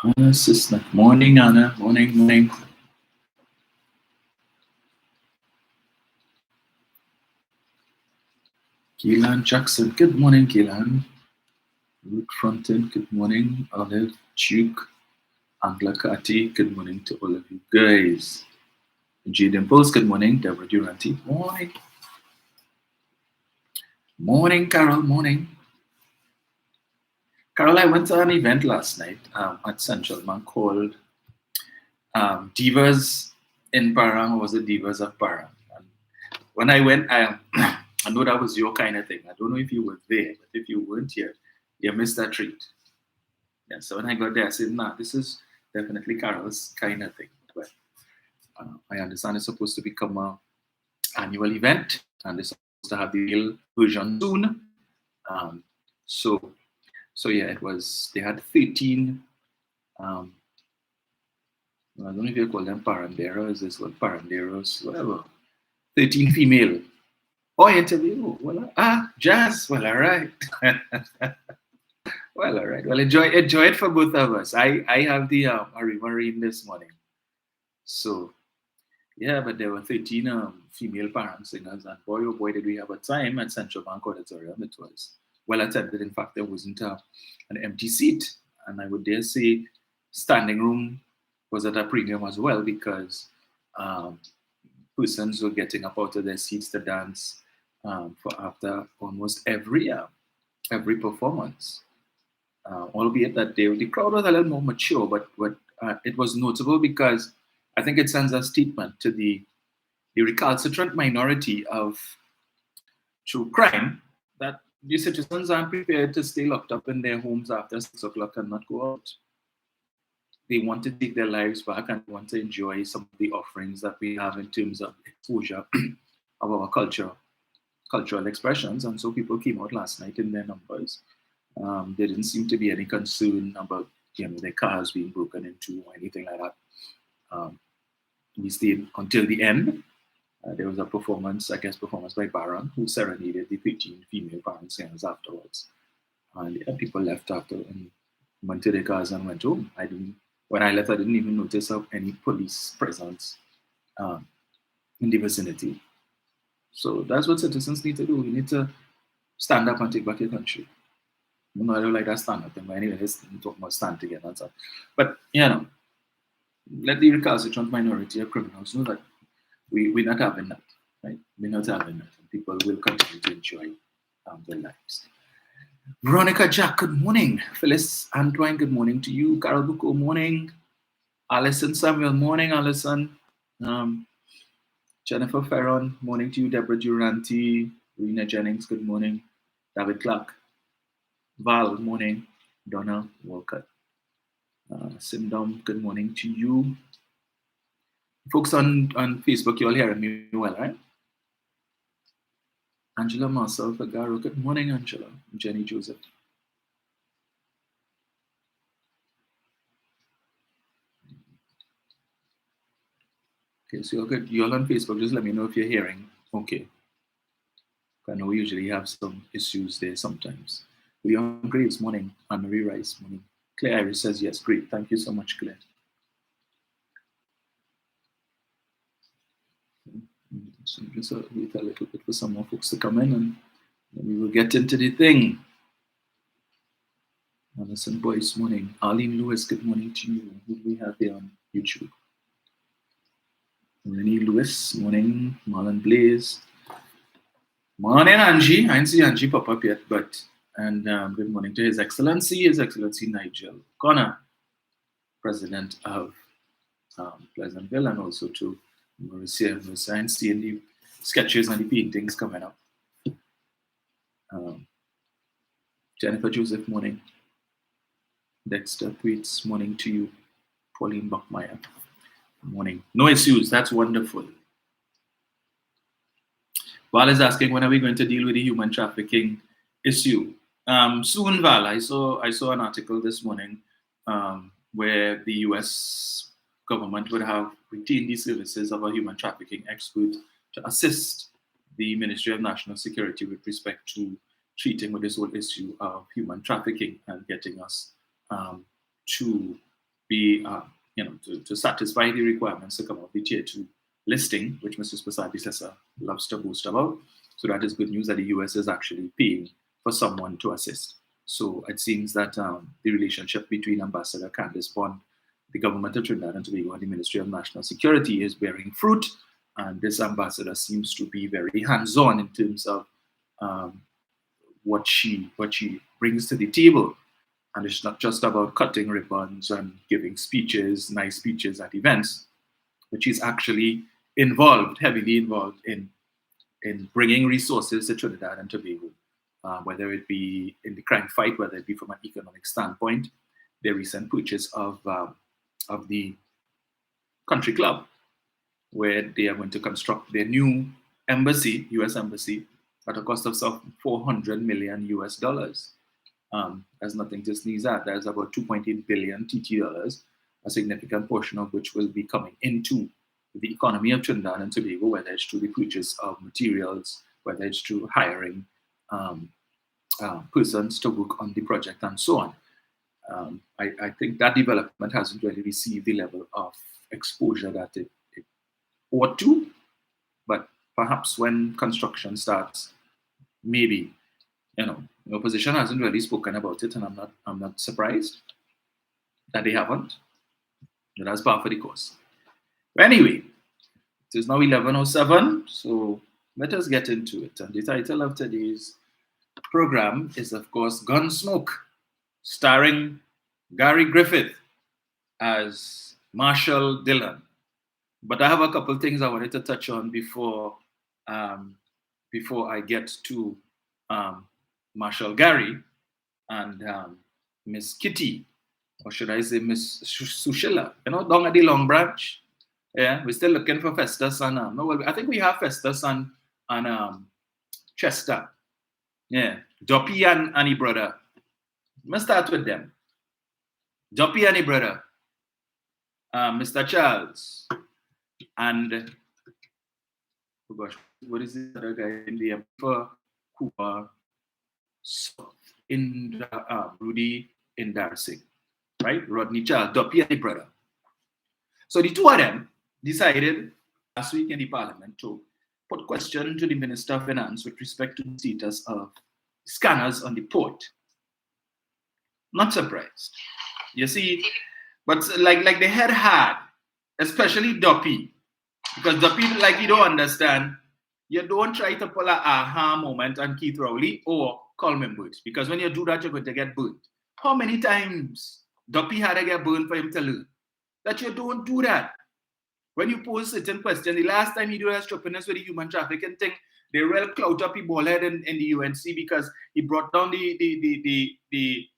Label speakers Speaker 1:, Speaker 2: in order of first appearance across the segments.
Speaker 1: Anna Sister. Morning, Anna. Morning, morning. Keelan Jackson. Good morning, Keelan. Ruth Fronten. Good morning. Olive Duke. Angela Kati. Good morning to all of you guys. Jaden Pulse. Good morning. Deborah Duranti. Morning. Morning, Carol. Morning. Carol, I went to an event last night at Central Man called Divas in Parang, or was it Divas of Parang? And when I went, I know that was your kind of thing. I don't know if you were there, but if you weren't here, you missed that treat. Yeah, so when I got there, I said, nah, this is definitely Carol's kind of thing. But I understand it's supposed to become an annual event, and they're supposed to have the real version soon. Um, so, so yeah, it was. They had 13. Um, I don't know if you call them paranderos, this what paranderos, whatever. 13 female. Oh, interview. Well, jazz. Well, all right. Well, all right. Well, enjoy it for both of us. I have the Marine this morning. So yeah, but there were 13 female parent singers, and boy oh boy did we have a time at Central Bank Auditorium. It was well attended. In fact, there wasn't an empty seat, and I would dare say standing room was at a premium as well because um, persons were getting up out of their seats to dance for after almost every performance. Albeit that the crowd was a little more mature, but it was notable because I think it sends a statement to the recalcitrant minority of true crime that the citizens aren't prepared to stay locked up in their homes after 6 o'clock and not go out. They want to take their lives back and want to enjoy some of the offerings that we have in terms of exposure of our cultural expressions. And so people came out last night in their numbers. There didn't seem to be any concern about their cars being broken into or anything like that. We stayed until the end. There was a performance by Baron, who serenaded the 13 female parent singers afterwards. And yeah, people left after and went to their cars and went home. When I left, I didn't even notice of any police presence um, in the vicinity. So that's what citizens need to do. We need to stand up and take back your country. I don't like that stand up thing, but anyway, let's talk about stand together and stuff. But let the recalcitrant minority of criminals know that we're not having that, right? We're not having that. And people will continue to enjoy their lives. Veronica Jack, good morning. Phyllis Antoine, good morning to you. Carol Buko, morning. Alison Samuel, morning, Alison. Um, Jennifer Ferron, morning to you. Deborah Duranti, Rena Jennings, good morning. David Clark, Val, morning. Donna Walcott. Sindom, good morning to you. Folks on Facebook, you all hearing me well, right? Angela Marcel Fagaro, good morning, Angela. Jenny Joseph. Okay, so you're good. You're on Facebook. Just let me know if you're hearing. Okay. I know we usually have some issues there sometimes. Leon Graves, morning. Anne-Marie Rice, morning. Claire Iris says yes. Great. Thank you so much, Claire. So just wait a little bit for some more folks to come in and then we will get into the thing. Alison Boyce, morning. Arlene Lewis, good morning to you. Who do we have here on YouTube? Renee Lewis, morning. Marlon Blaze. Morning, Angie. I didn't see Angie pop up yet, and good morning to His Excellency Nigel Connor, President of Pleasantville, and also to Mauricia and seeing the sketches and the paintings coming up. Jennifer Joseph, morning. Dexter tweets, morning to you. Pauline Buckmeyer, morning. No issues, that's wonderful. Val is asking, when are we going to deal with the human trafficking issue? Soon, Val. I saw an article this morning where the U.S. government would have retained the services of a human trafficking expert to assist the Ministry of National Security with respect to treating with this whole issue of human trafficking and getting us to be, to satisfy the requirements to come out the tier 2 listing, which Mr. Spasadi loves to boast about. So that is good news that the US is actually paying for someone to assist. So it seems that the relationship between Ambassador Candace Bond, the government of Trinidad and Tobago, and the Ministry of National Security is bearing fruit. And this ambassador seems to be very hands-on in terms of what she brings to the table. And it's not just about cutting ribbons and giving speeches, nice speeches at events, but she's actually heavily involved in bringing resources to Trinidad and Tobago, whether it be in the crime fight, whether it be from an economic standpoint. The recent purchase of the country club, where they are going to construct their new embassy, U.S. embassy, at a cost of some $400 million US. There's nothing to sneeze at. There's about 2.8 billion TT dollars, a significant portion of which will be coming into the economy of Trinidad and Tobago, whether it's through the purchase of materials, whether it's through hiring persons to work on the project, and so on. I think that development hasn't really received the level of exposure that it ought to, but perhaps when construction starts, maybe, the opposition hasn't really spoken about it, and I'm not surprised that they haven't. But that's part of the course. But anyway, it is now 11:07, so let us get into it. And the title of today's program is, of course, Gunsmoke, starring Gary Griffith as Marshall Dillon. But I have a couple things I wanted to touch on before I get to Marshall Gary and Miss Kitty, or should I say Miss Sushila, down at the Long Branch. Yeah, we're still looking for Festus and I think we have Festus and Chester. Yeah, Duppy and Annie brother. Let's start with them. Duppy and Annie brother, Mr. Charles, and oh gosh, what is the other guy in the Emperor Cooper in Rudy in Darsing, right? Rodney Charles, Duppy and Annie brother. So the two of them decided last week in the Parliament to put question to the Minister of Finance with respect to the status of scanners on the port. Not surprised. You see, but like the head hard, especially Duppy, because Duppy, like, you don't understand, you don't try to pull a aha moment on Keith Rowley or Coleman Booth, because when you do that, you're going to get burnt. How many times Duppy had to get burned for him to learn that you don't do that? When you pose certain questions, the last time he did that stupidness with the human trafficking thing, they real clout up his ball head in the UNC because he brought down the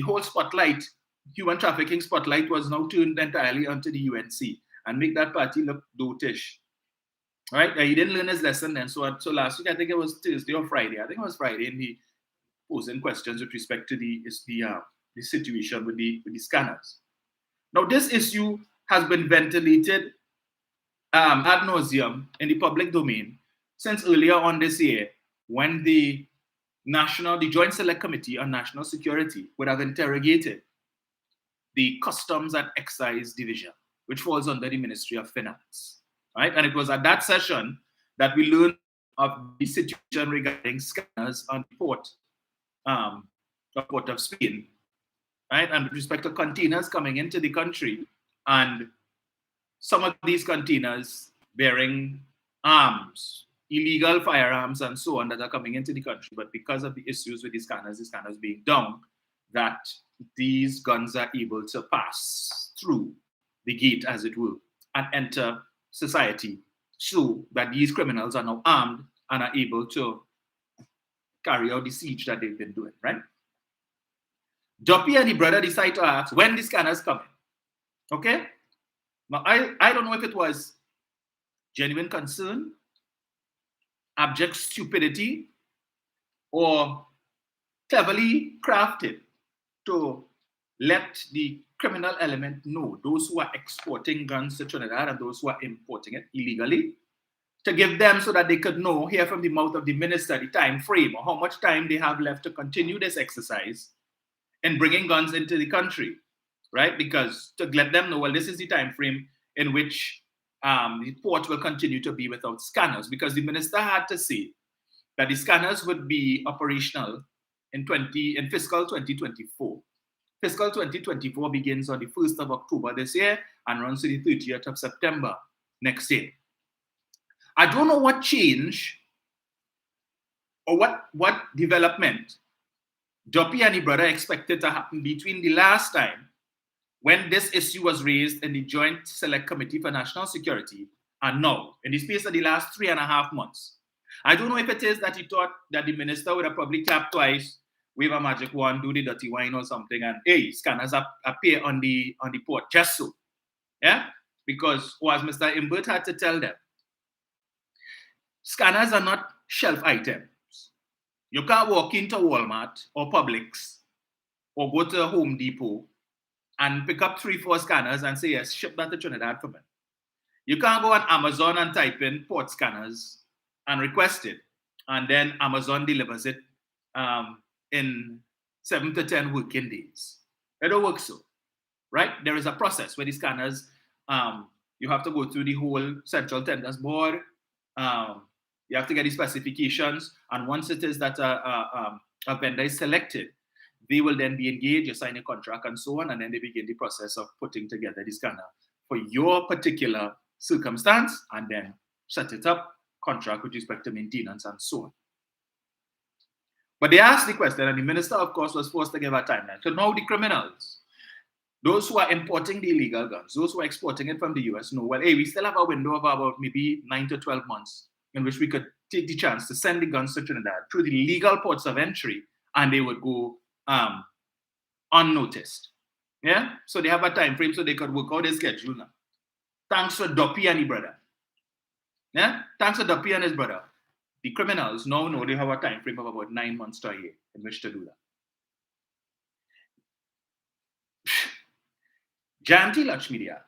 Speaker 1: whole spotlight, human trafficking spotlight was now turned entirely onto the UNC and make that party look dotish. Right? He didn't learn his lesson then. So last week, I think it was Thursday or Friday. I think it was Friday, and he posing questions with respect to the situation with the scanners. Now, this issue has been ventilated ad nauseum in the public domain since earlier on this year, when the Joint Select Committee on National Security would have interrogated the Customs and Excise Division, which falls under the Ministry of Finance, right? And it was at that session that we learned of the situation regarding scanners on the port of Spain, right? And with respect to containers coming into the country, and some of these containers bearing arms, illegal firearms, and so on that are coming into the country. But because of the issues with the scanners being down, that these guns are able to pass through the gate, as it were, and enter society, so that these criminals are now armed and are able to carry out the siege that they've been doing, right? Duppy and the brother decide to ask when the scanners coming. Okay? Now, I don't know if it was genuine concern, abject stupidity, or cleverly crafted to let the criminal element know, those who are exporting guns to Trinidad and those who are importing it illegally, to give them so that they could know, hear from the mouth of the minister, the time frame, or how much time they have left to continue this exercise in bringing guns into the country. right? Because to let them know, well, this is the time frame in which the port will continue to be without scanners, because the minister had to say that the scanners would be operational in fiscal 2024. Fiscal 2024 begins on the 1st of October this year and runs to the 30th of September next year. I don't know what change or what development Duppy and the brother expected to happen between the last time when this issue was raised in the Joint Select Committee for National Security and now, in the space of the last 3.5 months. I don't know if it is that he thought that the minister would have probably tapped twice, wave a magic wand, do the dirty wine or something, and hey, scanners appear on the port, just so. Yeah? Because, as Mr. Imbert had to tell them, scanners are not shelf items. You can't walk into Walmart or Publix or go to Home Depot and pick up 3-4 scanners and say, yes, ship that to Trinidad for me. You can't go on Amazon and type in port scanners and request it, and then Amazon delivers it in 7 to 10 working days. It don't work so, right? There is a process where the scanners, you have to go through the whole Central Tenders Board. You have to get the specifications, and once it is that a vendor is selected, they will then be engaged, you sign a contract and so on, and then they begin the process of putting together the scanner for your particular circumstance, and then set it up, contract with respect to maintenance and so on. But they asked the question, and the minister, of course, was forced to give a timeline. So now the criminals, those who are importing the illegal guns, those who are exporting it from the US, know, well, hey, we still have a window of about maybe 9 to 12 months in which we could take the chance to send the guns to Trinidad through the legal ports of entry, and they would go unnoticed. Yeah? So they have a time frame so they could work out their schedule now. Thanks for Duppy and his brother. Yeah? Thanks for Duppy and his brother. The criminals now know they have a time frame of about 9 months to a year in which to do that. Janti Lakshmidia,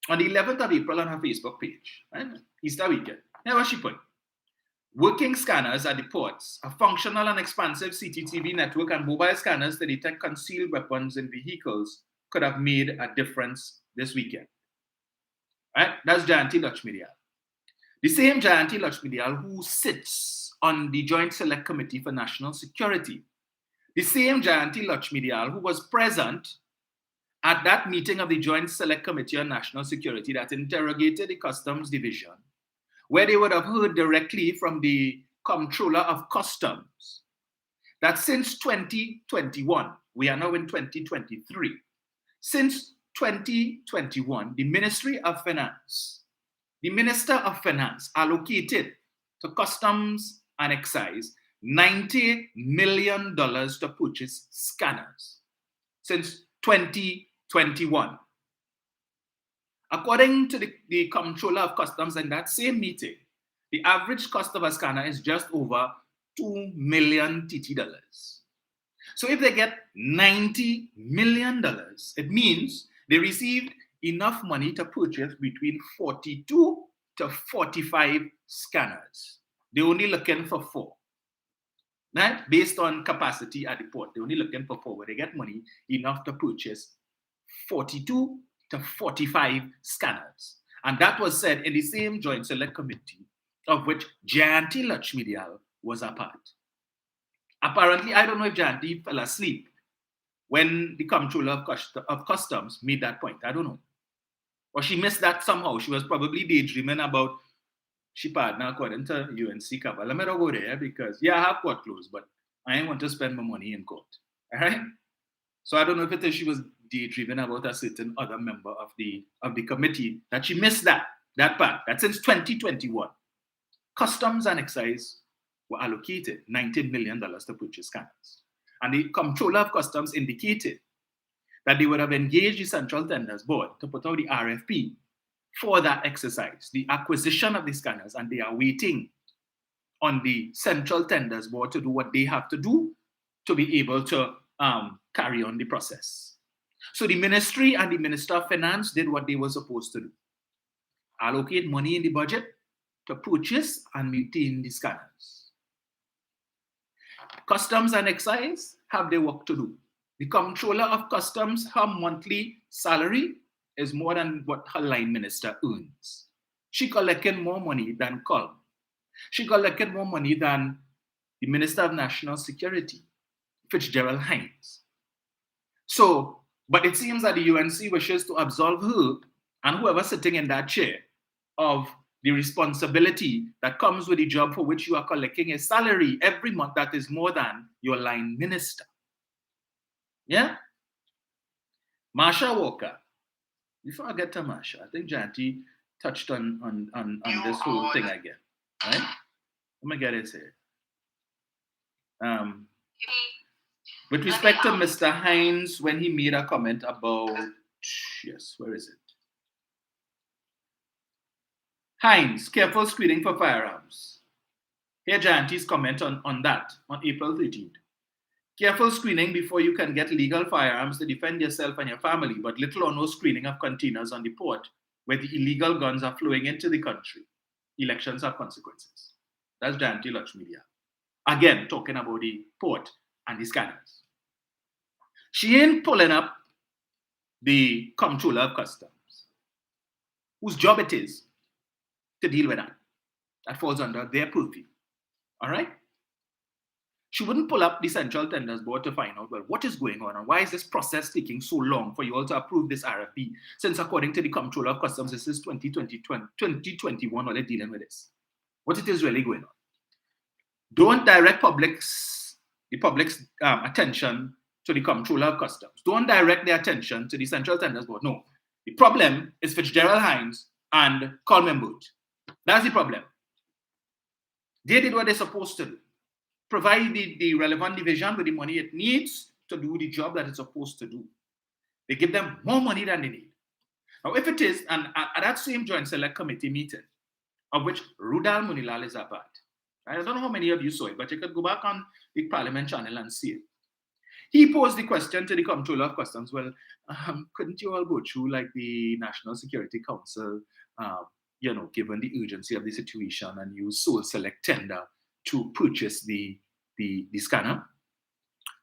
Speaker 1: on the 11th of April on her Facebook page, right? Easter weekend, never she put, working scanners at the ports, a functional and expansive CCTV network and mobile scanners to detect concealed weapons in vehicles could have made a difference this weekend. Right? That's Jayanti Lakshmidia. The same Jayanti Lakshmidia who sits on the Joint Select Committee for National Security. The same Jayanti Lakshmidia who was present at that meeting of the Joint Select Committee on National Security that interrogated the Customs Division, where they would have heard directly from the Comptroller of Customs that since 2021, we are now in 2023, since 2021, the Ministry of Finance, the Minister of Finance allocated to Customs and Excise $90 million to purchase scanners since 2021. According to the Comptroller of Customs in that same meeting, the average cost of a scanner is just over $2 million TT dollars. So if they get $90 million, it means they received enough money to purchase between 42 to 45 scanners. They're only looking for 4. Right? Based on capacity at the port, they're only looking for 4, where they get money enough to purchase 42 to 45 scanners. And that was said in the same Joint Select Committee of which Jayanti Lakshmidia was a part. Apparently, I don't know if Jayanti fell asleep when the Comptroller of Customs made that point. I don't know. Or she missed that somehow. She was probably daydreaming about she partner according to UNC cover. Let me not go there because, yeah, I have court closed, but I ain't want to spend my money in court. All right? So I don't know if it is she was daydreaming about a certain other member of the committee that she missed that part. That since 2021, Customs and Excise were allocated $19 million to purchase scanners. And the Comptroller of Customs indicated that they would have engaged the Central Tenders Board to put out the RFP for that exercise, the acquisition of the scanners, and they are waiting on the Central Tenders Board to do what they have to do to be able to carry on the process. So the ministry and the Minister of Finance did what they were supposed to do. Allocate money in the budget to purchase and maintain the scanners. Customs and Excise have their work to do. The Comptroller of Customs, her monthly salary is more than what her line minister earns. She collected more money than Colm. She collected more money than the Minister of National Security, Fitzgerald Hines. So, but it seems that the UNC wishes to absolve her and whoever sitting in that chair of the responsibility that comes with the job for which you are collecting a salary every month that is more than your line minister. Yeah? Marsha Walker. Before I get to Marsha, I think Janty touched on this whole thing again. Right? Let me get it here. With respect to Mr. Hines, when he made a comment about, yes, where is it? Hines, careful screening for firearms. Here Janty's comment on that on April 13th. Careful screening before you can get legal firearms to defend yourself and your family, but little or no screening of containers on the port where the illegal guns are flowing into the country. Elections have consequences. That's Janty Lux Media. Again, talking about the port and the scanners. She ain't pulling up the Comptroller of Customs, whose job it is to deal with that. That falls under their purview. All right? She wouldn't pull up the Central Tenders Board to find out, well, what is going on and why is this process taking so long for you all to approve this RFP, since according to the Comptroller of Customs, this is 2021 while they're dealing with this. What it is really going on. Don't direct the public's attention to the Comptroller of Customs. Don't direct their attention to the Central Tenders Board. No. The problem is Fitzgerald Hines and Coleman Boot. That's the problem. They did what they're supposed to do. Provide the relevant division with the money it needs to do the job that it's supposed to do. They give them more money than they need. Now, if it is, and at that same Joint Select Committee meeting, of which Rudal Munilal is a part, I don't know how many of you saw it, but you could go back on the Parliament channel and see it. He posed the question to the Comptroller of Customs, well, couldn't you all go through like the National Security Council, given the urgency of the situation, and use sole select tender to purchase the scanner?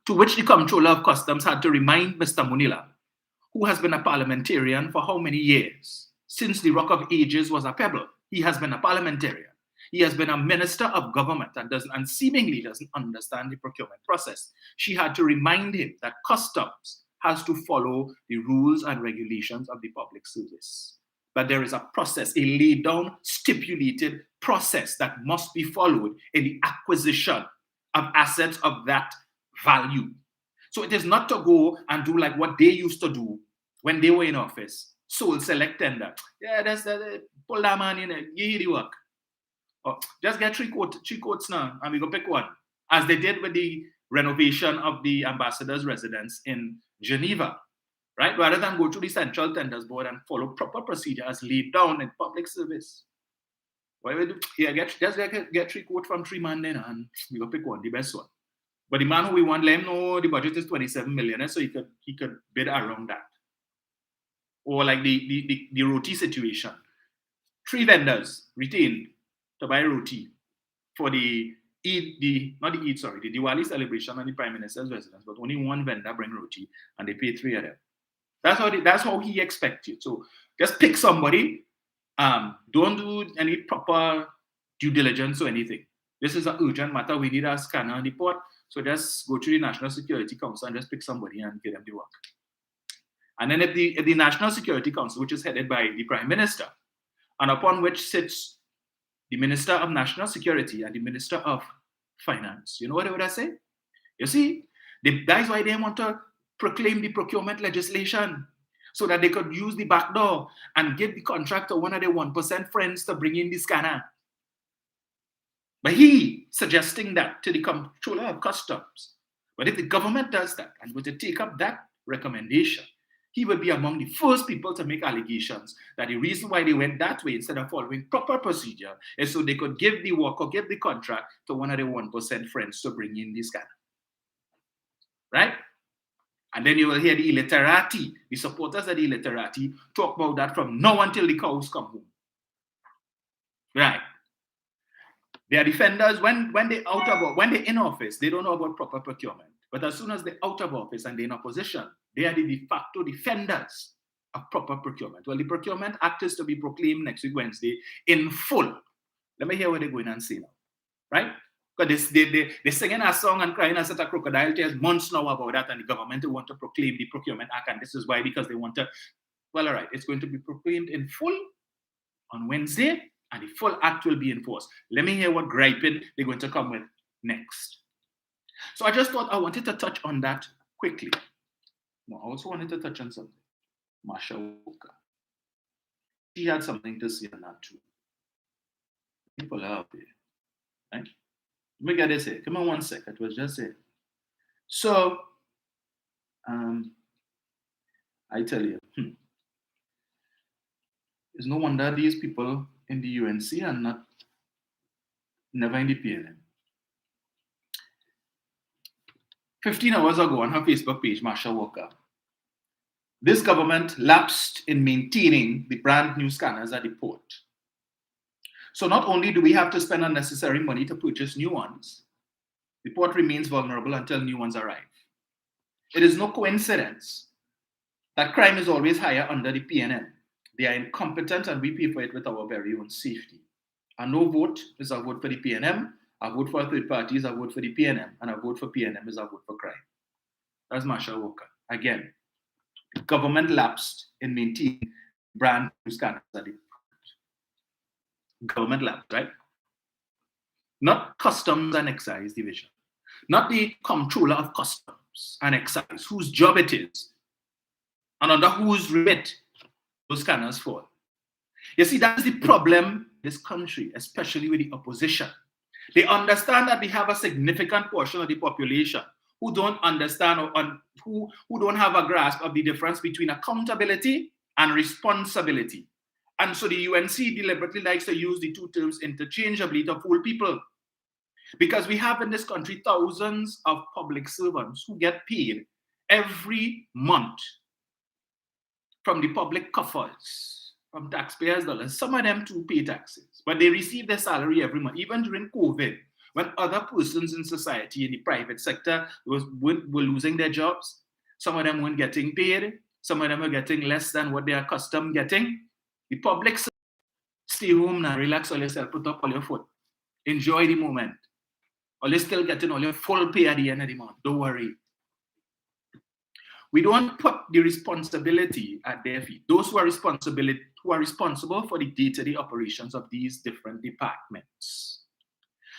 Speaker 1: To which the Comptroller of Customs had to remind Mr. Munilal, who has been a parliamentarian for how many years? Since the Rock of Ages was a pebble, he has been a parliamentarian. He has been a minister of government and seemingly doesn't understand the procurement process. She had to remind him that customs has to follow the rules and regulations of the public service. But there is a process, a laid down, stipulated process that must be followed in the acquisition of assets of that value. So it is not to go and do like what they used to do when they were in office. Sole select tender. Yeah, that's pull that man in, give the work. Oh, just get three quotes now, and we go pick one. As they did with the renovation of the ambassador's residence in Geneva, right? Rather than go to the Central Tenders Board and follow proper procedure as laid down in public service. What do we do? Yeah, get three quotes from three man then, and we go pick one, the best one. But the man who we want, let him know the budget is 27 million, so he could bid around that. Or like the roti situation. 3 vendors retained to buy roti for the Diwali celebration and the Prime Minister's residence, but only one vendor bring roti and they pay 3 of them. That's how he expects you. So just pick somebody. Don't do any proper due diligence or anything. This is an urgent matter. We need a scanner on the port. So just go to the National Security Council and just pick somebody and give them the work. And then if the National Security Council, which is headed by the Prime Minister, and upon which sits the Minister of National Security and the Minister of Finance, you know what they would say? You see, that's why they want to proclaim the procurement legislation, so that they could use the back door and give the contract to one of their 1% friends to bring in the scanner. But he suggesting that to the Comptroller of Customs. But if the government does that and were to take up that recommendation, he would be among the first people to make allegations that the reason why they went that way instead of following proper procedure is so they could give the work or give the contract to one of their 1% friends to bring in the scanner. Right? And then you will hear the illiterati, the supporters of the illiterati, talk about that from now until the cows come home. Right? They are defenders when they're in office, they don't know about proper procurement. But as soon as they're out of office and they're in opposition, they are the de facto defenders of proper procurement. Well, the Procurement Act is to be proclaimed next week, Wednesday, in full. Let me hear what they're going and say now, right? Because they're singing a song and crying as a crocodile tears months now about that, and the government want to proclaim the Procurement Act, and this is why, because they want to. Well, all right, it's going to be proclaimed in full on Wednesday, and the full act will be enforced. Let me hear what griping they're going to come with next. So I just thought I wanted to touch on that quickly. I also wanted to touch on something. Masha Walker. She had something to say on that too. People are out there, right? Let me get this here. Come on 1 second. It was just it. So, I tell you, it's no wonder these people in the UNC are never in the PNM. 15 hours ago on her Facebook page, Masha Walker, this government lapsed in maintaining the brand new scanners at the port. So not only do we have to spend unnecessary money to purchase new ones, the port remains vulnerable until new ones arrive. It is no coincidence that crime is always higher under the PNM. They are incompetent and we pay for it with our very own safety. A no vote is a vote for the PNM, a vote for a third party is a vote for the PNM, and a vote for PNM is a vote for crime. That's Masha Walker. Again, government lapsed in maintaining brand new scanners at the government lapsed, right? Not Customs and Excise Division, not the Comptroller of Customs and Excise, whose job it is, and under whose remit those scanners fall. You see, that's the problem in this country, especially with the opposition. They understand that we have a significant portion of the population who don't understand or who don't have a grasp of the difference between accountability and responsibility. And so the UNC deliberately likes to use the two terms interchangeably to fool people. Because we have in this country thousands of public servants who get paid every month from the public coffers, from taxpayers' dollars. Some of them too pay taxes, but they receive their salary every month. Even during COVID, when other persons in society, in the private sector, were losing their jobs, some of them weren't getting paid, some of them were getting less than what they are accustomed getting. The public stay home now, relax all yourself, put up all your foot, enjoy the moment. Or you're still getting all your full pay at the end of the month. Don't worry. We don't put the responsibility at their feet. Those who are responsible for the day-to-day operations of these different departments.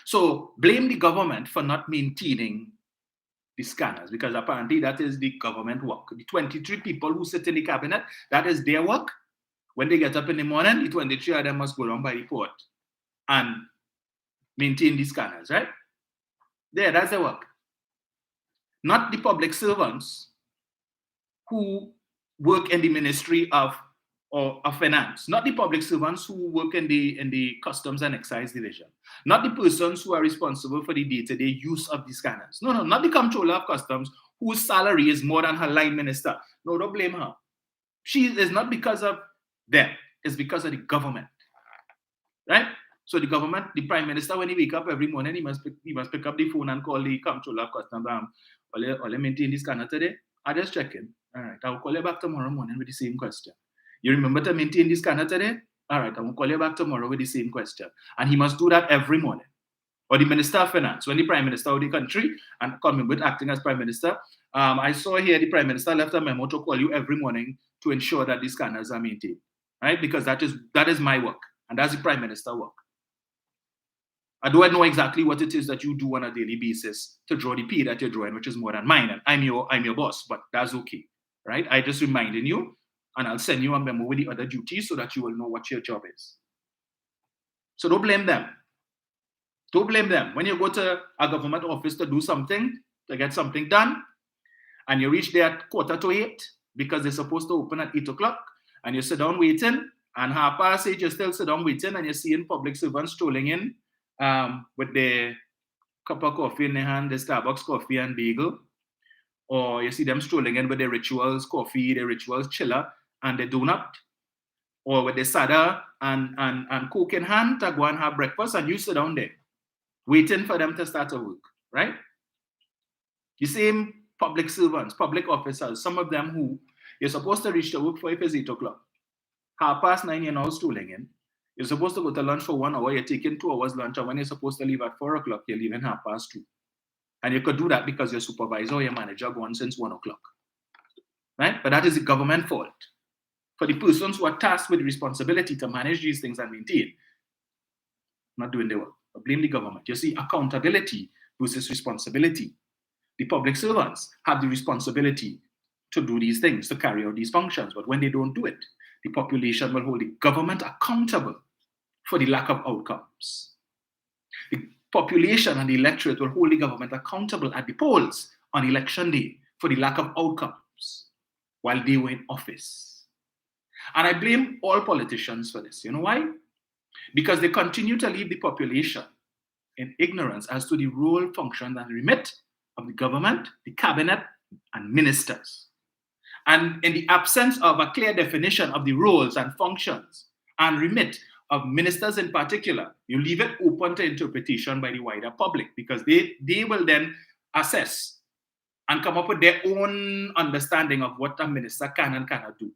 Speaker 1: So blame the government for not maintaining the scanners, because apparently that is the government work. The 23 people who sit in the cabinet, that is their work. When they get up in the morning, the 23 of them must go down by the port and maintain the scanners, right? There, that's their work. Not the public servants who work in the Ministry of Finance, not the public servants who work in the Customs and Excise Division, not the persons who are responsible for the day-to-day use of the scanners. No, not the Comptroller of Customs, whose salary is more than her line minister. No, don't blame her. She is not because of them, it's because of the government, right? So the government, the Prime Minister, when he wake up every morning, he must pick up the phone and call the Comptroller of Customs. Will you maintain this scanner today? I just check in. All right, I'll call you back tomorrow morning with the same question. You remember to maintain this scanner today? All right, I will call you back tomorrow with the same question. And he must do that every morning. Or the Minister of Finance, when the Prime Minister of the country and coming with acting as Prime Minister, I saw here the Prime Minister left a memo to call you every morning to ensure that the scanners are maintained, right? Because that is my work, and that's the Prime Minister work. I don't know exactly what it is that you do on a daily basis to draw the pay that you're drawing, which is more than mine, and I'm your boss, but that's okay, right? I just reminding you, and I'll send you a memo with the other duties so that you will know what your job is. So don't blame them. Don't blame them. When you go to a government office to do something, to get something done, and you reach there at 7:45 because they're supposed to open at 8 o'clock, and you sit down waiting, and 8:30 you still sit down waiting, and you're seeing public servants strolling in with their cup of coffee in their hand, the Starbucks coffee and bagel, or you see them strolling in with their rituals coffee, their rituals chiller, and their donut, or with their sada and Coke in hand to go and have breakfast, and you sit down there waiting for them to start to work, right? The same public servants, public officers, some of them who you're supposed to reach to work for if it's 8 o'clock. 9:30, you're now stooling in. You're supposed to go to lunch for 1 hour, you're taking 2 hours lunch, and when you're supposed to leave at 4 o'clock, you're leaving 2:30. And you could do that because your supervisor or your manager gone since 1 o'clock. Right? But that is the government fault. For the persons who are tasked with the responsibility to manage these things and maintain, not doing their work. But blame the government. You see, accountability versus responsibility. The public servants have the responsibility to do these things, to carry out these functions. But when they don't do it, the population will hold the government accountable for the lack of outcomes. The population and the electorate will hold the government accountable at the polls on election day for the lack of outcomes while they were in office. And I blame all politicians for this. You know why? Because they continue to leave the population in ignorance as to the role, function, and remit of the government, the cabinet, and ministers. And in the absence of a clear definition of the roles and functions and remit of ministers in particular, you leave it open to interpretation by the wider public because they will then assess and come up with their own understanding of what a minister can and cannot do.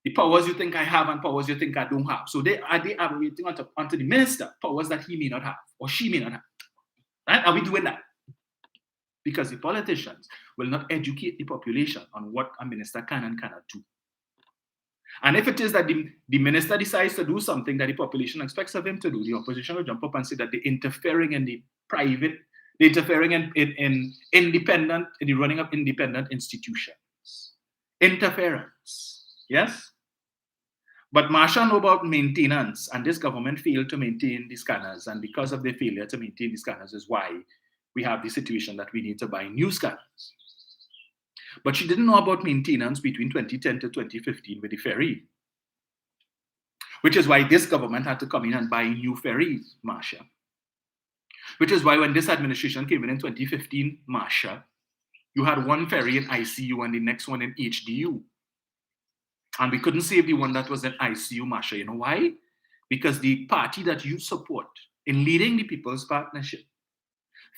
Speaker 1: The powers you think I have and powers you think I don't have. So they are waiting onto the minister powers that he may not have or she may not have. Right? Are we doing that? Because the politicians will not educate the population on what a minister can and cannot do. And if it is that the minister decides to do something that the population expects of him to do, the opposition will jump up and say that they're interfering in the private, they're interfering in the running of independent institutions. Interference, yes? But Marsha know about maintenance, and this government failed to maintain the scanners, and because of their failure to maintain the scanners is why we have the situation that we need to buy new scanners. But she didn't know about maintenance between 2010 to 2015 with the ferry, which is why this government had to come in and buy new ferries, Marsha. Which is why when this administration came in 2015, Marsha, you had one ferry in ICU and the next one in HDU. And we couldn't save the one that was in ICU, Marsha. You know why? Because the party that you support in leading the People's Partnership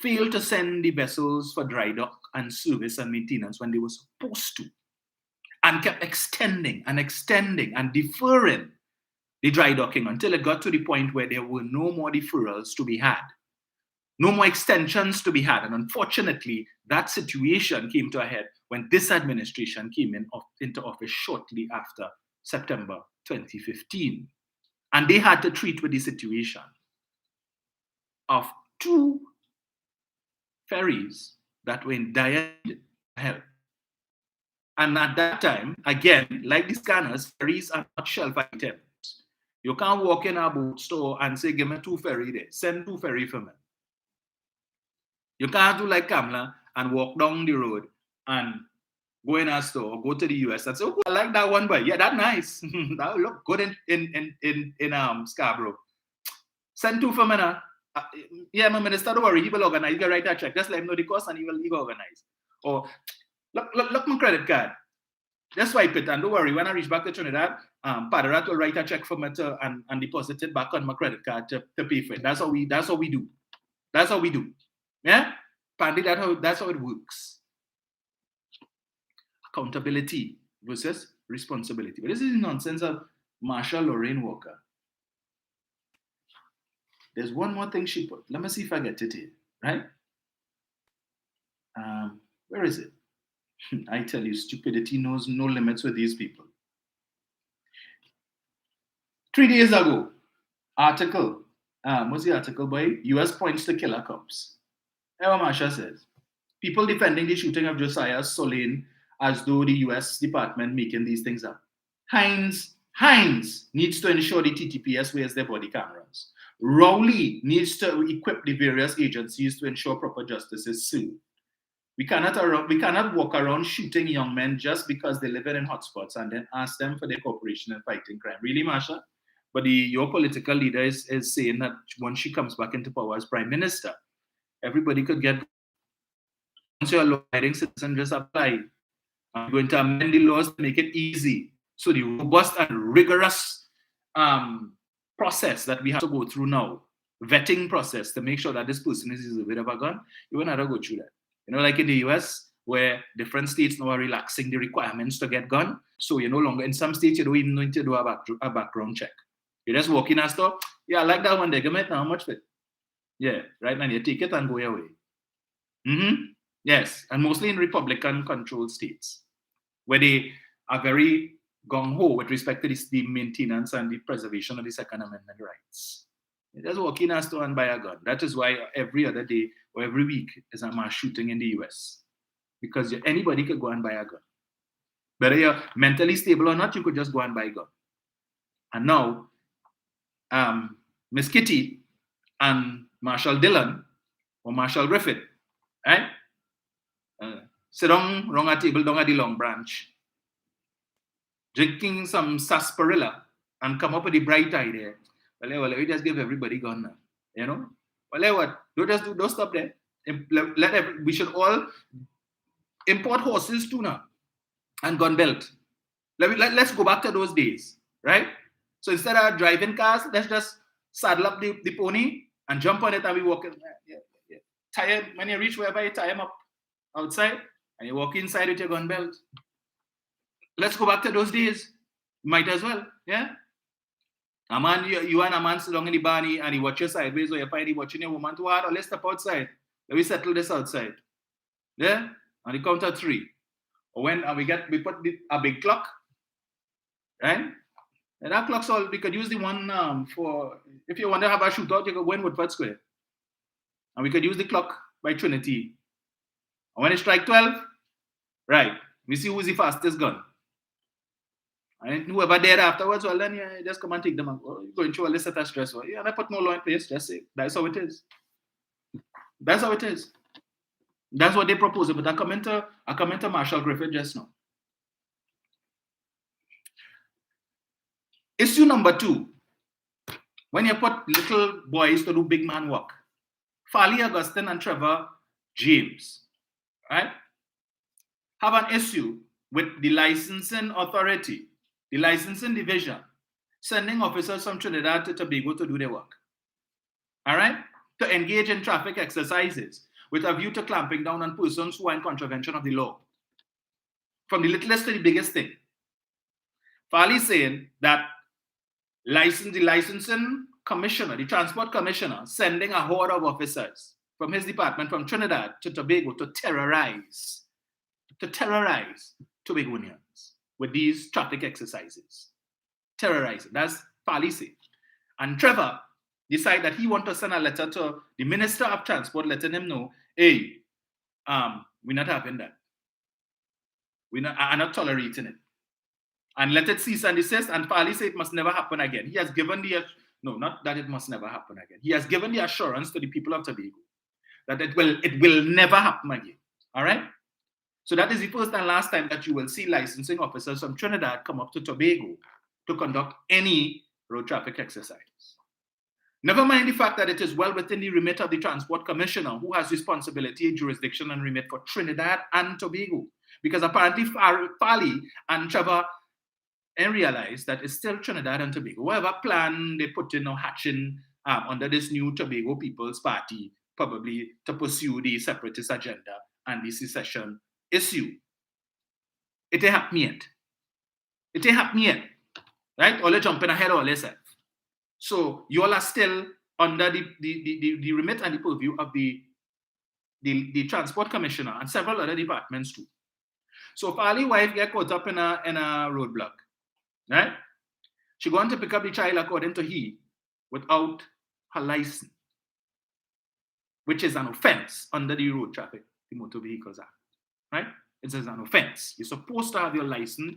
Speaker 1: failed to send the vessels for dry dock and service and maintenance when they were supposed to, and kept extending and deferring the dry docking until it got to the point where there were no more deferrals to be had, no more extensions to be had. And unfortunately, that situation came to a head when this administration came into office shortly after September 2015. And they had to treat with the situation of two ferries that were in dire need of help. And at that time, again, like the scanners, ferries are not shelf items. You can't walk in a boat store and say, give me 2 ferry there. Send 2 ferry for me. You can't do like Kamla and walk down the road and go in a store, go to the US and say, oh, I like that one, but yeah, that's nice. That will look good in Scarborough. Send 2 for me now. Yeah, my minister, don't worry, he will organize. He will write that check. Just let him know the cost and he will organize. Or look my credit card. Just swipe it and don't worry. When I reach back to Trinidad, Padarat will write a check for me and deposit it back on my credit card to pay for it. That's how we do. That's how we do. Yeah? Pandy, that's how it works. Accountability versus responsibility. But this is the nonsense of Marsha Lorraine Walker. There's one more thing she put. Let me see if I get it here. Right? Where is it? I tell you, stupidity knows no limits with these people. 3 days ago, article. What's the article by? US points to killer cops. Eva Marsha says, people defending the shooting of Josiah Solane as though the US Department making these things up. Hines needs to ensure the TTPS wears their body cameras. Rowley needs to equip the various agencies to ensure proper justice is served. We cannot walk around shooting young men just because they live in hotspots and then ask them for their cooperation in fighting crime. Really, Marsha? But your political leader is saying that once she comes back into power as prime minister, everybody could get. Once you're a law-abiding citizen, just apply. I'm going to amend the laws to make it easy. So the robust and rigorous process that we have to go through now, vetting process to make sure that this person is deserving of a gun, you will not go through that. Like in the US, where different states now are relaxing the requirements to get gun. So you're no longer, in some states, you don't even need to do a background check. You just walk in a store, yeah, I like that one, they give it, how much for it? Yeah, right, man, you take it and go your way. Yes, and mostly in Republican-controlled states, where they are very gung-ho with respect to the maintenance and the preservation of the Second Amendment rights. You just walk in a store and buy a gun. That is why every other day or every week is a mass shooting in the US. Because anybody could go and buy a gun. Whether you're mentally stable or not, you could just go and buy a gun. And now, Miss Kitty and Marshall Dillon or Marshall Griffith, right? Sit down wrong a table down at the Long Branch, drinking some sarsaparilla, and come up with the bright idea. Well, we just give everybody gun now, Well, what? Don't stop there. We should all import horses too now, and gun belt. Let's go back to those days, right? So instead of driving cars, let's just saddle up the pony and jump on it and we walk in. Yeah. Tie him, when you reach wherever you tie him up outside and you walk inside with your gun belt. Let's go back to those days. Might as well, yeah? A man, you and a man sit down in the barney and he watches sideways or you find he watching your woman too hard, or let's step outside. Let me settle this outside. Yeah? On the count of 3. Or when we put a big clock, right? And that clock's all, we could use the one for, if you want to have a shootout, you could go in Woodford Square. And we could use the clock by Trinity. And when it strike 12, right, we see who's the fastest gun. And whoever there afterwards, well then yeah, just come and take them and go into a list of stress. Yeah, and I put no law in place, just say, that's how it is. That's how it is. That's what they propose. But I come into Marshall Griffith just now. Issue number 2. When you put little boys to do big man work, Farley, Augustine, and Trevor James, right, have an issue with the licensing authority, the licensing division, sending officers from Trinidad to Tobago to do their work. All right? To engage in traffic exercises with a view to clamping down on persons who are in contravention of the law. From the littlest to the biggest thing. Farley saying that the licensing commissioner, the transport commissioner, sending a horde of officers from his department from Trinidad to Tobago to terrorize Tobagonians with these traffic exercises. Terrorizing. That's Farley saying. And Trevor decide that he want to send a letter to the Minister of Transport letting him know, hey, we're not having that. I'm not tolerating it. And let it cease and desist, and Farley said it must never happen again. He has given not that it must never happen again. He has given the assurance to the people of Tobago that it will never happen again. All right? So that is the first and last time that you will see licensing officers from Trinidad come up to Tobago to conduct any road traffic exercise. Never mind the fact that it is well within the remit of the Transport Commissioner, who has responsibility, jurisdiction, and remit for Trinidad and Tobago. Because apparently Farley and Trevor and realize that it's still Trinidad and Tobago. Whatever plan they put in or hatching under this new Tobago People's Party, probably to pursue the separatist agenda and the secession issue. It ain't happening yet. Right? All jumping ahead of all yourself. So you all are still under the remit and the purview of the Transport Commissioner and several other departments too. So Farley's wife get caught up in a roadblock. Right? She going to pick up the child according to he without her license, which is an offense under the Road Traffic, the Motor Vehicles Act. Right? It is an offense. You're supposed to have your license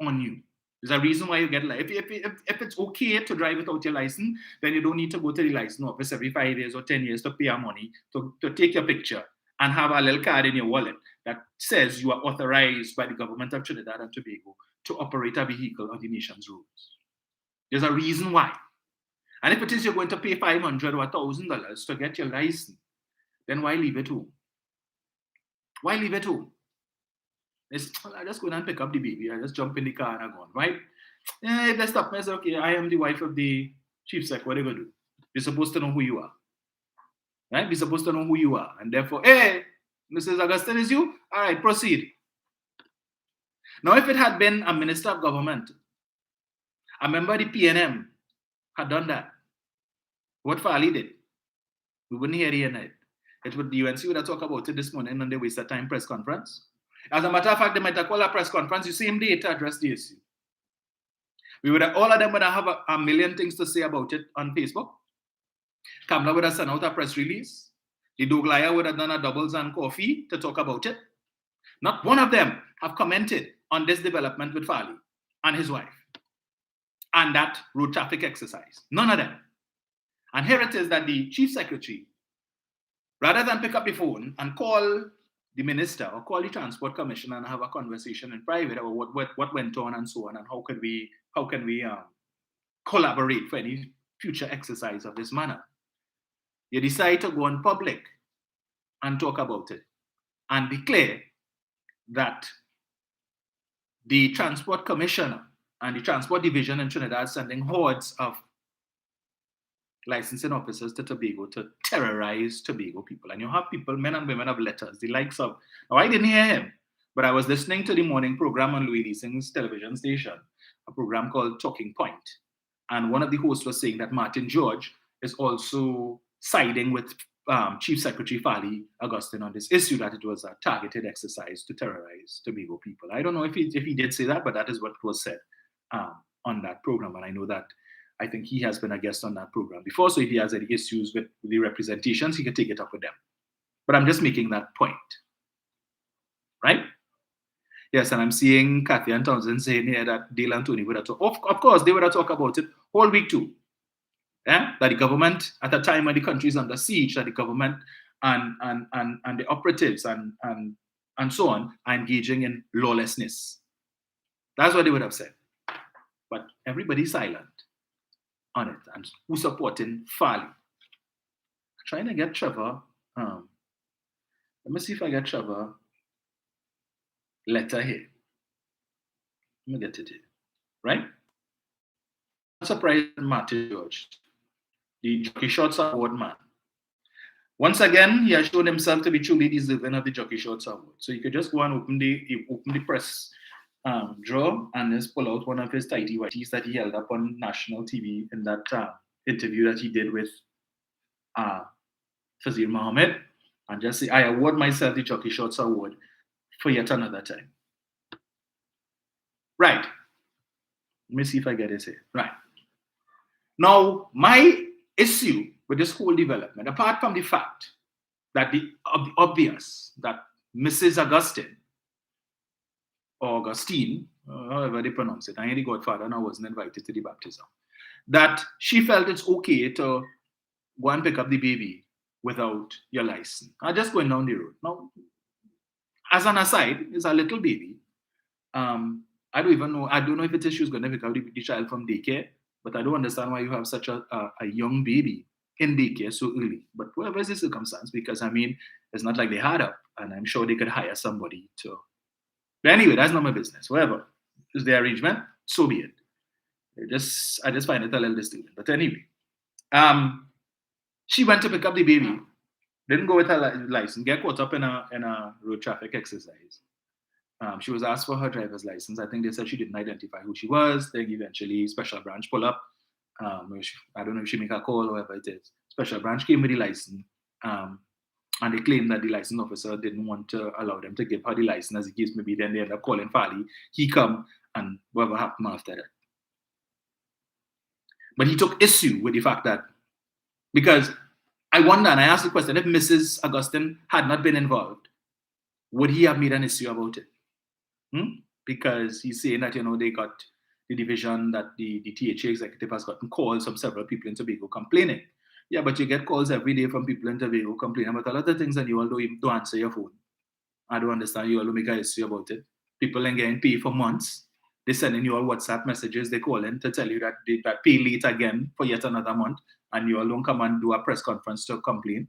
Speaker 1: on you. There's a reason why you get if it's okay to drive without your license, then you don't need to go to the license office every 5 years or 10 years to pay your money to take your picture and have a little card in your wallet that says you are authorized by the government of Trinidad and Tobago to operate a vehicle on the nation's roads. There's a reason why. And if it is you're going to pay $500 or $1,000 to get your license, then why leave it home? Why leave it home? I just go and pick up the baby. I just jump in the car and I'm gone, right? If they stop me, I say, okay, I am the wife of the chief sec. What are you going to do? You're supposed to know who you are. Right? You're supposed to know who you are. And therefore, hey, Mrs. Augustine, is you? All right, proceed. Now, if it had been a minister of government, a member of the PNM had done that, what Farley did, we wouldn't hear the end of it. It would, the UNC would have talked about it this morning on the waste of time press conference. As a matter of fact, they might have called a press conference the same day to address the issue. We would have, all of them would have a million things to say about it on Facebook. Kamla would have sent out a press release. The Douglaya would have done a doubles and coffee to talk about it. Not one of them have commented on this development with Farley and his wife and that road traffic exercise. None of them. And here it is that the chief secretary, rather than pick up the phone and call the minister or call the transport commissioner and have a conversation in private about what went on and so on, and how can we collaborate for any future exercise of this manner, you decide to go in public and talk about it and declare that the transport commissioner and the transport division in Trinidad sending hordes of licensing officers to Tobago to terrorize Tobago people. And you have people, men and women of letters, the likes of, now I didn't hear him, but I was listening to the morning program on Louis Leesing's television station, a program called Talking Point. And one of the hosts was saying that Martin George is also siding with Chief Secretary Farley Augustine on this issue, that it was a targeted exercise to terrorize Tobago people. I don't know if he did say that, but that is what was said on that program. And I know that I think he has been a guest on that program before, so if he has any issues with the representations, he can take it up with them. But I'm just making that point, right? Yes, and I'm seeing Kathy and Townsend saying here that Dale and Tony would have talked. Of course, they would have talked about it whole week too. Yeah? That the government, at a time when the country is under siege, that the government and the operatives and so on are engaging in lawlessness. That's what they would have said. But everybody's silent on it, and who's supporting Farley. I'm trying to get Trevor. Let me see if I get Trevor letter here. Let me get it here. Right? Not surprised Martin George, the Jockey Shorts Award man. Once again, he has shown himself to be truly deserving of the Jockey Shorts Award. So you could just go and open the press drawer and just pull out one of his tighty whities that he held up on national TV in that interview that he did with Fazil Mohammed, and just say, I award myself the Jockey Shorts Award for yet another time. Right. Let me see if I get this here. Right. Now, my issue with this whole development, apart from the fact that the obvious that Mrs. Augustine, however they pronounce it, I ain't the godfather and I wasn't invited to the baptism, that she felt it's okay to go and pick up the baby without your license. I'm just going down the road. Now, as an aside, it's a little baby. I don't know if it is she's going to pick up the child from daycare, but I don't understand why you have such a young baby in daycare so early. But whatever is the circumstance, because I mean, it's not like they had up, and I'm sure they could hire somebody to. But anyway, that's not my business. Whatever is the arrangement, so be it. I just find it a little disturbing. But anyway, she went to pick up the baby, didn't go with her license, get caught up in a road traffic exercise. She was asked for her driver's license. I think they said she didn't identify who she was. Then eventually, special branch pull up. I don't know if she make a call or whatever it is. Special branch came with the license, and they claimed that the license officer didn't want to allow them to give her the license, as the case may be. Then they end up calling Farley. He come, and whatever happened after that. But he took issue with the fact that, because I wonder, and I asked the question, if Mrs. Augustine had not been involved, would he have made an issue about it? Because he's saying that, they got the division, that the THA executive has gotten calls from several people in Tobago complaining. Yeah, but you get calls every day from people in Tobago complaining about a lot of things, and you all don't answer your phone. I don't understand. You all don't make an issue about it. People ain't getting paid for months. They sending you all WhatsApp messages. They call in to tell you that they pay late again for yet another month, and you all don't come and do a press conference to complain,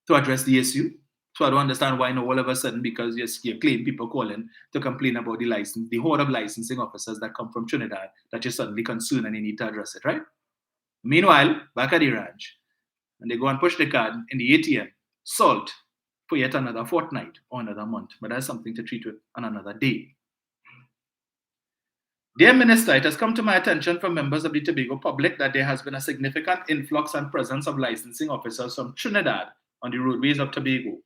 Speaker 1: to address the issue. So I don't understand why now all of a sudden, because you claim people calling to complain about the license, the horde of licensing officers that come from Trinidad, that you're suddenly concerned and you need to address it, right? Meanwhile, back at the ranch, and they go and push the card in the ATM, salt, for yet another fortnight or another month, but that's something to treat with on another day. Dear Minister, it has come to my attention from members of the Tobago public that there has been a significant influx and presence of licensing officers from Trinidad on the roadways of Tobago.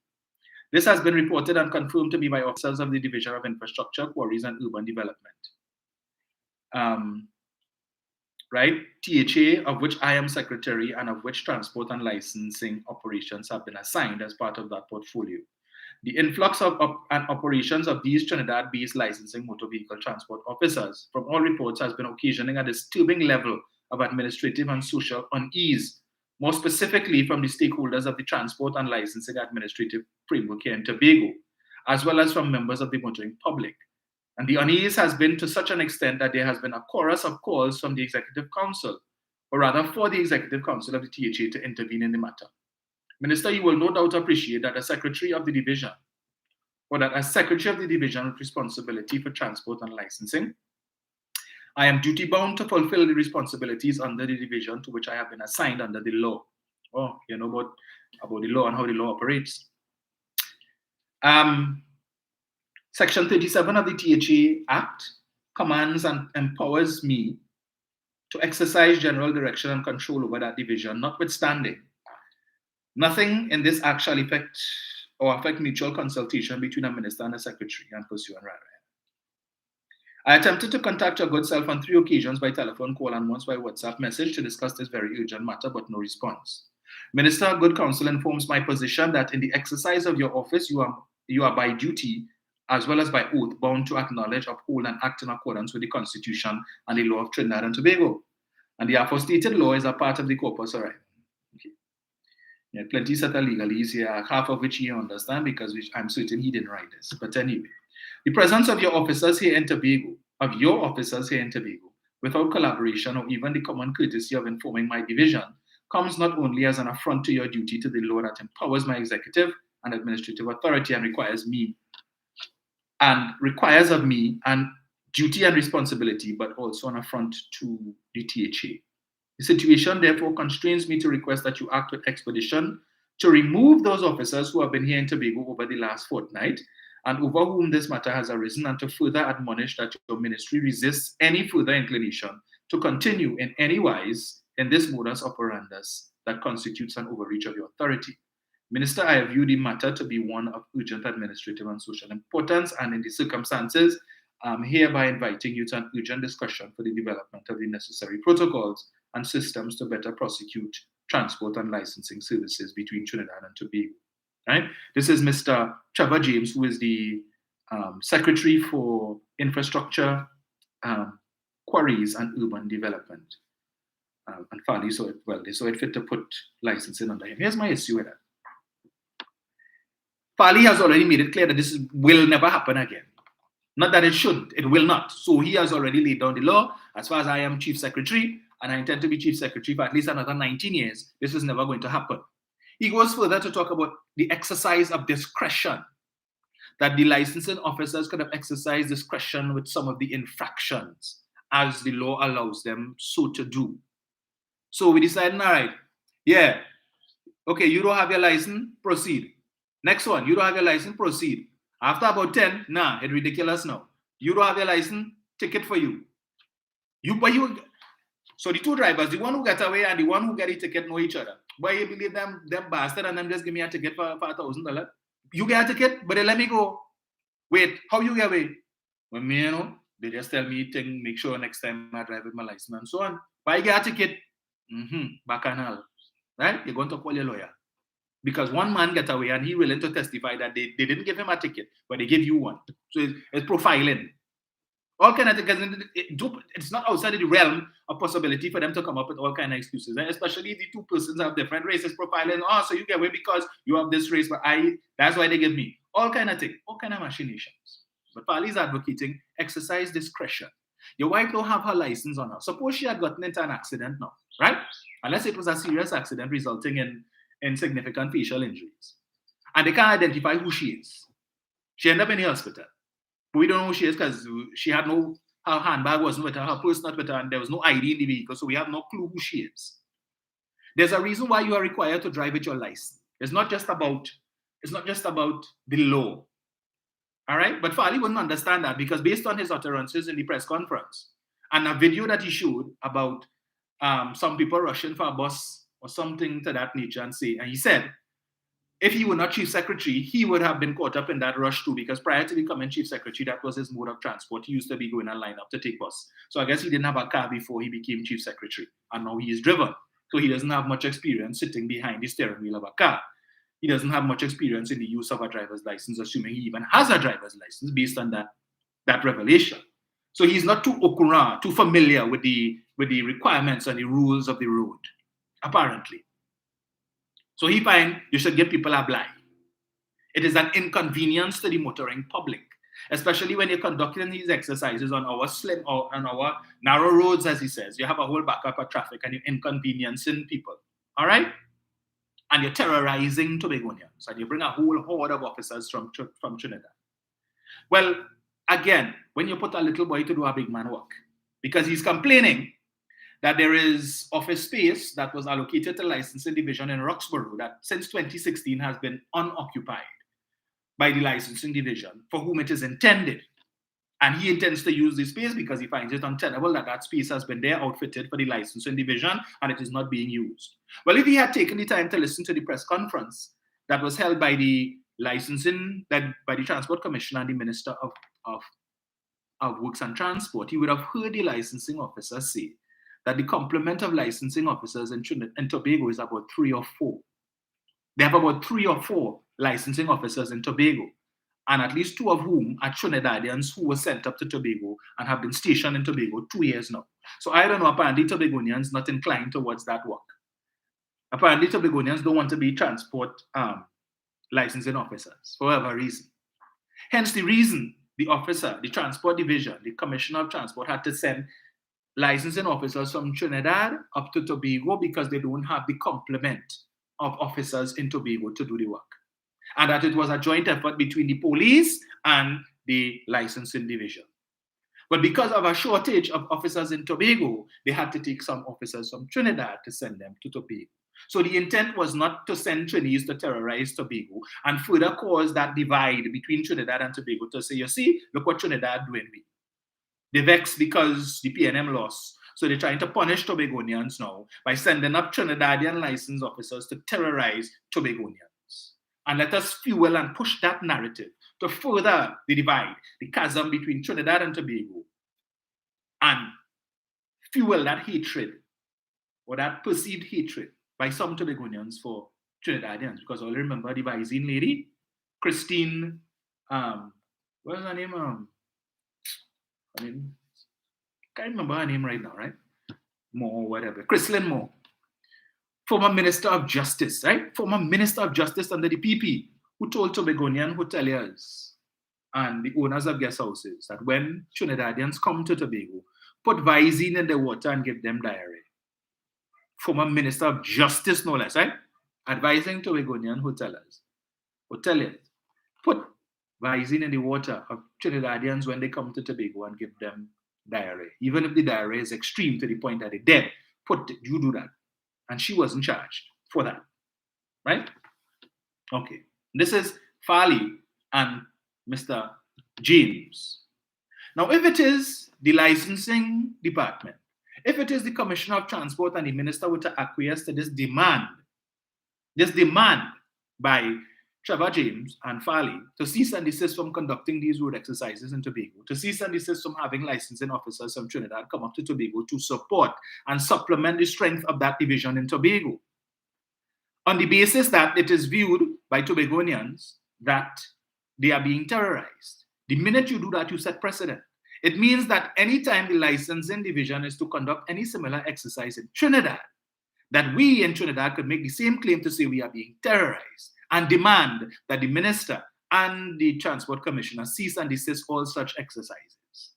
Speaker 1: This has been reported and confirmed to me by officers of the Division of Infrastructure, Quarries and Urban Development. Right? THA, of which I am secretary and of which transport and licensing operations have been assigned as part of that portfolio. The influx and operations of these Trinidad-based licensing motor vehicle transport officers, from all reports, has been occasioning a disturbing level of administrative and social unease, more specifically from the stakeholders of the transport and licensing administrative framework here in Tobago, as well as from members of the motoring public. And the unease has been to such an extent that there has been a chorus of calls from the Executive Council, or rather for the Executive Council of the THA to intervene in the matter. Minister, you will no doubt appreciate that as Secretary of the Division, or that as Secretary of the Division with responsibility for transport and licensing, I am duty-bound to fulfill the responsibilities under the division to which I have been assigned under the law. Oh, you know about the law and how the law operates. Section 37 of the THA Act commands and empowers me to exercise general direction and control over that division, notwithstanding. Nothing in this act shall affect mutual consultation between a minister and a secretary and pursuant rather. I attempted to contact your good self on 3 occasions by telephone call and once by WhatsApp message to discuss this very urgent matter, but no response. Minister, good counsel informs my position that in the exercise of your office, you are by duty as well as by oath bound to acknowledge, uphold, and act in accordance with the Constitution and the law of Trinidad and Tobago. And the aforestated law is a part of the corpus alright. Okay. Yeah, plenty set of legalese here, half of which you understand because I'm certain he didn't write this. But anyway, the presence of your officers here in Tobago, without collaboration or even the common courtesy of informing my division, comes not only as an affront to your duty to the law that empowers my executive and administrative authority and requires of me and duty and responsibility, but also an affront to the THA. The situation therefore constrains me to request that you act with expedition to remove those officers who have been here in Tobago over the last fortnight and over whom this matter has arisen, and to further admonish that your ministry resists any further inclination to continue in any wise in this modus operandus that constitutes an overreach of your authority. Minister, I view the matter to be one of urgent administrative and social importance, and in the circumstances, I'm hereby inviting you to an urgent discussion for the development of the necessary protocols and systems to better prosecute transport and licensing services between Trinidad and Tobago. Right? This is Mr. Trevor James, who is the Secretary for Infrastructure, Quarries and Urban Development. And Farley they saw it fit to put licensing under him. Here's my issue with that. Farley has already made it clear that this will never happen again. Not that it should, it will not. So he has already laid down the law. As far as I am Chief Secretary, and I intend to be Chief Secretary for at least another 19 years, this is never going to happen. He goes further to talk about the exercise of discretion, that the licensing officers could have exercised discretion with some of the infractions as the law allows them so to do. So we decided, all right, yeah, okay, you don't have your license, proceed. Next one, you don't have your license, proceed. After about 10, nah, it's ridiculous now. You don't have your license, ticket for you. So the 2 drivers, the one who got away and the one who got a ticket know each other. But you believe them bastard and them just give me a ticket for $1,000. You get a ticket, but they let me go. Wait, how you get away? Well, me, they just tell me, make sure next time I drive with my license and so on. But you get a ticket, bacchanal, right? You're going to call your lawyer. Because one man got away and he willing to testify that they didn't give him a ticket, but they gave you one. So it's profiling. All kind of things. It's not outside of the realm of possibility for them to come up with all kind of excuses. And especially if the 2 persons have different races profiling. Oh, so you get away because you have this race, but that's why they give me. All kind of things. All kind of machinations. But Farley's advocating exercise discretion. Your wife don't have her license on her. Suppose she had gotten into an accident now, right? Unless it was a serious accident resulting in significant facial injuries. And they can't identify who she is. She ended up in the hospital. But we don't know who she is because she had her handbag wasn't with her purse not with her, and there was no ID in the vehicle, so we have no clue who she is. There's a reason why you are required to drive with your license. It's not just about It's not just about the law. All right? But Farley wouldn't understand that because based on his utterances in the press conference and a video that he showed about some people rushing for a bus or something to that nature and he said, if he were not chief secretary, he would have been caught up in that rush too, because prior to becoming chief secretary, that was his mode of transport. He used to be going and line up to take bus. So I guess he didn't have a car before he became chief secretary, and now he is driven. So he doesn't have much experience sitting behind the steering wheel of a car. He doesn't have much experience in the use of a driver's license, assuming he even has a driver's license based on that revelation. So he's not too au courant, too familiar with the requirements and the rules of the road, apparently. So he finds you should give people a blind. It is an inconvenience to the motoring public, especially when you're conducting these exercises on our slim or on our narrow roads, as he says. You have a whole backup of traffic and you're inconveniencing people. All right? And you're terrorizing Tobagonians. And you bring a whole horde of officers from Trinidad. Well, again, when you put a little boy to do a big man work, because he's complaining that there is office space that was allocated to licensing division in Roxborough that since 2016 has been unoccupied by the licensing division for whom it is intended. And he intends to use this space because he finds it untenable that space has been there outfitted for the licensing division and it is not being used. Well, if he had taken the time to listen to the press conference that was held by the by the Transport Commissioner and the Minister of Works and Transport, he would have heard the licensing officer say that the complement of licensing officers in Trinidad and Tobago is about 3 or 4. They have about 3 or 4 licensing officers in Tobago, and at least 2 of whom are Trinidadians who were sent up to Tobago and have been stationed in Tobago 2 years now. So I don't know, apparently Tobagonians not inclined towards that work. Apparently Tobagonians don't want to be transport licensing officers for whatever reason. Hence the reason the transport division, the Commissioner of Transport had to send licensing officers from Trinidad up to Tobago because they don't have the complement of officers in Tobago to do the work. And that it was a joint effort between the police and the licensing division. But because of a shortage of officers in Tobago, they had to take some officers from Trinidad to send them to Tobago. So the intent was not to send Trinis to terrorize Tobago and further cause that divide between Trinidad and Tobago to say, you see, look what Trinidad doing. They vexed because the PNM lost. So they're trying to punish Tobagonians now by sending up Trinidadian licensed officers to terrorize Tobagonians. And let us fuel and push that narrative to further the divide, the chasm between Trinidad and Tobago, and fuel that hatred or that perceived hatred by some Tobagonians for Trinidadians. Because I remember the Visine lady, Christine, what's her name? I can't remember her name right now, right? Moore, whatever. Chrislyn Moore, former Minister of Justice, right? Former Minister of Justice under the PP, who told Tobagonian hoteliers and the owners of guest houses that when Trinidadians come to Tobago, put Visine in the water and give them diarrhea. Former Minister of Justice, no less, right? Advising Tobagonian hoteliers, put Visine in the water of Trinidadians when they come to Tobago and give them diarrhea. Even if the diarrhea is extreme to the point that they're dead, you do that. And she wasn't charged for that, right? Okay. This is Farley and Mr. James. Now, if it is the licensing department, if it is the Commissioner of Transport and the Minister were to acquiesce to this demand by Trevor James and Farley to cease and desist from conducting these road exercises in Tobago, to cease and desist from having licensing officers from Trinidad come up to Tobago to support and supplement the strength of that division in Tobago, on the basis that it is viewed by Tobagonians that they are being terrorized. The minute you do that, you set precedent. It means that anytime the licensing division is to conduct any similar exercise in Trinidad, that we in Trinidad could make the same claim to say we are being terrorized and demand that the minister and the transport commissioner cease and desist all such exercises.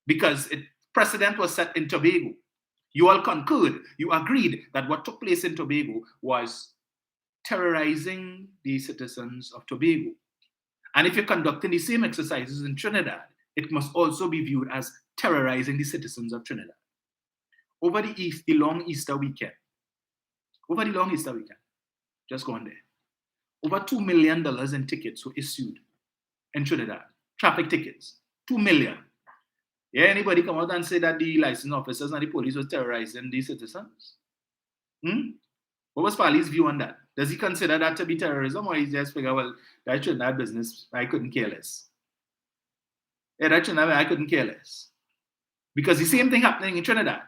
Speaker 1: Because precedent was set in Tobago. You all concurred, you agreed that what took place in Tobago was terrorizing the citizens of Tobago. And if you're conducting the same exercises in Trinidad, it must also be viewed as terrorizing the citizens of Trinidad. Over the long Easter weekend, just go on there. Over $2 million in tickets were issued in Trinidad. Traffic tickets. 2 million. Yeah, anybody come out and say that the license officers and the police was terrorizing the citizens? What was Farley's view on that? Does he consider that to be terrorism, or he just figure, well, that Trinidad business, I couldn't care less? Yeah, that Trinidad, I couldn't care less. Because the same thing happening in Trinidad.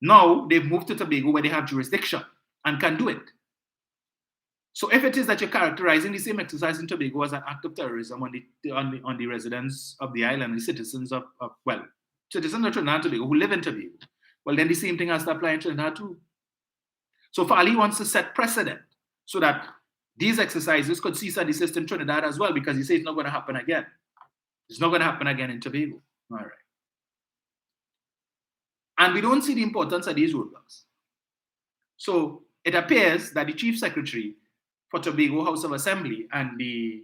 Speaker 1: Now they've moved to Tobago where they have jurisdiction and can do it. So if it is that you're characterizing the same exercise in Tobago as an act of terrorism on the residents of the island, the citizens citizens of Trinidad and Tobago who live in Tobago, well, then the same thing has to apply in Trinidad too. So Farley wants to set precedent so that these exercises could cease and desist in Trinidad as well, because he says it's not going to happen again. It's not going to happen again in Tobago. All right. And we don't see the importance of these roadblocks. So it appears that the Chief Secretary for Tobago House of Assembly and the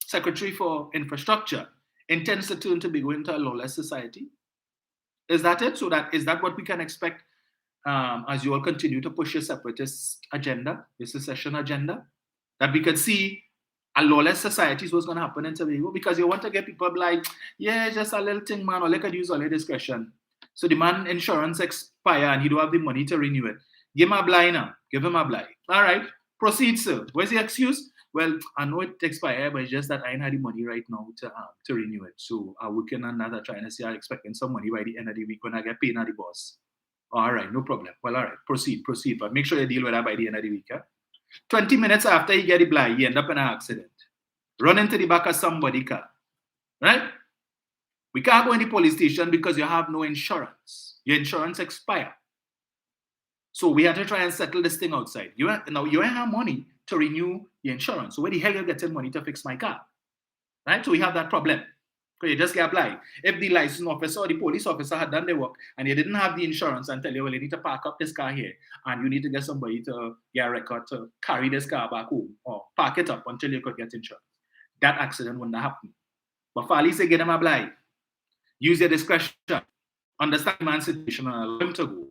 Speaker 1: Secretary for Infrastructure intends to turn Tobago into a lawless society. Is that it? Is that what we can expect as you all continue to push your separatist agenda, your secession agenda? That we could see a lawless society is what's going to happen in Tobago, because you want to get people like, yeah, just a little thing, man, or they could use all their discretion. So the man insurance expire and he don't have the money to renew it. Give him a blind now. Give him a blind. All right, proceed, sir. Where's the excuse? Well, I know it expires, but it's just that I ain't had the money right now to renew it. So I'm working on that. I'm trying to see, I'm expecting some money by the end of the week when I get paid at the boss. All right, no problem. Well, all right, proceed. But make sure you deal with that by the end of the week. 20 minutes after he get the blind, he end up in an accident. Run into the back of somebody's car. Right? We can't go in the police station because you have no insurance. Your insurance expire. So we had to try and settle this thing outside. You ain't have money to renew your insurance. So where the hell you getting money to fix my car? Right? So we have that problem. Because you just get applied. If the license officer or the police officer had done their work and you didn't have the insurance and tell you, well, you need to park up this car here and you need to get somebody to get a record to carry this car back home or park it up until you could get insurance, that accident wouldn't happen. But Farley said, get him a blind. Use your discretion. Understand the man's situation and allow him to go.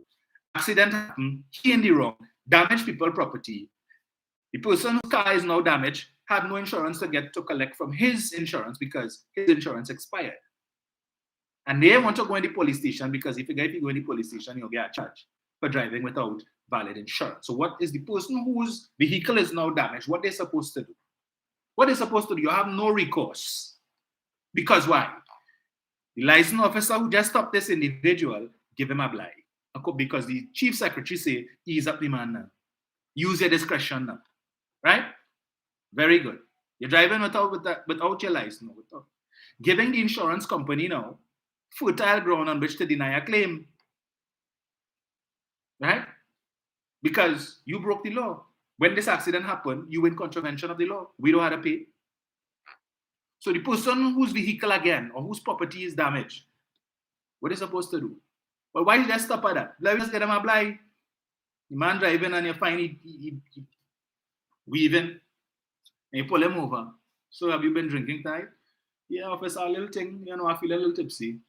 Speaker 1: Accident happened. He in the wrong. Damage people's property. The person whose car is now damaged had no insurance to collect from his insurance because his insurance expired. And they want to go in the police station because if you go in the police station, you'll get a charge for driving without valid insurance. So what is the person whose vehicle is now damaged, what they're supposed to do? What they're supposed to do, you have no recourse. Because why? The license officer who just stopped this individual, give him a blind. Because the chief secretary say, ease up the man now. Use your discretion now. Right? Very good. You're driving without your license. Giving the insurance company now fertile ground on which to deny a claim. Right? Because you broke the law. When this accident happened, you in contravention of the law. We don't have to pay. So the person whose vehicle again or whose property is damaged, what are they supposed to do? Well, why did they stop at that? Let me just get them a blind. The man driving and you find he weaving and you pull him over. So have you been drinking tonight? Yeah, officer, a little thing, I feel a little tipsy.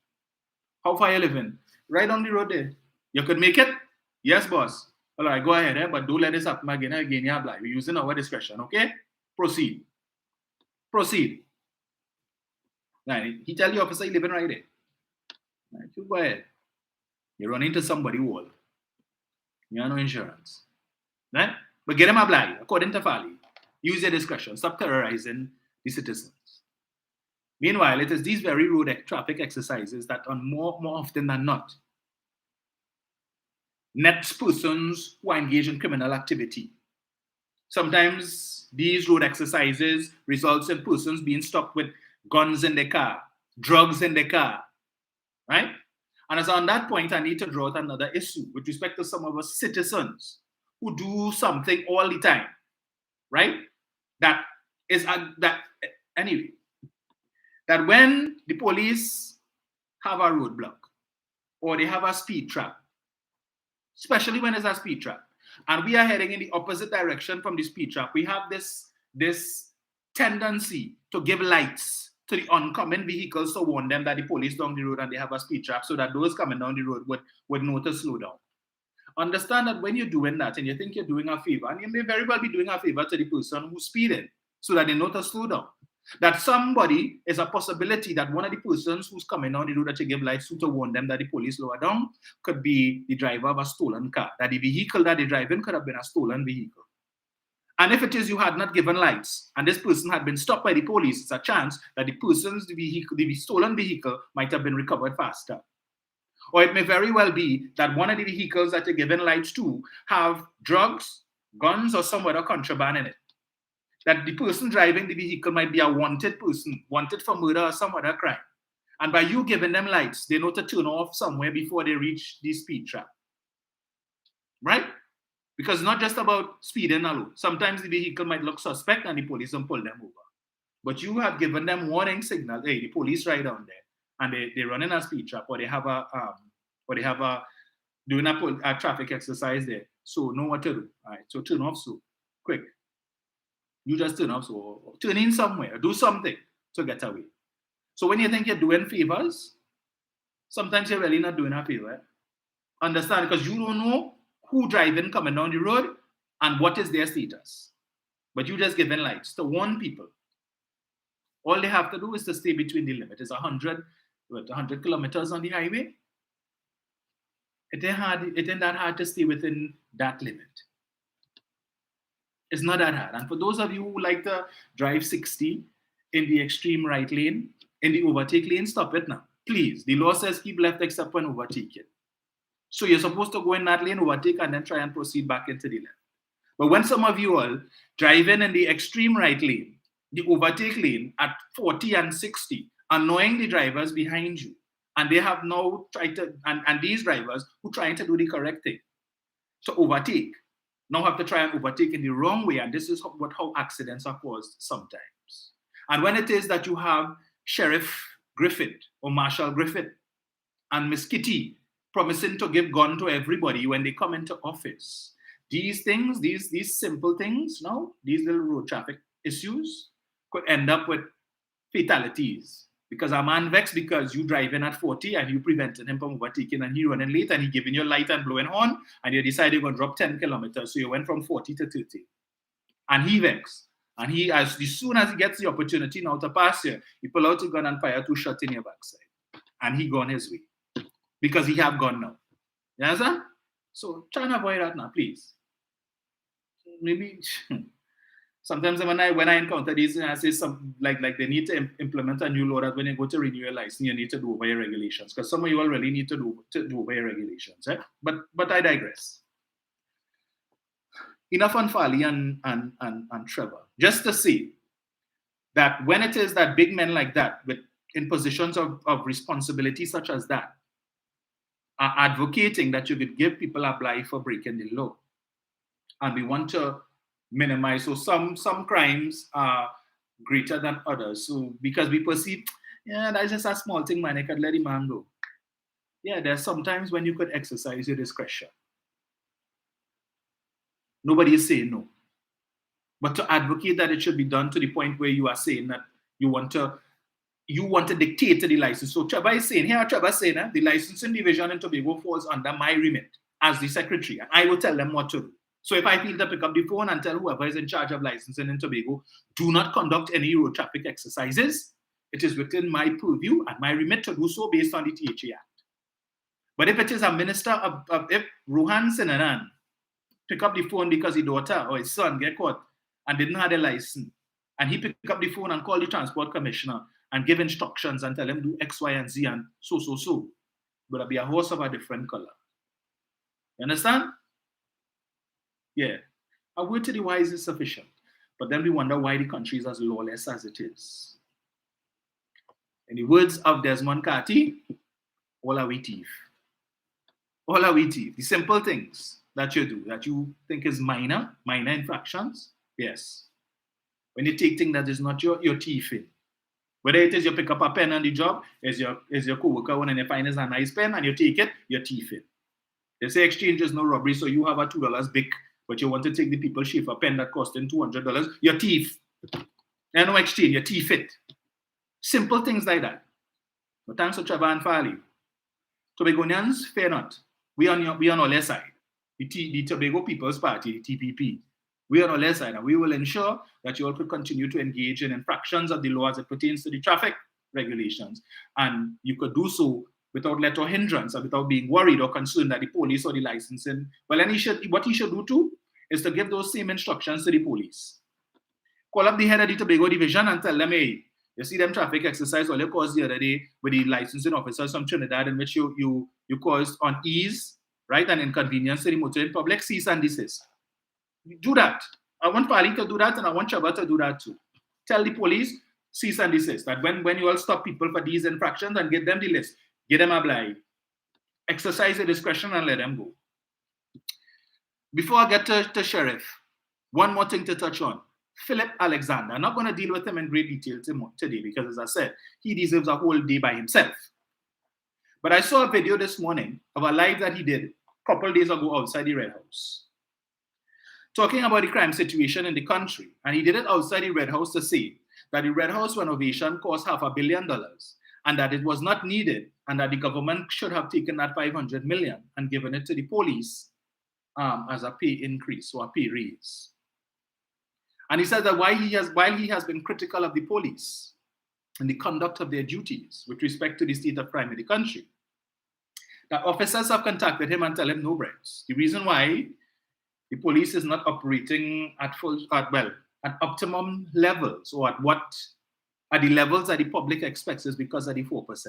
Speaker 1: How far you living? Right on the road there. You could make it? Yes, boss. All right, go ahead, but don't let this happen again. You have blind. We're using our discretion, okay? Proceed. Right. He tell the officer he living right there. Right, you go ahead. You run into somebody wall. You have no insurance. Right? But get him a blind, according to Farley. Use your discretion. Stop terrorizing the citizens. Meanwhile, it is these very road traffic exercises that are more often than not net persons who are engaged in criminal activity. Sometimes these road exercises results in persons being stopped with guns in their car, drugs in their car, right? And as on that point, I need to draw out another issue with respect to some of us citizens who do something all the time, right? That when the police have a roadblock or they have a speed trap, especially when it's a speed trap, and we are heading in the opposite direction from the speed trap, we have this tendency to give lights to the oncoming vehicles to warn them that the police down the road and they have a speed trap so that those coming down the road would know to slow down. Understand that when you're doing that and you think you're doing a favor, and you may very well be doing a favor to the person who's speeding so that they know to slow down. That somebody is a possibility that one of the persons who's coming down the road that you give lights to warn them that the police lower down could be the driver of a stolen car, that the vehicle that they're driving could have been a stolen vehicle. And if it is you had not given lights and this person had been stopped by the police, it's a chance that the stolen vehicle might have been recovered faster. Or it may very well be that one of the vehicles that you're giving lights to have drugs, guns, or some other contraband in it. That the person driving the vehicle might be a wanted person, wanted for murder or some other crime. And by you giving them lights, they know to turn off somewhere before they reach the speed trap. Right? Because it's not just about speeding alone. Sometimes the vehicle might look suspect and the police will pull them over. But you have given them warning signal. Hey, the police right down there, and they're running a speed trap, or they have doing a traffic exercise there. So know what to do. All right. So turn off so quick. You just turn off so or turn in somewhere, do something to get away. So when you think you're doing favors, sometimes you're really not doing a favor. Understand? Because you don't know who driving coming down the road and what is their status. But you just giving lights to warn people. All they have to do is to stay between the limit. It's 100 kilometers on the highway. It ain't that hard to stay within that limit. It's not that hard. And for those of you who like to drive 60 in the extreme right lane, in the overtake lane, stop it now. Please. The law says keep left except when overtaken. So you're supposed to go in that lane, overtake, and then try and proceed back into the left. But when some of you all driving in the extreme right lane, the overtake lane at 40 and 60, annoying the drivers behind you, and they have now tried to, and these drivers who trying to do the correct thing to overtake, now have to try and overtake in the wrong way, and this is how accidents are caused sometimes. And when it is that you have Sheriff Griffith or Marshal Griffith and Miss Kitty promising to give gun to everybody when they come into office, these things, these simple things, now these little road traffic issues could end up with fatalities. Because a man vexed because you driving at 40 and you prevented him from overtaking and he running late and he giving you light and blowing horn and you decide you're going to drop 10 kilometers. So you went from 40 to 30. And he vexed. And he, as soon as he gets the opportunity now to pass you, he pull out a gun and fire 2 shots in your backside. And he gone his way. Because he have gun now. You understand? So try and avoid that now, please. Maybe sometimes when I encounter these, I say some like they need to implement a new law that when you go to renew your license, you need to do over your regulations. Because some of you already need to do over your regulations. Eh? But I digress. Enough on Farley and Trevor. Just to say that when it is that big men like that, in positions of responsibility such as that, are advocating that you could give people a blight for breaking the law. And we want to minimize. So some crimes are greater than others. So because we perceive, yeah, that's just a small thing, man, I could let the man go. Yeah, there's sometimes when you could exercise your discretion. Nobody is saying no. But to advocate that it should be done to the point where you are saying that you want to dictate to the license. So Trevor is saying, the licensing division in Tobago falls under my remit as the secretary, and I will tell them what to do. So if I feel to pick up the phone and tell whoever is in charge of licensing in Tobago, do not conduct any road traffic exercises, it is within my purview and my remit to do so based on the THA Act. But if it is a minister if Rohan Sinanan pick up the phone because his daughter or his son get caught and didn't have a license, and he pick up the phone and call the transport commissioner and give instructions and tell him do X, Y, and Z and so, but be a horse of a different color. You understand? Yeah. A word to the wise is sufficient. But then we wonder why the country is as lawless as it is. In the words of Desmond Carty, all are we thief. All are we thief. The simple things that you do, that you think is minor infractions, yes. When you take things that is not your thiefing. Whether it is you pick up a pen on the job, is your co-worker one and you find is a nice pen and you take it, you're thieving. They say exchange is no robbery, so you have a $2 bic, but you want to take the people Schaefer pen that cost them $200, you're thief. There's no exchange, you thief it. Simple things like that. But thanks to Trevor and Farley. Tobagonians, fear not. We on all their side. the Tobago People's Party, the TPP. We are on their side, and we will ensure that you all could continue to engage in infractions of the law as it pertains to the traffic regulations. And you could do so without let or hindrance, or without being worried or concerned that the police or the licensing. Well, then what he should do too is to give those same instructions to the police. Call up the head of the Tobago division and tell them, hey, you see them traffic exercise all you caused the other day with the licensing officers from Trinidad, in which you caused unease, right, and inconvenience to the motoring public, cease and desist. Do that. I want Farley to do that, and I want Chaba to do that too. Tell the police, cease and desist. That when you all stop people for these infractions and get them the list, get them a blind, exercise your discretion and let them go. Before I get to Sheriff, one more thing to touch on. Philip Alexander. I'm not going to deal with him in great detail today because, as I said, he deserves a whole day by himself. But I saw a video this morning of a live that he did a couple days ago outside the Red House, talking about the crime situation in the country. And he did it outside the Red House to say that the Red House renovation cost $500 million and that it was not needed, and that the government should have taken that $500 million and given it to the police as a pay increase or a pay raise. And he said that while he has been critical of the police and the conduct of their duties with respect to the state of crime in the country, that officers have contacted him and tell him no breaks. The reason why the police is not operating at optimum levels, or at the levels that the public expects, is because of the 4%.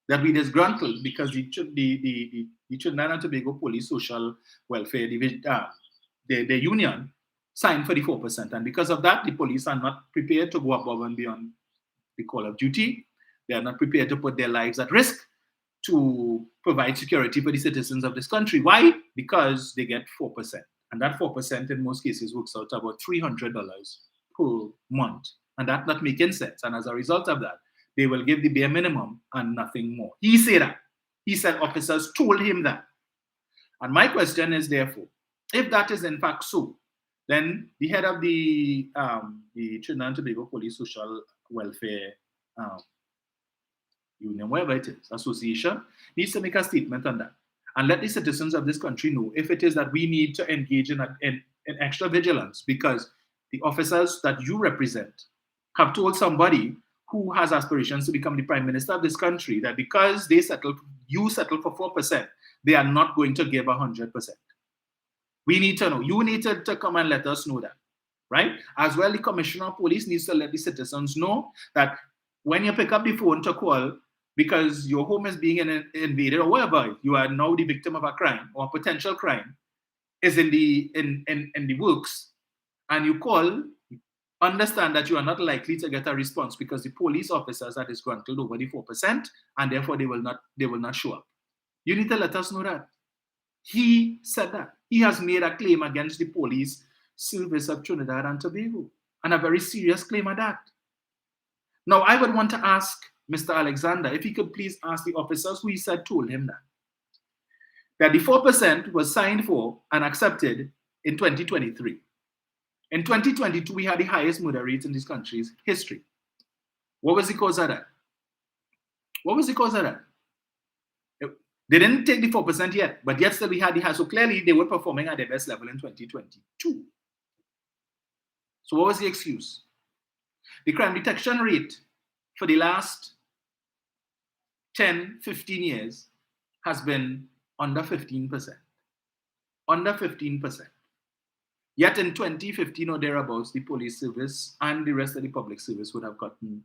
Speaker 1: That we disgruntled because the Trinidad and Tobago Police Social Welfare Division, the union, signed for the 4%. And because of that, the police are not prepared to go above and beyond the call of duty. They are not prepared to put their lives at risk to provide security for the citizens of this country. Why? Because they get 4%. And that 4% in most cases works out to about $300 per month. And that's not making sense. And as a result of that, they will give the bare minimum and nothing more. He said that. He said officers told him that. And my question is, therefore, if that is in fact so, then the head of the Trinidad and Tobago Police Social Welfare Union, wherever it is, association, needs to make a statement on that and let the citizens of this country know if it is that we need to engage in extra vigilance, because the officers that you represent have told somebody who has aspirations to become the prime minister of this country that because you settle for 4%, they are not going to give 100%. We need to know. You need to come and let us know that, right? As well, the commissioner of police needs to let the citizens know that when you pick up the phone to call because your home is being invaded or whatever, you are now the victim of a crime or a potential crime is in the works, and you call, understand that you are not likely to get a response because the police officers are disgruntled over the 4%, and therefore they will not show up. You need to let us know that. He said that. He has made a claim against the police service of Trinidad and Tobago, and a very serious claim at that. Now, I would want to ask Mr. Alexander if he could please ask the officers who he said told him that the 4% was signed for and accepted in 2023. In 2022, we had the highest murder rate in this country's history. What was the cause of that? What was the cause of that? They didn't take the 4% yet, but yet still we had the high. So clearly they were performing at their best level in 2022. So what was the excuse? The crime detection rate for the last 10, 15 years has been under 15%. Under 15%. Yet in 2015 or thereabouts, the police service and the rest of the public service would have gotten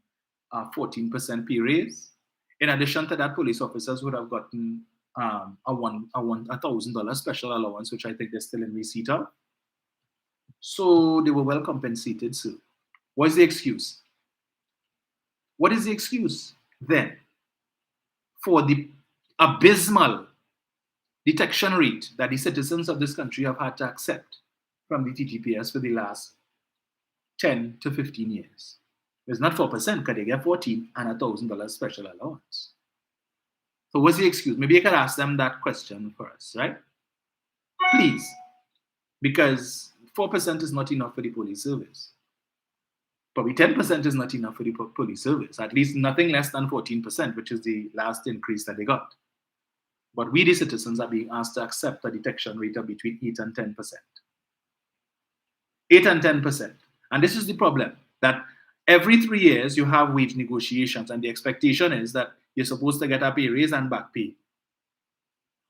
Speaker 1: a 14% pay raise. In addition to that, police officers would have gotten a $1,000 special allowance, which I think they're still in receipt of. So they were well compensated. So what's the excuse? What is the excuse then for the abysmal detection rate that the citizens of this country have had to accept from the TTPS for the last 10 to 15 years? It's not 4%, because they get 14 and a $1,000 special allowance. So what's the excuse? Maybe you could ask them that question for us, right? Please. Because 4% is not enough for the police service. Probably 10% is not enough for the police service. At least nothing less than 14%, which is the last increase that they got. But we, the citizens, are being asked to accept a detection rate of between 8 and 10%. 8 and 10%. And this is the problem, that every 3 years you have wage negotiations, and the expectation is that you're supposed to get a pay raise and back pay.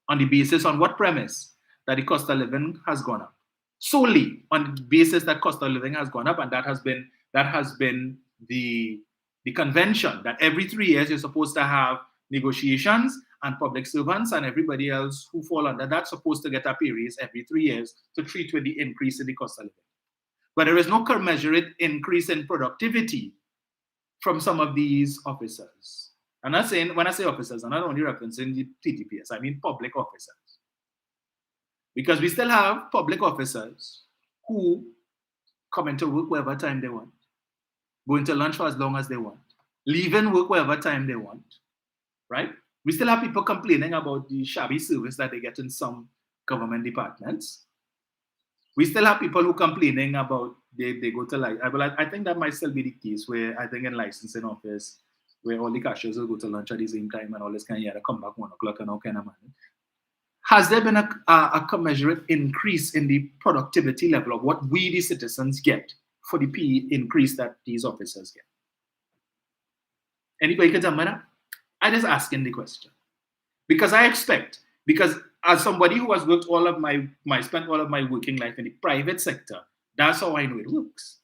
Speaker 1: On the basis, on what premise? That the cost of living has gone up. Solely on the basis that cost of living has gone up, and that has been the convention, that every 3 years you're supposed to have negotiations, and public servants and everybody else who fall under that's supposed to get a pay raise every 3 years to treat with the increase in the cost of living. But there is no commensurate increase in productivity from some of these officers. I'm not saying, when I say officers, I'm not only referencing the TTPS, I mean public officers. Because we still have public officers who come into work whatever time they want, go into lunch for as long as they want, leave and work whatever time they want, right? We still have people complaining about the shabby service that they get in some government departments. We still have people who complaining about they go to I think that might still be the case where I think in licensing office where all the cashiers will go to lunch at the same time and all this kind of to come back 1 o'clock and all kind of money. Has there been a commensurate increase in the productivity level of what we, the citizens, get for the pay increase that these officers get? Anybody can tell me that? I'm just asking the question. Because as somebody who has worked spent all of my working life in the private sector, that's how I know it works.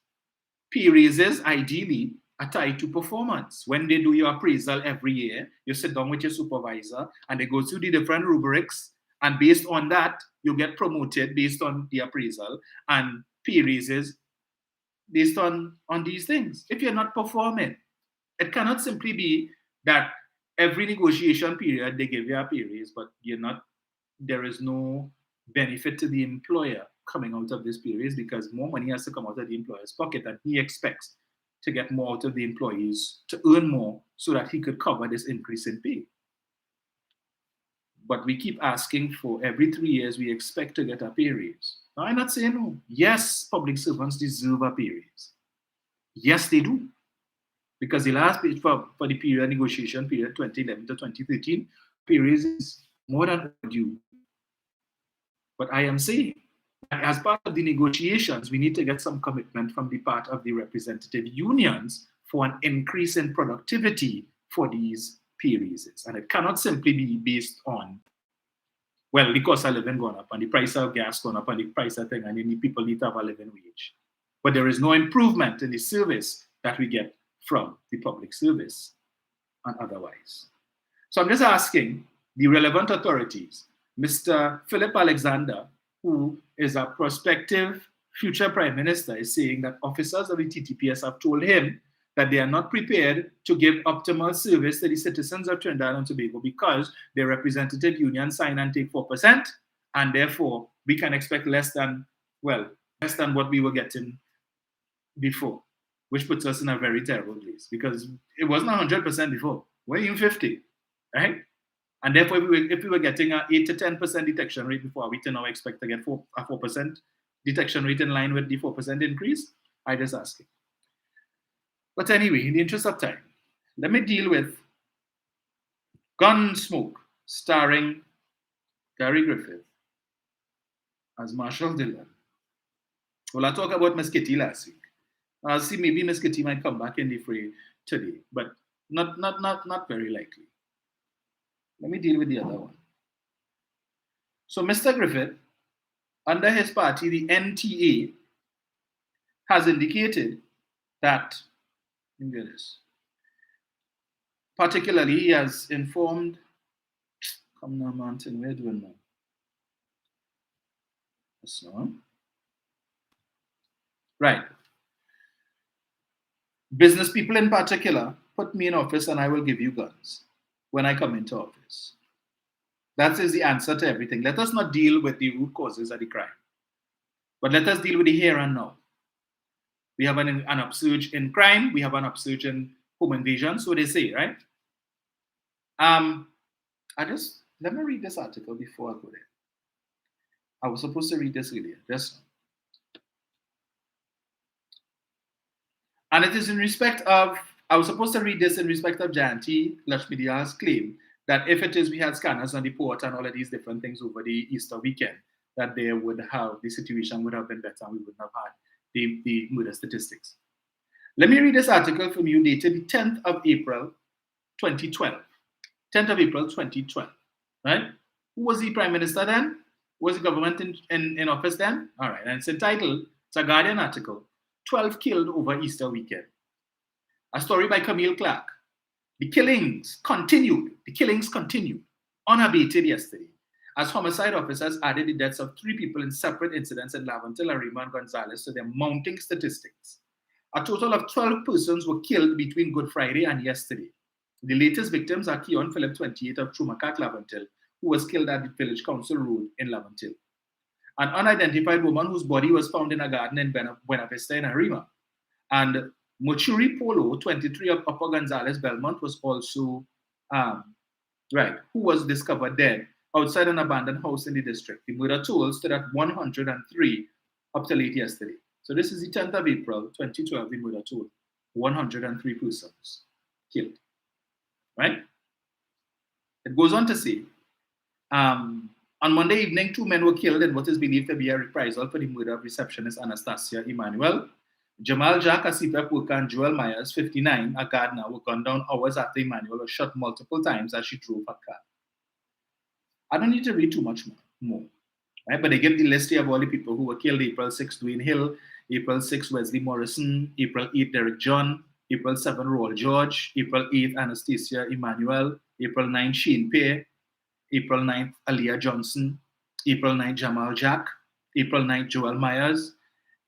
Speaker 1: Pay raises ideally are tied to performance. When they do your appraisal every year, you sit down with your supervisor and they go through the different rubrics, and based on that, you get promoted based on the appraisal, and pay raises based on these things. If you're not performing, it cannot simply be that every negotiation period they give you a pay raise, but there is no benefit to the employer coming out of this pay raise because more money has to come out of the employer's pocket, and he expects to get more out of the employees, to earn more so that he could cover this increase in pay. But we keep asking for every 3 years we expect to get a pay raise. Now, I'm not saying no. Yes, public servants deserve a pay raise. Yes, they do. Because the last pay for the period negotiation period 2011 to 2013, pay raise is more than overdue. But I am saying that as part of the negotiations, we need to get some commitment from the part of the representative unions for an increase in productivity for these pay raises. And it cannot simply be based on, well, the cost of living gone up and the price of gas gone up and the price of thing, and then the people need to have a living wage. But there is no improvement in the service that we get from the public service and otherwise. So I'm just asking the relevant authorities, Mr. Philip Alexander, who is a prospective future prime minister, is saying that officers of the TTPS have told him that they are not prepared to give optimal service to the citizens of Trinidad and Tobago because their representative union sign and take 4%, and therefore we can expect less than what we were getting before, which puts us in a very terrible place because it wasn't 100% before. We're even 50, right? And therefore, if we were getting an 8 to 10% detection rate before, we can now expect to get a 4% detection rate in line with the 4% increase. I just ask it. But anyway, in the interest of time, let me deal with Gunsmoke, starring Gary Griffith as Marshall Dillon. Well, I talked about Miss Kitty last week. I'll see maybe Miss Kitty might come back in the fray today, but not very likely. Let me deal with the other one. So Mr. Griffith, under his party, the NTA, has indicated that, particularly he has informed, come now, Mountain, we're doing now. So, right. Business people in particular, put me in office and I will give you guns when I come into office. That is the answer to everything. Let us not deal with the root causes of the crime, but let us deal with the here and now. We have an upsurge in crime. We have an upsurge in home invasion, so they say, right? Let me read this article before I go there. I was supposed to read this earlier, and it is in respect of, I was supposed to read this in respect of Jayanti Lakshmidia's claim that if it is we had scanners on the port and all of these different things over the Easter weekend, that there would have, the situation would have been better and we wouldn't have had the murder statistics. Let me read this article from you dated the 10th of April, 2012. 10th of April, 2012, right? Who was the Prime Minister then? Was the government in office then? All right, and it's entitled, it's a Guardian article, 12 killed over Easter weekend. A story by Camille Clark. The killings continued unabated yesterday, as homicide officers added the deaths of 3 people in separate incidents in Laventille, Arima, and Gonzales to their mounting statistics. A total of 12 persons were killed between Good Friday and yesterday. The latest victims are Keon Philip, 28, of Trumacat, Laventille, who was killed at the Village Council Road in Laventille. An unidentified woman whose body was found in a garden in Buena Vista in Arima. And Mochuri Polo, 23, of Upper Gonzales, Belmont, was also, who was discovered dead outside an abandoned house in the district. The murder toll stood at 103 up to late yesterday. So this is the 10th of April, 2012, the murder toll. 103 persons killed, right? It goes on to say, on Monday evening, 2 men were killed in what is believed to be a reprisal for the murder of receptionist Anastasia Emmanuel. Jamal Jack, a CPF worker, and Joel Myers, 59, a gardener, were gunned down hours after Emmanuel was shot multiple times as she drove her car. I don't need to read too much more, right? But they give the list here of all the people who were killed. April 6, Dwayne Hill. April 6, Wesley Morrison. April 8, Derek John. April 7, Roel George. April 8, Anastasia Emmanuel. April 9, Shane Pear. April 9th, Aliyah Johnson. April 9th, Jamal Jack. April 9th, Joel Myers.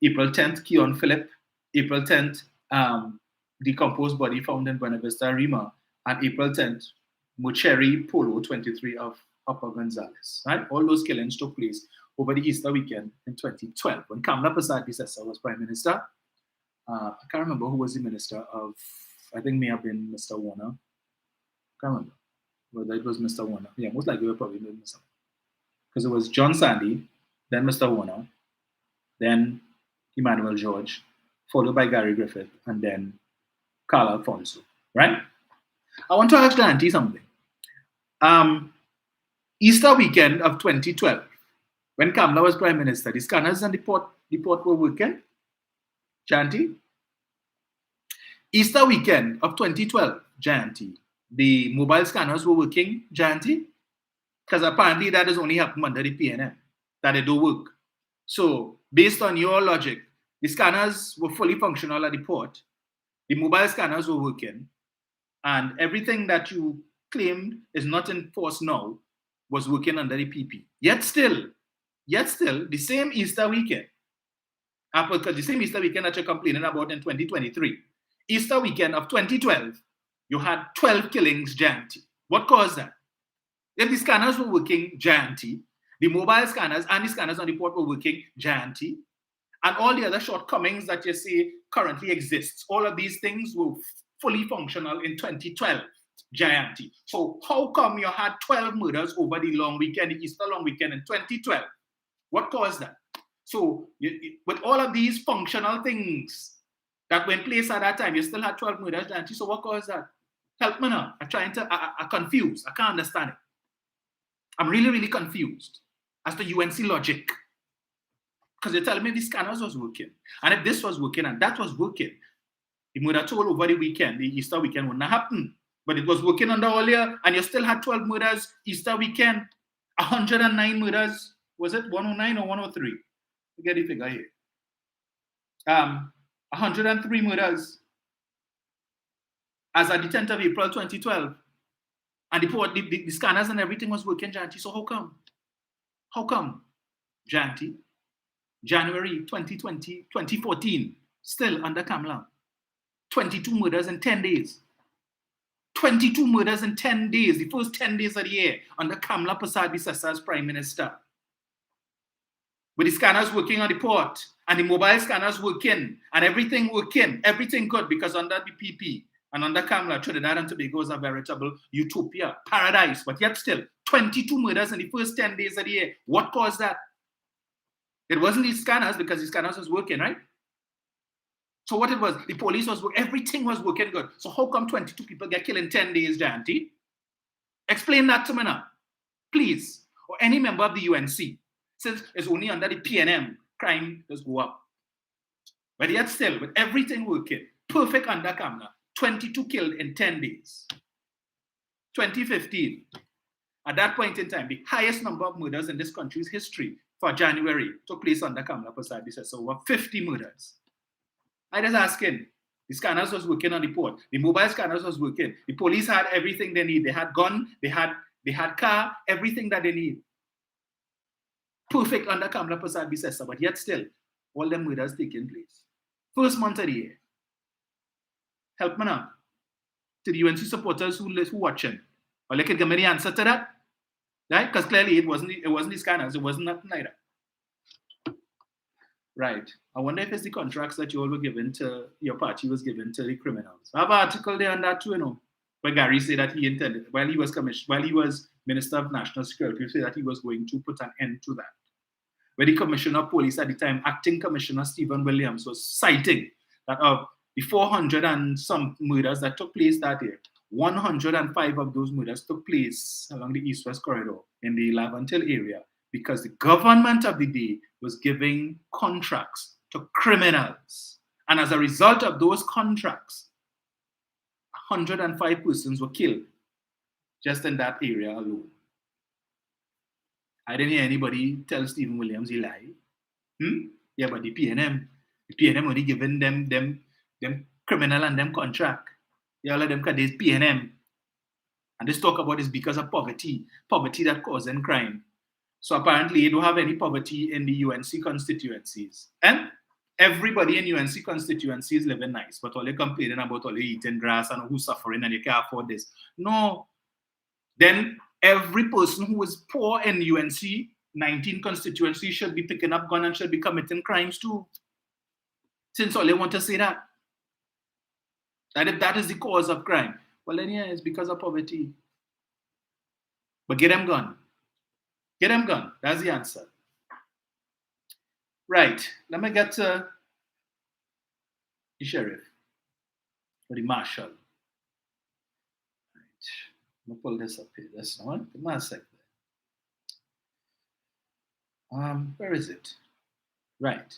Speaker 1: April 10th, Keon Philip. April 10th, decomposed body found in Buena Vista, Rima. And April 10th, Mocheri Polo, 23, of Upper Gonzales. Right? All those killings took place over the Easter weekend in 2012 when Kamla Prasad-Bissessar was Prime Minister. I can't remember who was the Minister of, I think may have been Mr. Warner. Can't remember whether it was Mr. Warner. Yeah, most likely it probably was Mr. Warner. Because it was John Sandy, then Mr. Warner, then Emmanuel George, followed by Gary Griffith, and then Carl Alfonso, right? I want to ask Janty something. Easter weekend of 2012, when Kamla was Prime Minister, the scanners and the port were working? Janty? Easter weekend of 2012, Janty, the mobile scanners were working, Janty? Because apparently that has only happened under the PNM, that they do work. So, based on your logic, the scanners were fully functional at the port, the mobile scanners were working, and everything that you claimed is not in force now was working under the PP. Yet still, the same Easter weekend, because the same Easter weekend that you're complaining about in 2023, Easter weekend of 2012, you had 12 killings, Janty. What caused that? If the scanners were working, Janty, the mobile scanners and the scanners on the port were working, Janty, and all the other shortcomings that you see currently exists, all of these things were fully functional in 2012, Janty. So how come you had 12 murders over the long weekend, the Easter long weekend in 2012? What caused that? So with all of these functional things that were in place at that time, you still had 12 murders, Janty. So what caused that? Help me now. I'm confused. I can't understand it. I'm really, really confused as to UNC logic. Because you're telling me the scanners was working. And if this was working and that was working, the murder toll over the weekend, the Easter weekend, wouldn't have happened. But it was working under earlier, and you still had 12 murders Easter weekend, 109 murders. Was it 109 or 103? Get the figure here. 103 murders as at the 10th of April 2012. And the scanners and everything was working, Janty. So how come? How come, Janty? January 2014, still under Kamla. 22 murders in 10 days. 22 murders in 10 days, the first 10 days of the year, under Kamla Prasad-Bissessar as Prime Minister. With the scanners working on the port, and the mobile scanners working, and everything working, everything good, because under the PP and under Kamla, Trinidad and Tobago is a veritable utopia, paradise, but yet still, 22 murders in the first 10 days of the year. What caused that? It wasn't the scanners, because the scanners was working, right? So what it was, the police was working, everything was working good. So how come 22 people get killed in 10 days, Janty? Explain that to me now, please. Or any member of the UNC, since it's only under the PNM, crime does go up. But yet still, with everything working, perfect under camera, 22 killed in 10 days. 2015, at that point in time, the highest number of murders in this country's history for January took place under Kamala Prasad. So over 50 murders. I just asking. The scanners was working on the port. The mobile scanners was working. The police had everything they need. They had gun, they had car, everything that they need. Perfect under Kamala Prasad Bisesa, but yet still, all them murders taking place. First month of the year. Help me now. To the UNC supporters who watching. Or they can give me the answer to that. Right? Because clearly it wasn't the scanners, it wasn't nothing like that. Right. I wonder if it's the contracts that you all were given to, your party was given to the criminals. I have an article there on that too, where Gary said that he intended, while he was Minister of National Security, he said that he was going to put an end to that. Where the Commissioner of Police at the time, Acting Commissioner Stephen Williams, was citing that of the 400 and some murders that took place that year, 105 of those murders took place along the East-West corridor in the Laventille area because the government of the day was giving contracts to criminals. And as a result of those contracts, 105 persons were killed just in that area alone. I didn't hear anybody tell Stephen Williams he lied. Yeah, but the PNM only giving them criminal and them contract. Yeah, all of them because there's PNM. And this talk about is because of poverty that causing crime. So apparently you don't have any poverty in the UNC constituencies. And everybody in UNC constituencies living nice, but all they complaining about all they eating grass and who's suffering and they can't afford this. No. Then every person who is poor in UNC 19 constituencies should be picking up gun and should be committing crimes too. Since all they want to say that. That if that is the cause of crime, well then yeah, it's because of poverty. But get them gun. Get them gun. That's the answer. Right. Let me get to the sheriff or the marshal. Right. Let me pull this up here. That's not the massacre. Where is it? Right.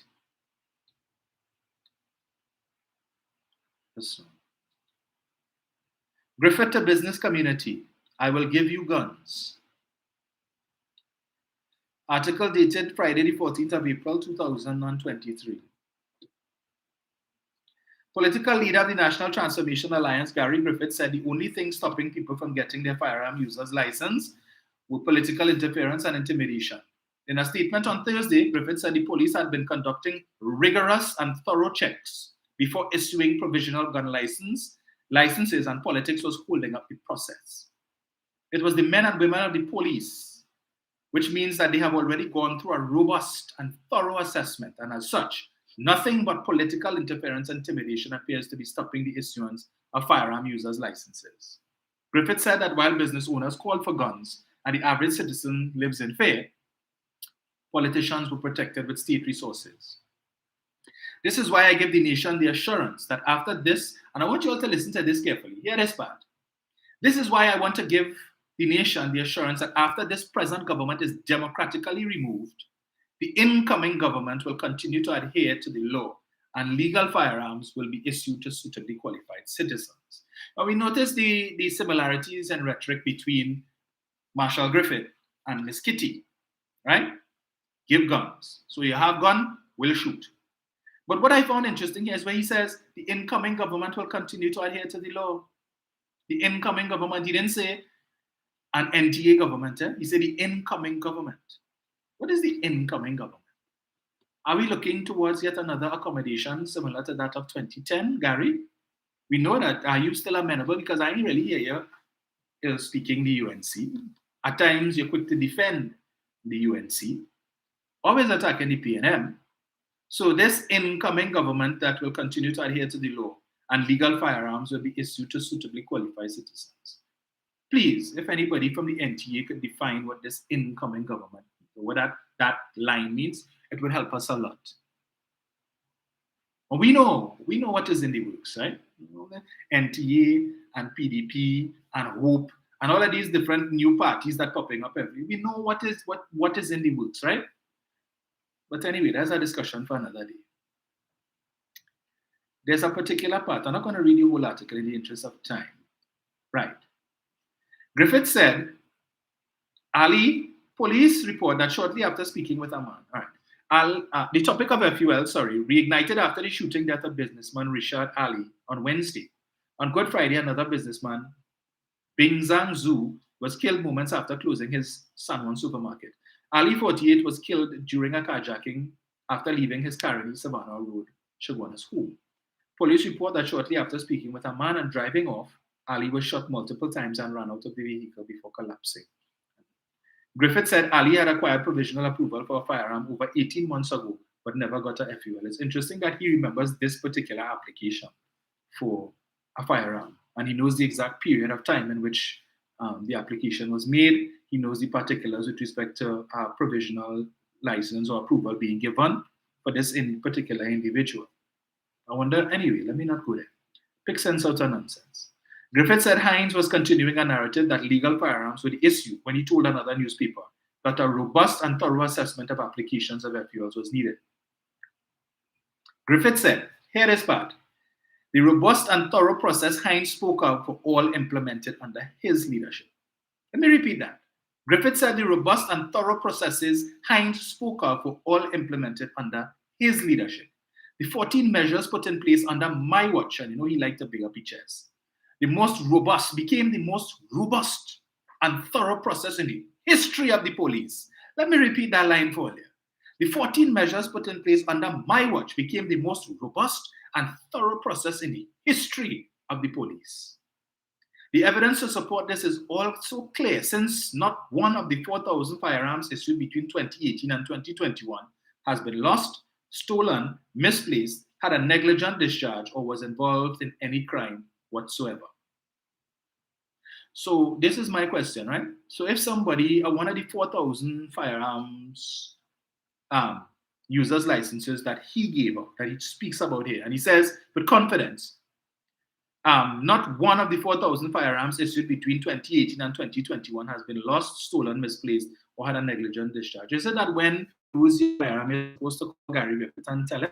Speaker 1: This one. Griffith to business community. I will give you guns. Article dated Friday the 14th of April 2023. Political leader of the National Transformation Alliance, Gary Griffith, said the only thing stopping people from getting their firearm users license were political interference and intimidation. In a statement on Thursday, Griffith said the police had been conducting rigorous and thorough checks before issuing provisional gun licenses, and politics was holding up the process. It was the men and women of the police, which means that they have already gone through a robust and thorough assessment, and as such, nothing but political interference and intimidation appears to be stopping the issuance of firearm users' licenses. Griffith said that while business owners called for guns and the average citizen lives in fear, politicians were protected with state resources. This is why I give the nation the assurance that after this, and I want you all to listen to this carefully, hear this part. This is why I want to give the nation the assurance that after this present government is democratically removed, the incoming government will continue to adhere to the law and legal firearms will be issued to suitably qualified citizens. Now we notice the similarities and rhetoric between Marshal Griffith and Miss Kitty, right? Give guns. So you have gun, we'll shoot. But what I found interesting here is where he says the incoming government will continue to adhere to the law. The incoming government, he didn't say an NTA government, he said the incoming government. What is the incoming government? Are we looking towards yet another accommodation similar to that of 2010, Gary? We know that. Are you still amenable? Because I didn't really hear you speaking the UNC. At times, you're quick to defend the UNC, always attacking the PNM. So this incoming government that will continue to adhere to the law and legal firearms will be issued to suitably qualified citizens. Please, if anybody from the NTA could define what this incoming government, what that line means, it would help us a lot. And we know what is in the works, right? NTA and PDP and HOPE and all of these different new parties that popping up we know what is in the works, right? But anyway, that's a discussion for another day. There's a particular part. I'm not going to read the whole article in the interest of time. Right. Griffith said, Ali, police report that shortly after speaking with a man. All right. The topic of FUL, reignited after the shooting death of businessman Richard Ali on Wednesday. On Good Friday, another businessman, Bingzang Zhu, was killed moments after closing his San Juan supermarket. Ali, 48, was killed during a carjacking after leaving his Caroni Savannah Road, Chaguanas home. Police report that shortly after speaking with a man and driving off, Ali was shot multiple times and ran out of the vehicle before collapsing. Griffith said Ali had acquired provisional approval for a firearm over 18 months ago, but never got a FUL. It's interesting that he remembers this particular application for a firearm, and he knows the exact period of time in which the application was made. He knows the particulars with respect to provisional license or approval being given for this in particular individual. I wonder, anyway, let me not go there. Pick sense out of nonsense. Griffith said Hines was continuing a narrative that legal firearms were the issue when he told another newspaper that a robust and thorough assessment of applications of FULs was needed. Griffith said, here is part. The robust and thorough process Hines spoke of were all implemented under his leadership. Let me repeat that. Griffith said the robust and thorough processes Hines spoke of were all implemented under his leadership. The 14 measures put in place under my watch, and he liked to big up his chest, became the most robust and thorough process in the history of the police. Let me repeat that line for you. The 14 measures put in place under my watch became the most robust and thorough process in the history of the police. The evidence to support this is also clear, since not one of the 4,000 firearms issued between 2018 and 2021 has been lost, stolen, misplaced, had a negligent discharge, or was involved in any crime whatsoever. So this is my question, right? So if somebody, one of the 4,000 firearms users licenses that he gave out, that he speaks about here, and he says with confidence, not one of the 4,000 firearms issued between 2018 and 2021 has been lost, stolen, misplaced, or had a negligent discharge. Is it that when you lose your firearm, you're supposed to call Gary Griffith and tell him?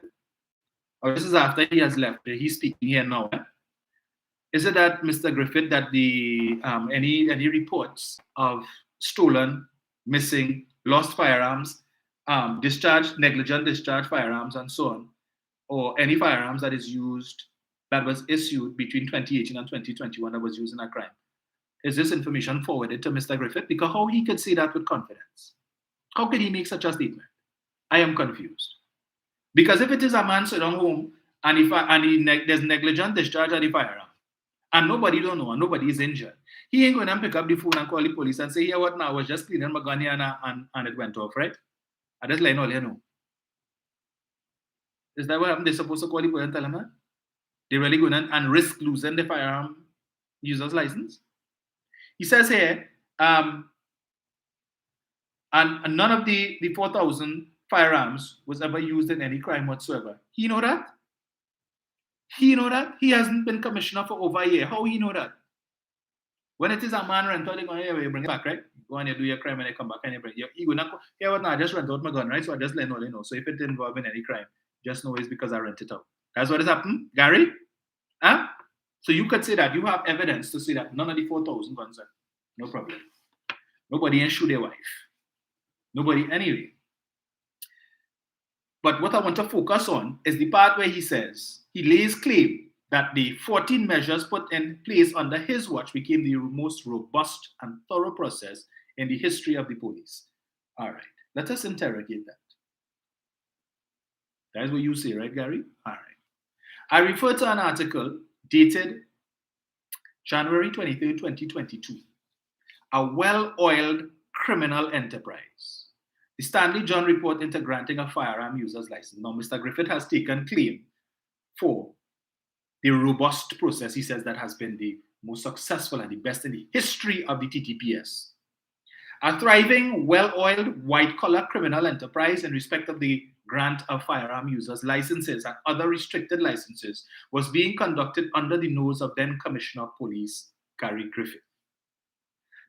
Speaker 1: Or this is after he has left? He's speaking here now. Is it that, Mr. Griffith, that the any reports of stolen, missing, lost firearms, negligent discharge firearms, and so on, or any firearms that is used, that was issued between 2018 and 2021 that was used in a crime? Is this information forwarded to Mr. Griffith? Because how he could say that with confidence? How could he make such a statement? I am confused. Because if it is a man sitting home and there's negligent discharge of the firearm, and nobody don't know, and nobody is injured, he ain't going to pick up the phone and call the police and say, "Yeah, what now? I was just cleaning my gun here and it went off," right? I just letting all you know. Is that what happened? They're supposed to call the police and tell them that? They're really going and risk losing the firearm user's license? He says here, and none of the 4,000 firearms was ever used in any crime whatsoever. He know that? He know that? He hasn't been commissioner for over a year. How he know that? When it is a man rental, they're going to bring it back, right? Go and you do your crime and you come back and you bring it. You gonna, yeah, what now? I just rent out my gun, right? So I just let all you know. So if it involved in any crime, just know it's because I rent it out. That's what has happened, Gary? Huh? So you could say that you have evidence to say that none of the 4,000 guns are. No problem. Nobody ain't shoot their wife. Nobody, anyway. But what I want to focus on is the part where he says, he lays claim that the 14 measures put in place under his watch became the most robust and thorough process in the history of the police. All right, let us interrogate that. That's what you say, right, Gary? All right. I refer to an article dated January 23rd, 2022. A well-oiled criminal enterprise. The Stanley John report into granting a firearm user's license. Now, Mr. Griffith has taken claim for the robust process, he says, that has been the most successful and the best in the history of the TTPS. A thriving, well-oiled, white-collar criminal enterprise in respect of the grant of firearm users' licenses and other restricted licenses was being conducted under the nose of then Commissioner of Police, Gary Griffith.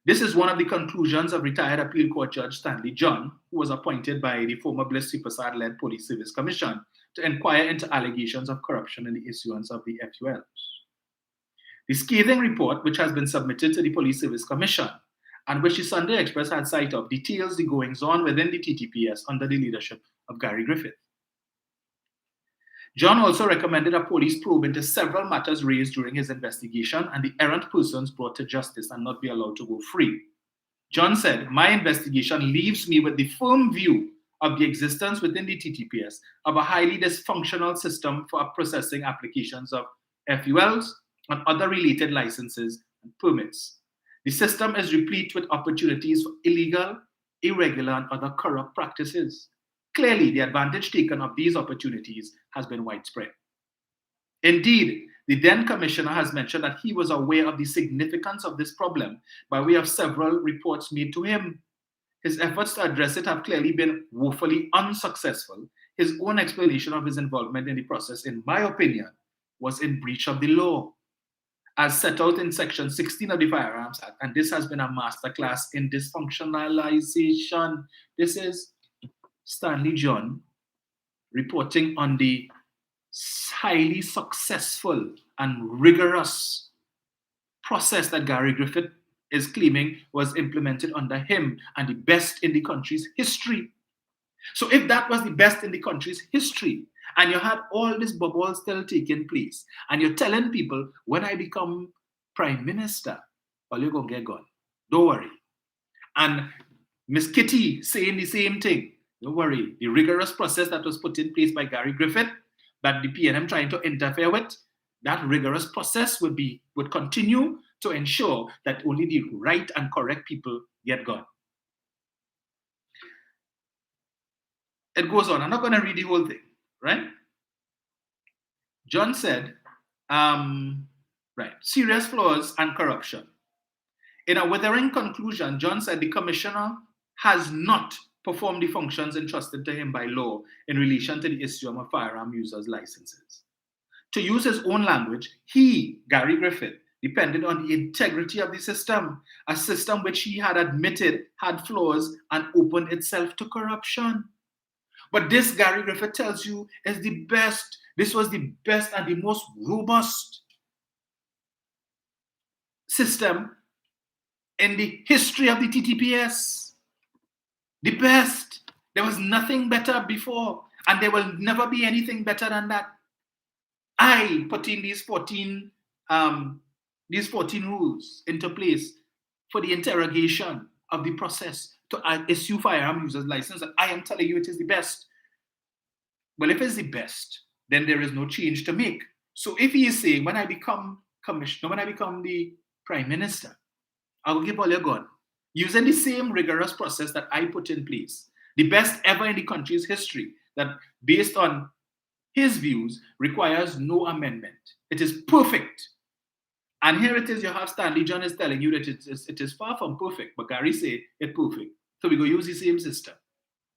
Speaker 1: This is one of the conclusions of retired appeal court judge Stanley John, who was appointed by the former Bliss Supersad-led Police Service Commission to inquire into allegations of corruption in the issuance of the FULs. The scathing report, which has been submitted to the Police Service Commission, and which the Sunday Express had sight of, details the goings-on within the TTPS under the leadership of Gary Griffith. John also recommended a police probe into several matters raised during his investigation and the errant persons brought to justice and not be allowed to go free. John said, "My investigation leaves me with the firm view of the existence within the TTPS of a highly dysfunctional system for processing applications of FULs and other related licenses and permits. The system is replete with opportunities for illegal, irregular, and other corrupt practices. Clearly, the advantage taken of these opportunities has been widespread. Indeed, the then commissioner has mentioned that he was aware of the significance of this problem by way of several reports made to him. His efforts to address it have clearly been woefully unsuccessful. His own explanation of his involvement in the process, in my opinion, was in breach of the law, as set out in Section 16 of the Firearms Act, and this has been a masterclass in dysfunctionalization." This is Stanley John reporting on the highly successful and rigorous process that Gary Griffith is claiming was implemented under him and the best in the country's history. So if that was the best in the country's history, and you had all this bubble still taking place, and you're telling people, when I become prime minister, all you're going to get gone. Don't worry. And Miss Kitty saying the same thing. Don't worry. The rigorous process that was put in place by Gary Griffith, that the PNM trying to interfere with, that rigorous process would continue to ensure that only the right and correct people get gone. It goes on. I'm not going to read the whole thing, right? John said, serious flaws and corruption. In a withering conclusion, John said the commissioner has not performed the functions entrusted to him by law in relation to the issue of firearm users' licenses. To use his own language, he, Gary Griffith, depended on the integrity of the system, a system which he had admitted had flaws and opened itself to corruption. But this, Gary Griffith tells you, is the best. This was the best and the most robust system in the history of the TTPS. The best. There was nothing better before, and there will never be anything better than that. I put in these 14 rules into place for the interrogation of the process to issue firearm users license. I am telling you it is the best. Well, if it's the best, then there is no change to make. So if he is saying, when I become commissioner, when I become the prime minister, I will give all your gun, using the same rigorous process that I put in place, the best ever in the country's history, that based on his views requires no amendment. It is perfect. And here it is, you have Stanley John is telling you that it is far from perfect, but Gary say it's perfect. So we go use the same system.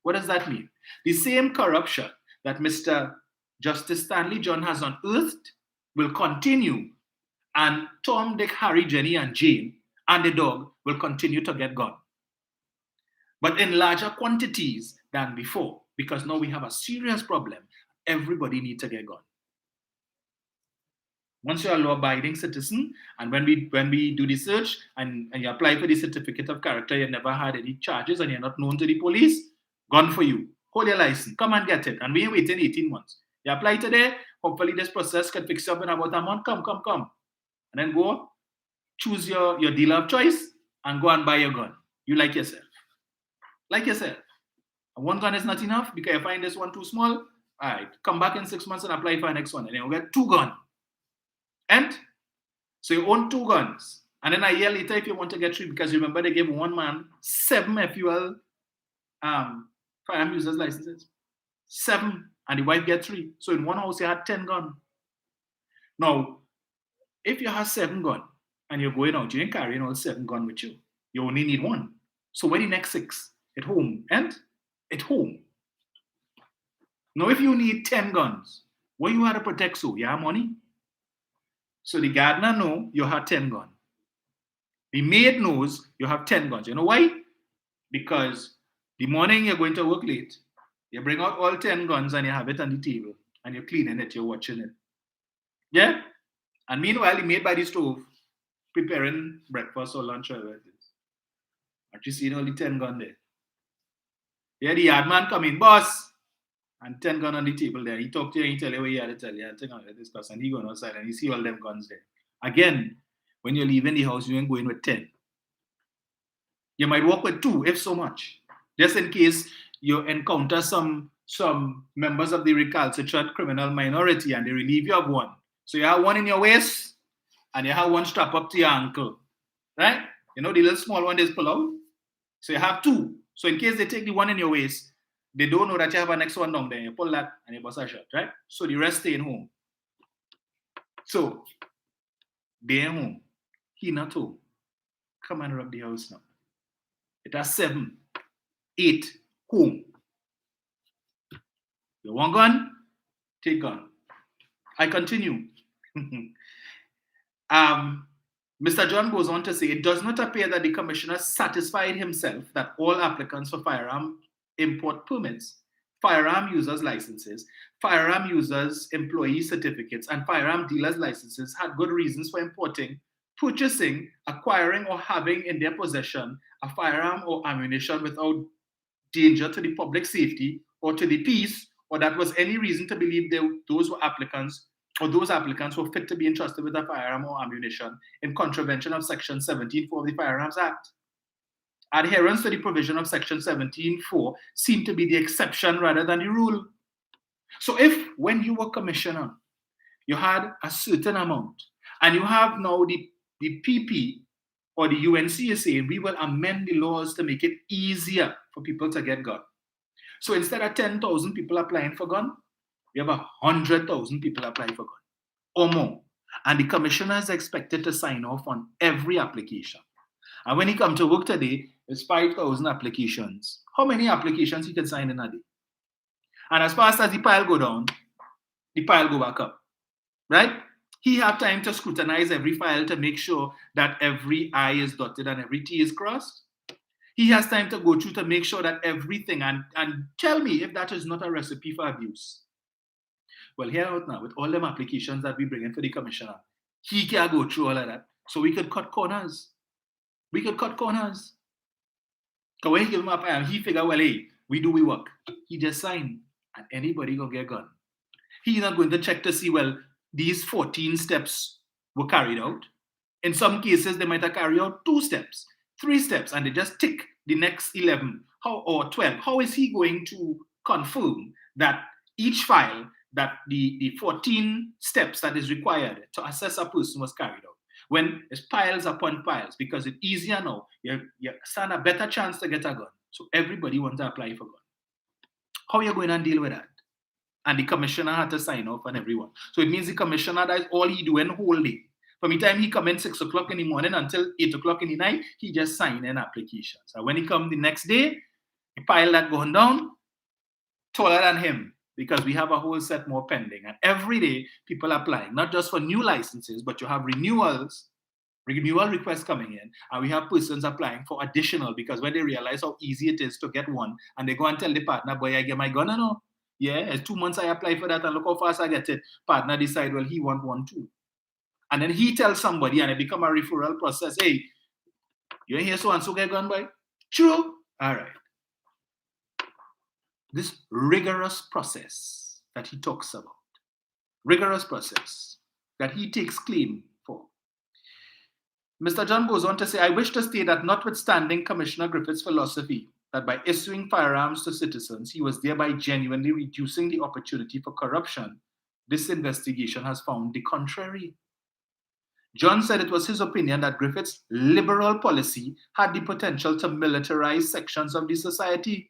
Speaker 1: What does that mean? The same corruption that Mr. Justice Stanley John has unearthed will continue, and Tom, Dick, Harry, Jenny, and Jane, and the dog will continue to get gone. But in larger quantities than before, because now we have a serious problem. Everybody needs to get gone. Once you're a law-abiding citizen, and when we do the search and you apply for the certificate of character, you never had any charges and you're not known to the police, gone for you. Hold your license, come and get it. And we ain't waiting 18 months. You apply today, hopefully this process can fix you up in about a month. Come. And then go, choose your dealer of choice and go and buy your gun. You like yourself. Like yourself. And one gun is not enough because you find this one too small. All right, come back in 6 months and apply for the next one. And then you'll get 2 guns. And so you own 2 guns. And then a year later, if you want to get 3, because remember they gave one man 7 FUL firearm users licenses. 7. And the wife get 3. So in one house, you had 10 guns. Now, if you have 7 guns and you're going out, you ain't carrying all 7 guns with you. You only need 1. So where the next 6? At home. And at home. Now, if you need 10 guns, what you have to protect so? You have money? So the gardener know you have 10 guns. The maid knows you have 10 guns. You know why? Because the morning you're going to work late, you bring out all 10 guns and you have it on the table and you're cleaning it, you're watching it. Yeah? And meanwhile, the maid by the stove preparing breakfast or lunch or whatever it is. Aren't you seeing only 10 gun there? Yeah, the yard man come in, boss, and 10 gun on the table there. He talk to you and he tell you what he had to tell you. I think I'm going to discuss. And he going outside and he see all them guns there. Again, when you're leaving the house, you ain't going with 10. You might walk with 2, if so much. Just in case you encounter some members of the recalcitrant criminal minority and they relieve you of 1. So you have 1 in your waist and you have 1 strapped up to your ankle. Right? You know the little small one they pull out? So you have 2. So in case they take the 1 in your waist, they don't know that you have a next one down there. You pull that and you bust a shot, right? So the rest stay in home. So they in home. He not home. Come and rub the house now. It has 7, 8, home. You want gun? Take gun. I continue. Mr. John goes on to say, it does not appear that the commissioner satisfied himself that all applicants for firearm import permits, firearm users licenses, firearm users employee certificates, and firearm dealers licenses had good reasons for importing, purchasing, acquiring, or having in their possession a firearm or ammunition without danger to the public safety or to the peace, or that was any reason to believe those were applicants or those applicants were fit to be entrusted with a firearm or ammunition in contravention of Section 17.4 of the Firearms Act. Adherence to the provision of Section 17.4 seemed to be the exception rather than the rule. So if, when you were commissioner, you had a certain amount, and you have now the PP or the UNC is saying we will amend the laws to make it easier for people to get gun. So instead of 10,000 people applying for gun, we have 100,000 people applying for gun or more. And the commissioner is expected to sign off on every application. And when he comes to work today, it's 5,000 applications. How many applications he can sign in a day? And as fast as the pile go down, the pile go back up, right? He have time to scrutinize every file to make sure that every I is dotted and every T is crossed. He has time to go through to make sure that everything, and tell me if that is not a recipe for abuse. Well, here out now, with all them applications that we bring in for the commissioner, he can't go through all of that. So we could cut corners. Because when he give him up and he figure, well, hey, we work. He just sign and anybody go get a gun. He's not going to check to see, well, these 14 steps were carried out. In some cases, they might have carried out 2 steps, 3 steps, and they just tick the next 11 or 12. How is he going to confirm that each file, that the 14 steps that is required to assess a person was carried out? When it's piles upon piles, because it's easier now, you stand a better chance to get a gun. So everybody wants to apply for gun. How are you going to deal with that? And the commissioner had to sign off on everyone. So it means the commissioner, that's all he doing whole day. From the time he come in 6 o'clock in the morning until 8 o'clock in the night, he just sign in applications. And when he come the next day, the pile that going down, taller than him, because we have a whole set more pending. And every day, people applying, not just for new licenses, but you have renewal requests coming in, and we have persons applying for additional, because when they realize how easy it is to get one, and they go and tell the partner, boy, I get my gun, no. Yeah, it's 2 months I apply for that, and look how fast I get it. Partner decide, well, he want one too. And then he tells somebody, and it become a referral process. Hey, you ain't here so-and-so get gun, boy? True? All right. This rigorous process that he talks about, rigorous process that he takes claim for. Mr. John goes on to say, I wish to state that notwithstanding Commissioner Griffith's philosophy that by issuing firearms to citizens, he was thereby genuinely reducing the opportunity for corruption, this investigation has found the contrary. John said it was his opinion that Griffith's liberal policy had the potential to militarize sections of the society.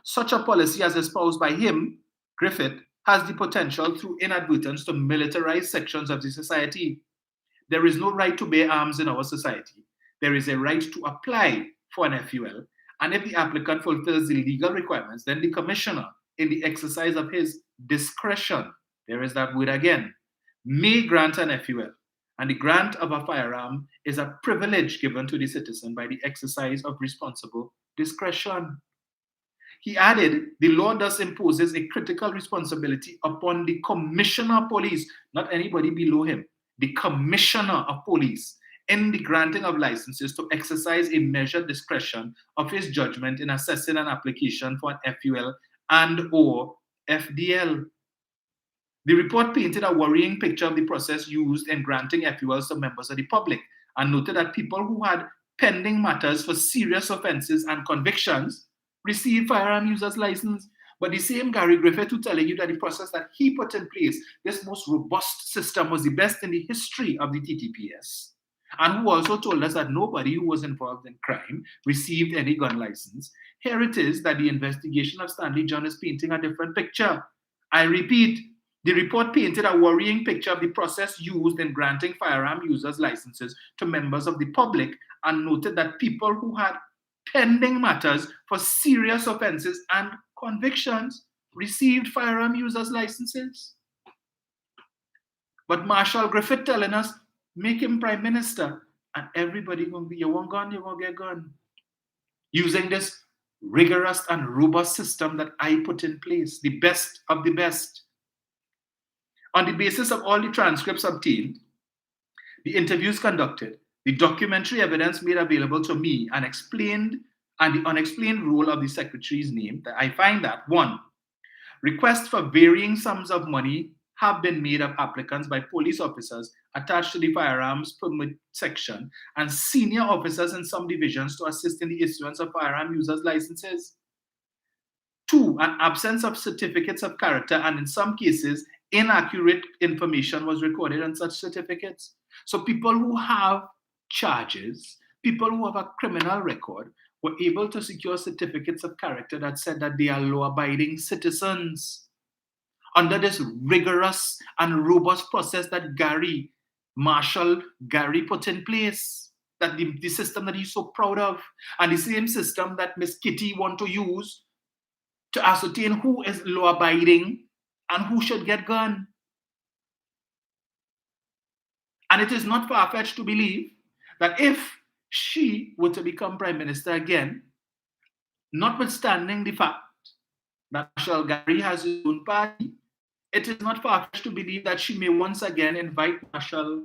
Speaker 1: Such a policy as espoused by him, Griffith, has the potential through inadvertence to militarize sections of the society. There is no right to bear arms in our society. There is a right to apply for an FUL, and if the applicant fulfills the legal requirements, then the commissioner, in the exercise of his discretion, there is that word again, may grant an FUL. And the grant of a firearm is a privilege given to the citizen by the exercise of responsible discretion. He added, the law thus imposes a critical responsibility upon the commissioner of police, not anybody below him, the commissioner of police, in the granting of licenses to exercise a measured discretion of his judgment in assessing an application for an FUL and or FDL. The report painted a worrying picture of the process used in granting FULs to members of the public and noted that people who had pending matters for serious offenses and convictions received firearm users license. But the same Gary Griffith who telling you that the process that he put in place, this most robust system, was the best in the history of the TTPS, and who also told us that nobody who was involved in crime received any gun license. Here it is that the investigation of Stanley John is painting a different picture. I repeat, the report painted a worrying picture of the process used in granting firearm users licenses to members of the public and noted that people who had pending matters for serious offenses and convictions received firearm users licenses. But Marshall Griffith telling us, make him prime minister and everybody gonna be, you want gun, you gonna get gun. Using this rigorous and robust system that I put in place, the best of the best. On the basis of all the transcripts obtained, the interviews conducted, the documentary evidence made available to me and the unexplained role of the secretary's name, that I find that 1, requests for varying sums of money have been made of applicants by police officers attached to the firearms permit section and senior officers in some divisions to assist in the issuance of firearm users licenses. 2, an absence of certificates of character and in some cases inaccurate information was recorded on such certificates. So people who have charges, people who have a criminal record, were able to secure certificates of character that said that they are law-abiding citizens under this rigorous and robust process that Marshall Gary put in place, that the system that he's so proud of, and the same system that Miss Kitty want to use to ascertain who is law-abiding and who should get gun. And it is not far-fetched to believe that if she were to become prime minister again, notwithstanding the fact that Marshall Gary has his own party, it is not far-fetched to believe that she may once again invite Marshall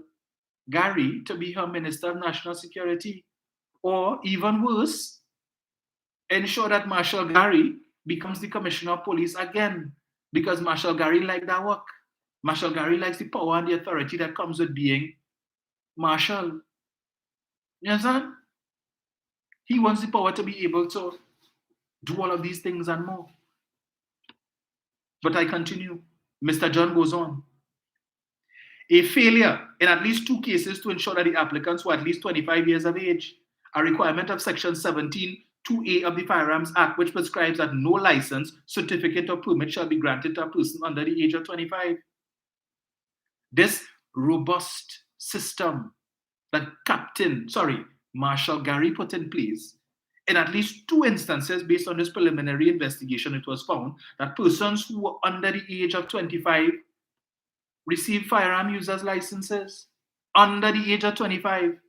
Speaker 1: Gary to be her Minister of National Security, or even worse, ensure that Marshall Gary becomes the Commissioner of Police again, because Marshall Gary likes that work. Marshall Gary likes the power and the authority that comes with being Marshal. You understand? He wants the power to be able to do all of these things and more. But I continue. Mr. John goes on. A failure in at least 2 cases to ensure that the applicants were at least 25 years of age, a requirement of Section 17(2)(a) of the Firearms Act, which prescribes that no license, certificate, or permit shall be granted to a person under the age of 25. This robust system that Marshall Gary put in place, in at least 2 instances based on this preliminary investigation, it was found that persons who were under the age of 25 received firearm users licenses under the age of 25.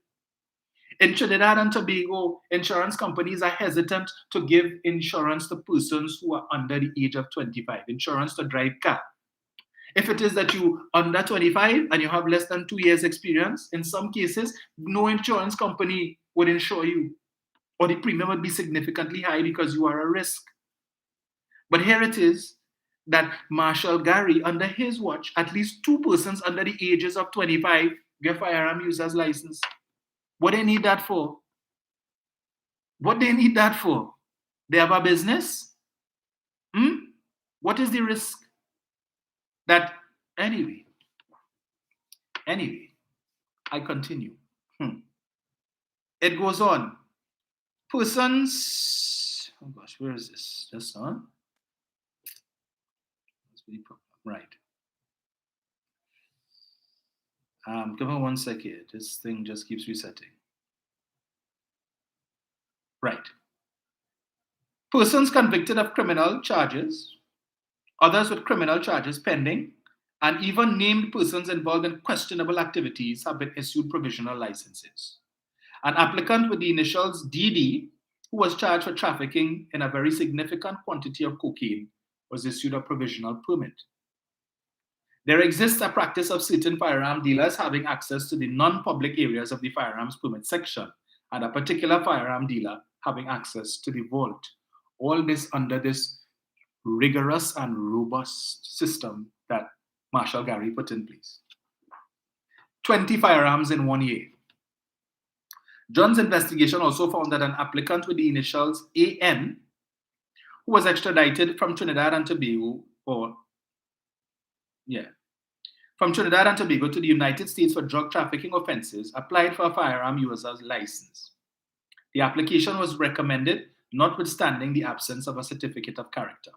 Speaker 1: In Trinidad and Tobago, insurance companies are hesitant to give insurance to persons who are under the age of 25, insurance to drive car. If it is that you under 25 and you have less than 2 years experience, in some cases, no insurance company would insure you, or the premium would be significantly high because you are a risk. But here it is that Marshall Gary, under his watch, at least 2 persons under the ages of 25 get firearm users license. What they need that for? What they need that for? They have a business? What is the risk? That anyway, I continue. It goes on. Persons, oh gosh, where is this? Just on. That's the problem. Right. Give me 1 second. This thing just keeps resetting. Right. Persons convicted of criminal charges, others with criminal charges pending, and even named persons involved in questionable activities have been issued provisional licenses. An applicant with the initials DD, who was charged for trafficking in a very significant quantity of cocaine, was issued a provisional permit. There exists a practice of certain firearm dealers having access to the non-public areas of the firearms permit section, and a particular firearm dealer having access to the vault. All this under this rigorous and robust system that Marshal Gary put in place. 20 firearms in 1 year. John's investigation also found that an applicant with the initials AN, who was extradited from Trinidad and Tobago, from Trinidad and Tobago to the United States for drug trafficking offenses, applied for a firearm user's license. The application was recommended, notwithstanding the absence of a certificate of character.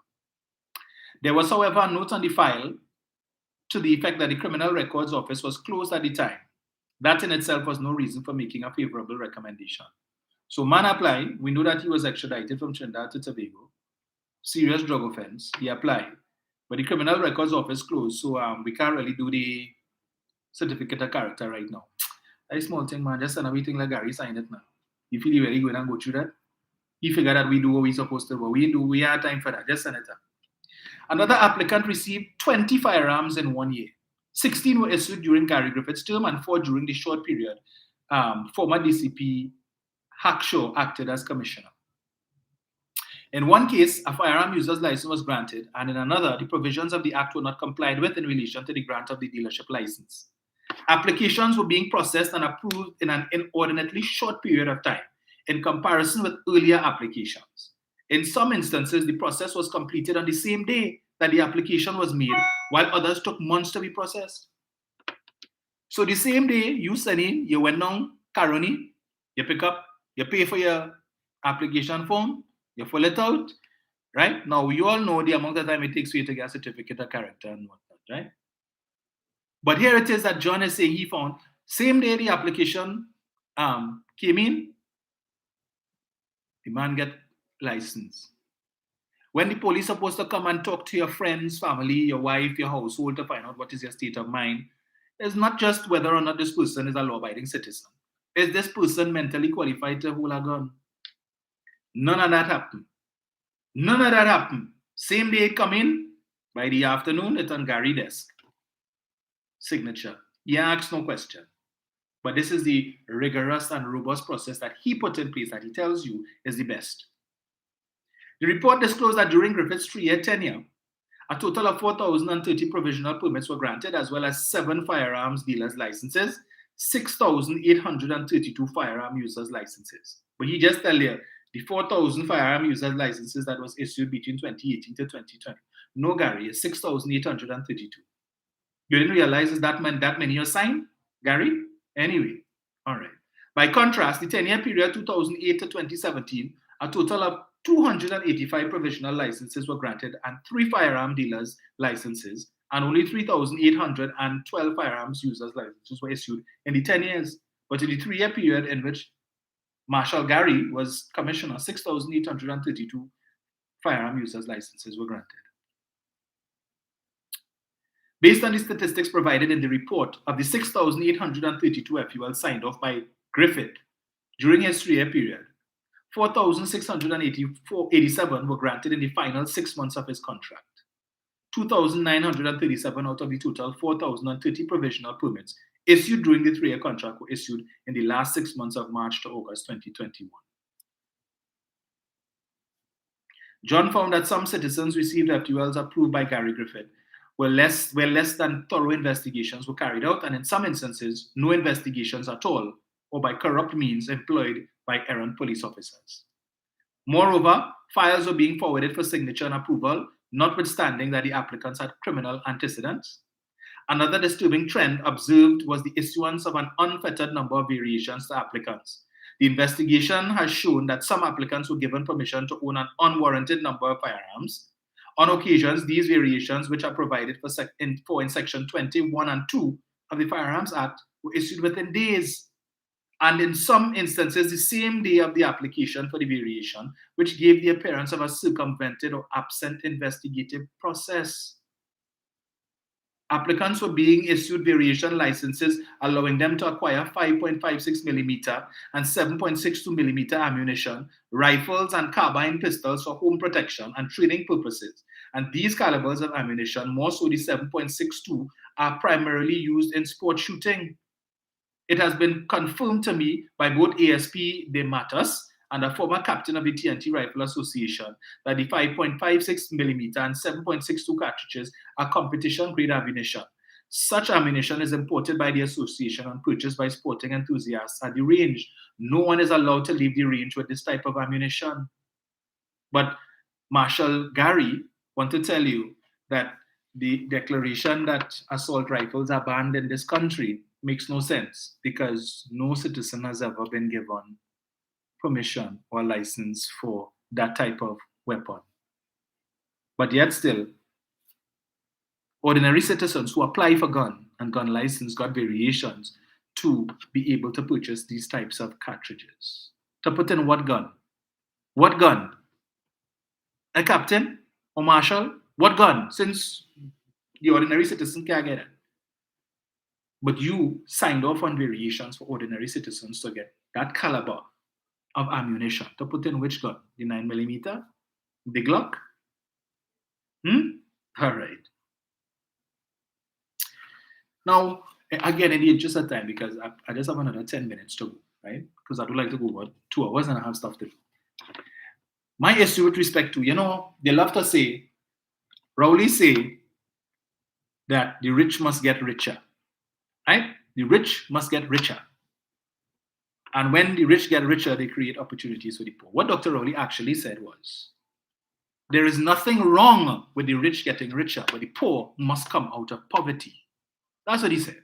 Speaker 1: There was, however, a note on the file to the effect that the Criminal Records Office was closed at the time. That in itself was no reason for making a favorable recommendation. So man applied. We know that he was extradited from Trinidad to Tobago. Serious drug offense. He applied. But the Criminal Records Office closed, so we can't really do the certificate of character right now. That is small thing, man. Just send everything like Gary signed it now. You feel really good and go through that? He figured that we do what we're supposed to do. We have time for that. Just send it up. Another applicant received 20 firearms in 1 year. 16 were issued during Gary Griffith's term and 4 during the short period. Former DCP Hackshaw acted as commissioner. In one case, a firearm user's license was granted, and in another, the provisions of the Act were not complied with in relation to the grant of the dealership license. Applications were being processed and approved in an inordinately short period of time in comparison with earlier applications. In some instances, the process was completed on the same day that the application was made, while others took months to be processed. So the same day you send in, you went down, Caroni, you pick up, you pay for your application form, you fill it out, right? Now, you all know the amount of time it takes for you to get a certificate of character and whatnot, right? But here it is that John is saying he found, same day the application came in, the man get license. When the police are supposed to come and talk to your friends, family, your wife, your household to find out what is your state of mind, it's not just whether or not this person is a law-abiding citizen. Is this person mentally qualified to hold a gun? None of that happened. None of that happened. Same day it come in, by the afternoon, it's on Gary's desk. Signature. He asks no question. But this is the rigorous and robust process that he put in place that he tells you is the best. The report disclosed that during Griffith's 3-year tenure, a total of 4,030 provisional permits were granted, as well as 7 firearms dealers' licenses, 6,832 firearm users' licenses. But he just tell you, the 4,000 firearm users' licenses that was issued between 2018 to 2020. No, Gary, it's 6,832. You didn't realize that meant that many are signed, Gary? Anyway, all right. By contrast, the 10-year period 2008 to 2017, a total of 285 provisional licenses were granted and 3 firearm dealers' licenses, and only 3,812 firearms users' licenses were issued in the 10 years. But in the 3-year period in which Marshal Gary was commissioner, 6,832 firearm users' licenses were granted. Based on the statistics provided in the report, of the 6,832 FULs signed off by Griffith during his 3-year period, 4,687 were granted in the final 6 months of his contract. 2,937 out of the total 4,030 provisional permits issued during the 3-year contract were issued in the last 6 months of March to August 2021. John found that some citizens received FULs approved by Gary Griffith where less than thorough investigations were carried out, and in some instances, no investigations at all, or by corrupt means employed by errant police officers. Moreover, files were being forwarded for signature and approval, notwithstanding that the applicants had criminal antecedents. Another disturbing trend observed was the issuance of an unfettered number of variations to applicants. The investigation has shown that some applicants were given permission to own an unwarranted number of firearms. On occasions, these variations, which are provided for in Section 21 and 2 of the Firearms Act, were issued within days, and in some instances, the same day of the application for the variation, which gave the appearance of a circumvented or absent investigative process. Applicants were being issued variation licenses allowing them to acquire 5.56 millimeter and 7.62 millimeter ammunition, rifles and carbine pistols for home protection and training purposes. And these calibers of ammunition, more so the 7.62, are primarily used in sport shooting. It has been confirmed to me by both ASP De Matos and a former captain of the TNT Rifle Association that the 5.56 millimeter and 7.62 cartridges are competition grade ammunition. Such ammunition is imported by the association and purchased by sporting enthusiasts at the range. No one is allowed to leave the range with this type of ammunition. But Marshal Gary want to tell you that the declaration that assault rifles are banned in this country makes no sense because no citizen has ever been given permission or license for that type of weapon. But yet still, ordinary citizens who apply for gun and gun license got variations to be able to purchase these types of cartridges. To put in what gun? What gun? A captain or marshal? What gun? Since the ordinary citizen can't get it. But you signed off on variations for ordinary citizens to get that caliber of ammunition. To put in which gun? The 9mm? The Glock? All right. Now, again, in the interest of time, because I just have another 10 minutes to go, right? Because I would like to go about 2 hours and I have stuff to do. My issue with respect to, they love to say, Rowley say that the rich must get richer, right? The rich must get richer. And when the rich get richer, they create opportunities for the poor. What Dr. Rowley actually said was, there is nothing wrong with the rich getting richer, but the poor must come out of poverty. That's what he said.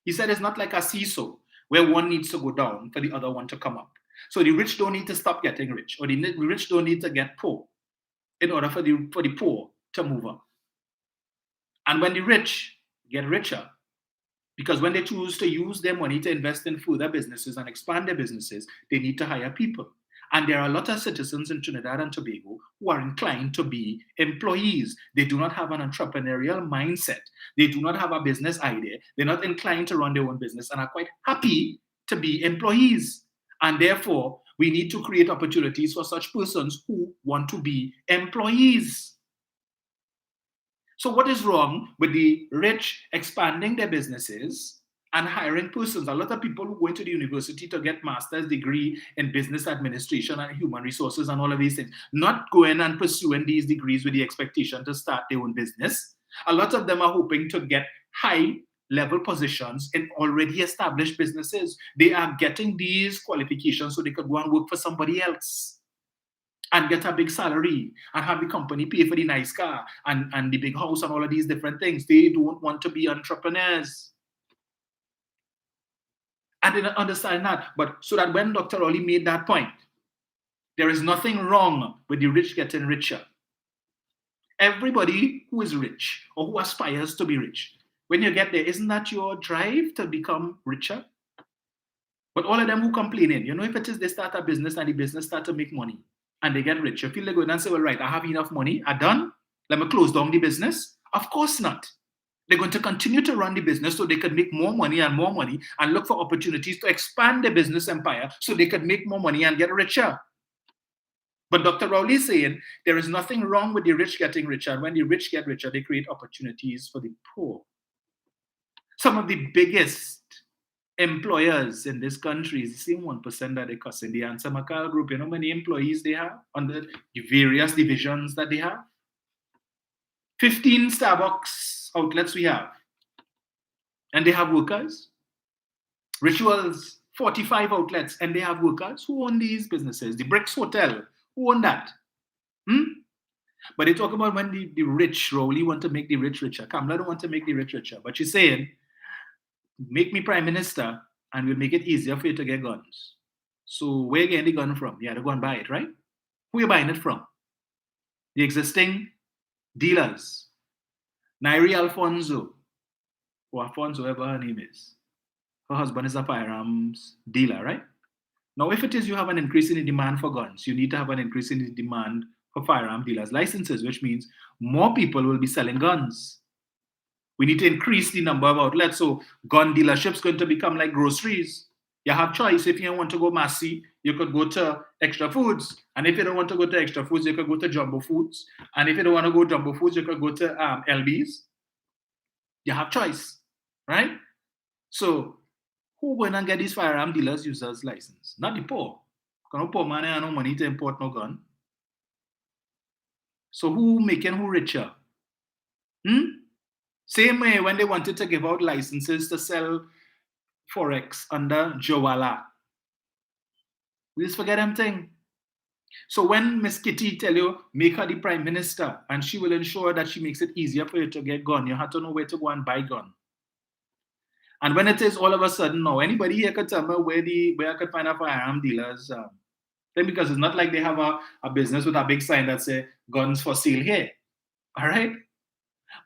Speaker 1: He said it's not like a seesaw where one needs to go down for the other one to come up. So the rich don't need to stop getting rich, or the rich don't need to get poor in order for the poor to move up. And when the rich get richer, because when they choose to use their money to invest in further businesses and expand their businesses, they need to hire people. And there are a lot of citizens in Trinidad and Tobago who are inclined to be employees. They do not have an entrepreneurial mindset. They do not have a business idea. They're not inclined to run their own business and are quite happy to be employees. And therefore, we need to create opportunities for such persons who want to be employees. So what is wrong with the rich expanding their businesses and hiring persons? A lot of people who go into the university to get master's degree in business administration and human resources and all of these things, not going and pursuing these degrees with the expectation to start their own business. A lot of them are hoping to get high level positions in already established businesses. They are getting these qualifications so they could go and work for somebody else and get a big salary and have the company pay for the nice car and the big house and all of these different things. They don't want to be entrepreneurs. And they don't understand that. But so that when Dr. Rowley made that point, there is nothing wrong with the rich getting richer. Everybody who is rich or who aspires to be rich, when you get there, isn't that your drive to become richer? But all of them who complaining, if it is they start a business and the business start to make money, and they get rich, you feel they go and say, well, right, I have enough money, I'm done, let me close down the business? Of course not. They're going to continue to run the business so they can make more money and look for opportunities to expand their business empire so they can make more money and get richer. But Dr. Rowley is saying there is nothing wrong with the rich getting richer. And when the rich get richer, they create opportunities for the poor. Some of the biggest employers in this country is the same 1% that they cost in the Answer Macal group. You know how many employees they have under the various divisions that they have? 15 Starbucks outlets we have. And they have workers. Rituals, 45 outlets, and they have workers. Who own these businesses? The Bricks Hotel, who own that? But they talk about when the rich, Rowley want to make the rich richer. Kamala don't want to make the rich richer. But she's saying, make me prime minister and we'll make it easier for you to get guns. So where you getting the gun from? You have to go and buy it, right? Who are you buying it from? The existing dealers. Nairi Alfonso, or Alfonso, whoever her name is. Her husband is a firearms dealer, right? Now, if it is you have an increase in the demand for guns, you need to have an increase in the demand for firearm dealers' licenses, which means more people will be selling guns. We need to increase the number of outlets. So gun dealerships going to become like groceries. You have choice. If you want to go Massy, you could go to Extra Foods. And if you don't want to go to Extra Foods, you could go to Jumbo Foods. And if you don't want to go Jumbo Foods, you could go to LB's. You have choice, right? So who going to get these firearm dealers users license? Not the poor. Because no poor man have no money to import no gun. So who making who richer? Same way when they wanted to give out licenses to sell Forex under Jawala. We just forget them thing. So when Miss Kitty tell you, make her the prime minister, and she will ensure that she makes it easier for you to get gun, you have to know where to go and buy gun. And when it is all of a sudden, no, anybody here could tell me where I could find a firearm dealers, then because it's not like they have a business with a big sign that say guns for sale here. All right?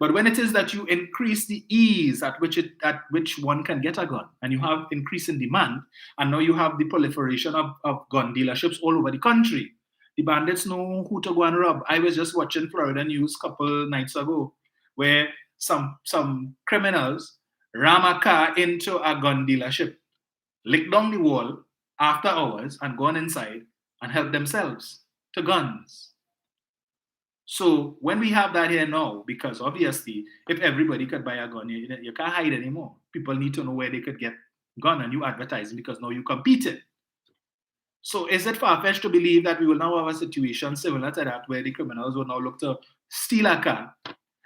Speaker 1: But when it is that you increase the ease at which one can get a gun, and you have increase in demand, and now you have the proliferation of gun dealerships all over the country, the bandits know who to go and rob. I was just watching Florida news a couple nights ago, where some criminals ram a car into a gun dealership, lick down the wall after hours, and gone inside and help themselves to guns. So when we have that here now, because obviously, if everybody could buy a gun, you can't hide anymore. People need to know where they could get gun, and you advertising because now you competing. So is it far-fetched to believe that we will now have a situation similar to that, where the criminals will now look to steal a car,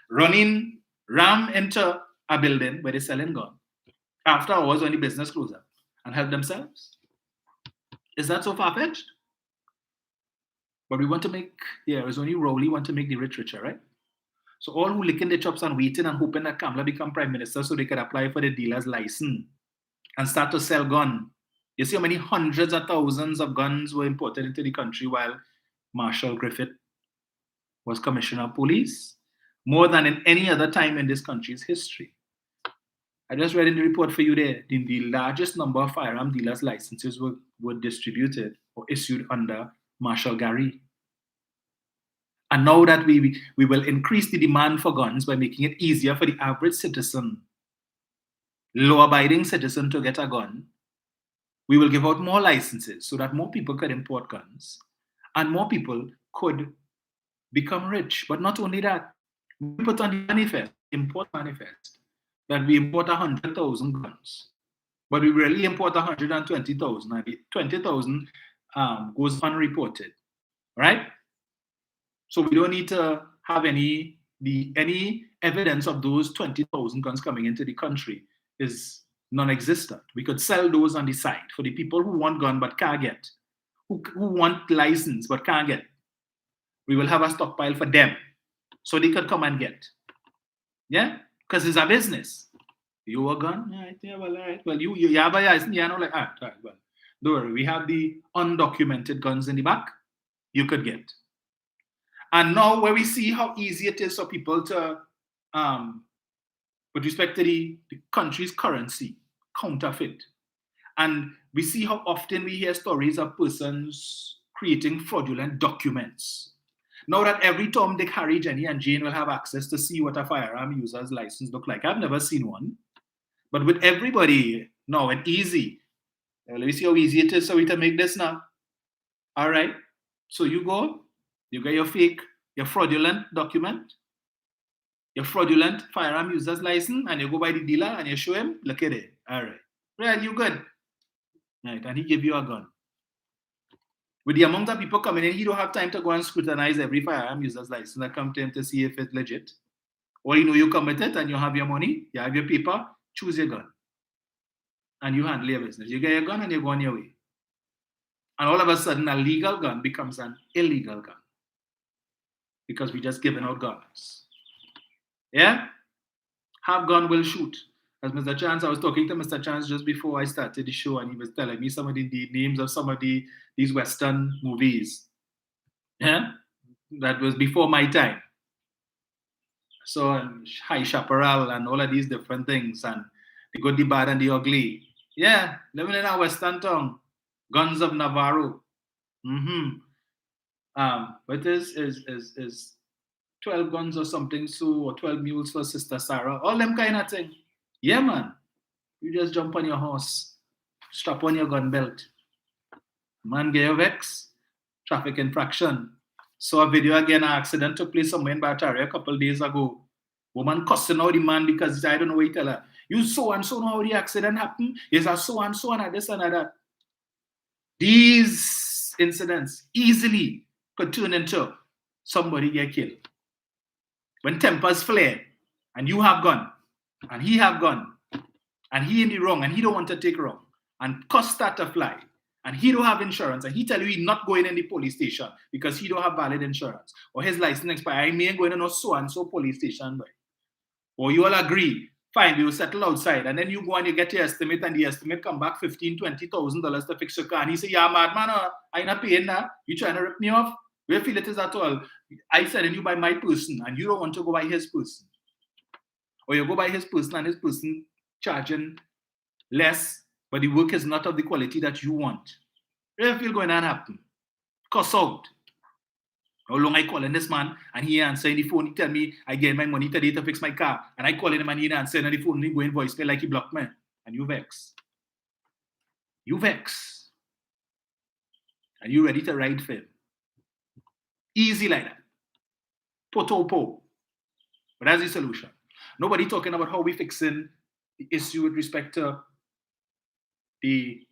Speaker 1: ram into a building where they're selling gun, after hours when the business closes up, and help themselves? Is that so far-fetched? But we want to make, it's only Rowley want to make the rich richer, right? So all who licking their chops and waiting and hoping that Kamala become prime minister so they could apply for the dealer's license and start to sell gun. You see how many hundreds of thousands of guns were imported into the country while Marshall Griffith was commissioner of police? More than in any other time in this country's history. I just read in the report for you there, the largest number of firearm dealers' licenses were distributed or issued under Marshall Garry. And now that we will increase the demand for guns by making it easier for the average citizen, law-abiding citizen, to get a gun, we will give out more licenses so that more people could import guns and more people could become rich. But not only that, we put on the manifest, import manifest, that we import 100,000 guns, but we really import 120,000, and 20,000 goes unreported, right? So we don't need to have any evidence of those 20,000 guns coming into the country is non-existent. We could sell those on the side for the people who want gun but can't get, who want license but can't get. We will have a stockpile for them so they could come and get. Yeah? Because it's a business. You a gun? Right, yeah, well, all right. Well, you have a license, yeah, no, like, all right, well, don't worry. We have the undocumented guns in the back. You could get. And now where we see how easy it is for people to, with respect to the country's currency, counterfeit. And we see how often we hear stories of persons creating fraudulent documents. Now that every Tom, Dick, Harry, Jenny, and Jane will have access to see what a firearm user's license look like. I've never seen one. But with everybody, now it's easy. Let me see how easy it is for we to make this now. All right. So you go, you get your fraudulent document, your fraudulent firearm user's license, and you go by the dealer and you show him, look at it. All right. Right, you good. Right, and he give you a gun. With the amount of people coming in, he don't have time to go and scrutinize every firearm user's license and come to him to see if it's legit. Or you come with it and you have your money, you have your paper, choose your gun. And you handle your business. You get your gun and you go on your way. And all of a sudden, a legal gun becomes an illegal gun. Because we just giving out guns. Yeah? Have gun, will shoot. As Mr. Chance, I was talking to Mr. Chance just before I started the show, and he was telling me some of the names of some of these Western movies. Yeah? That was before my time. So, High Chaparral and all of these different things, and the good, the bad, and the ugly. Yeah, living in a Western town. Guns of Navarro. But this is 12 guns or something, so, or 12 mules for Sister Sarah, all them kind of thing. Yeah, man. You just jump on your horse, strap on your gun belt. Man, get your vex, traffic infraction. Saw a video again, an accident took place somewhere in Battery a couple days ago. Woman cussing out the man because I don't know what you tell her. You so and so know how the accident happened. Yes, a so and this and that. These incidents easily could turn into somebody get killed. When tempers flare and you have gun and he have gun and he in the wrong and he don't want to take wrong and cost start to fly and he don't have insurance and he tell you he not going in the police station because he don't have valid insurance or his license expire, I may going to no so and so police station, boy. Or you all agree, fine, we will settle outside, and then you go and you get your estimate, and the estimate come back $15,000-$20,000 to fix your car, and he say, yeah, madman, I not paying that. You trying to rip me off? Where feel it is at all? I sending you by my person, and you don't want to go by his person. Or you go by his person, and his person charging less, but the work is not of the quality that you want. Where feel going to happen? Cuss out. How long I calling this man and he answering the phone, he tell me I get my money today to fix my car. And I calling him and he answering on the phone and he going voicemail like he blocked me. And you vex. You vex. And you ready to ride for him. Easy like that. Po. But that's the solution. Nobody talking about how we fixing the issue with respect to the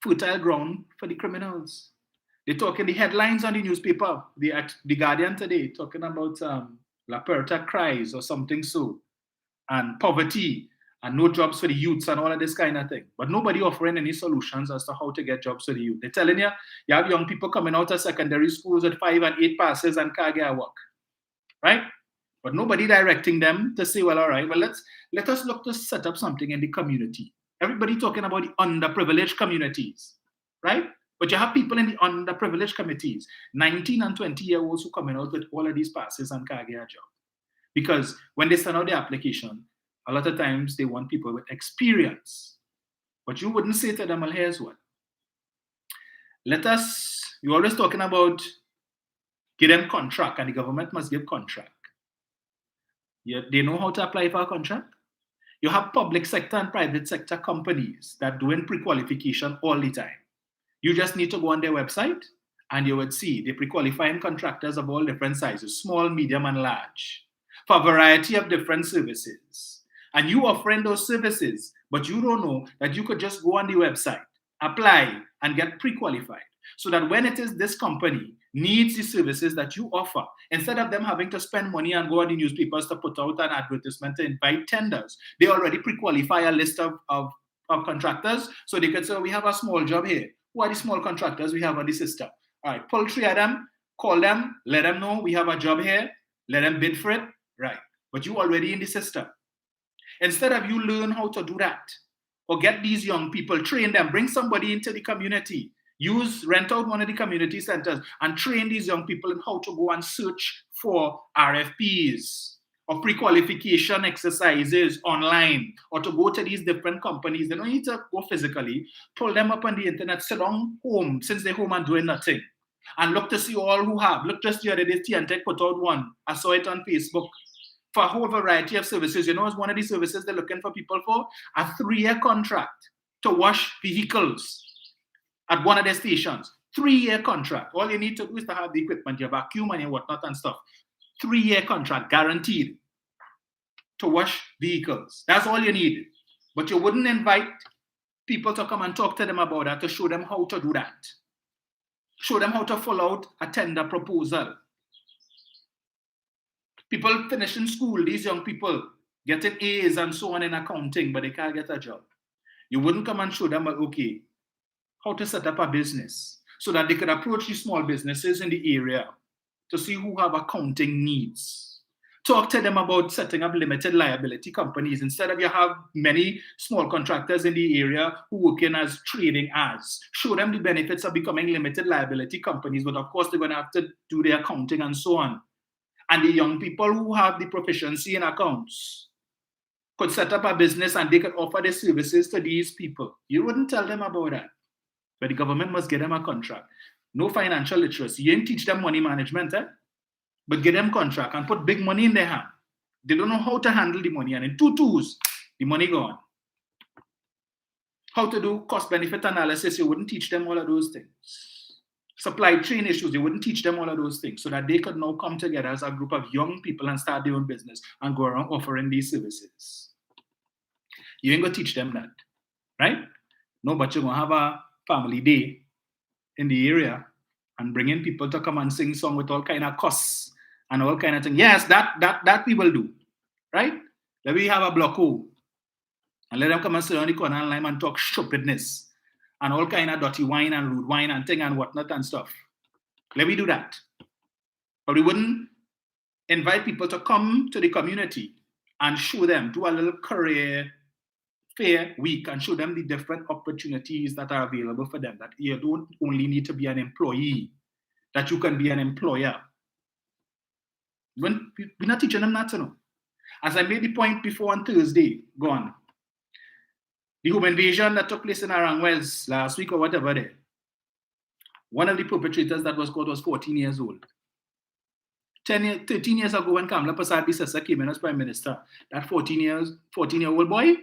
Speaker 1: fertile ground for the criminals. They're talking the headlines on the newspaper, the Guardian today, talking about La Puerta cries or something so, and poverty and no jobs for the youths and all of this kind of thing. But nobody offering any solutions as to how to get jobs for the youth. They're telling you, you have young people coming out of secondary schools with 5 and 8 passes and can't get work, right? But nobody directing them to say, well, all right, well, let us look to set up something in the community. Everybody talking about the underprivileged communities, right? But you have people in the underprivileged communities, 19 and 20-year-olds who coming out with all of these passes and can't get a job. Because when they send out the application, a lot of times they want people with experience. But you wouldn't say to them, well, here's what. You're always talking about give them contract, and the government must give contract. They know how to apply for a contract. You have public sector and private sector companies that doing pre-qualification all the time. You just need to go on their website and you would see they're pre-qualifying contractors of all different sizes, small, medium, and large, for a variety of different services. And you offering those services, but you don't know that you could just go on the website, apply, and get pre-qualified. So that when it is this company needs the services that you offer, instead of them having to spend money and go on the newspapers to put out an advertisement to invite tenders, they already pre-qualify a list of contractors. So they could say, we have a small job here. Who are the small contractors we have on the system? All right, pull 3 of them, call them, let them know we have a job here, let them bid for it. Right, but you already in the system. Instead of you learn how to do that, or get these young people, train them, bring somebody into the community, rent out one of the community centers and train these young people in how to go and search for RFPs or pre-qualification exercises online, or to go to these different companies. They don't need to go physically, pull them up on the internet, sit down home, since they're home and doing nothing, and look to see all who have. Look, just the other day, Tech put out one. I saw it on Facebook for a whole variety of services. You know, it's one of the services they're looking for people for, a 3-year contract to wash vehicles at one of their stations. 3-year contract. All you need to do is to have the equipment, your vacuum and your whatnot and stuff. 3-year contract, guaranteed, to wash vehicles. That's all you need. But you wouldn't invite people to come and talk to them about that, to show them how to do that. Show them how to fill out a tender proposal. People finishing school, these young people getting A's and so on in accounting, but they can't get a job. You wouldn't come and show them, okay, how to set up a business so that they could approach the small businesses in the area to see who have accounting needs. Talk to them about setting up limited liability companies. Instead of you have many small contractors in the area who working as trading as. Show them the benefits of becoming limited liability companies, but of course they're going to have to do their accounting and so on. And the young people who have the proficiency in accounts could set up a business and they could offer their services to these people. You wouldn't tell them about that. But the government must get them a contract. no financial literacy. You ain't teach them money management, but get them contract and put big money in their hand. They don't know how to handle the money, and in 2 twos, the money gone. How to do cost benefit analysis, you wouldn't teach them all of those things. Supply chain issues, you wouldn't teach them all of those things so that they could now come together as a group of young people and start their own business and go around offering these services. You ain't gonna teach them that, right? No, but you're gonna have a family day in the area and bring in people to come and sing song with all kind of costs and all kind of things. Yes, that we will do, right? Let me have a block and let them come and sit on the corner and line and talk stupidness and all kind of dirty wine and rude wine and thing and whatnot and stuff. Let me do that. But we wouldn't invite people to come to the community and show them, do a little career fair week and show them the different opportunities that are available for them, that you don't only need to be an employee, that you can be an employer. We're not teaching them that, you know. As I made the point before on Thursday, gone. The home invasion that took place in Arangwells last week or whatever there, one of the perpetrators that was caught was 14 years old. 13 years ago when Kamala Persad-Bissessar came in as Prime Minister, that 14-year-old boy,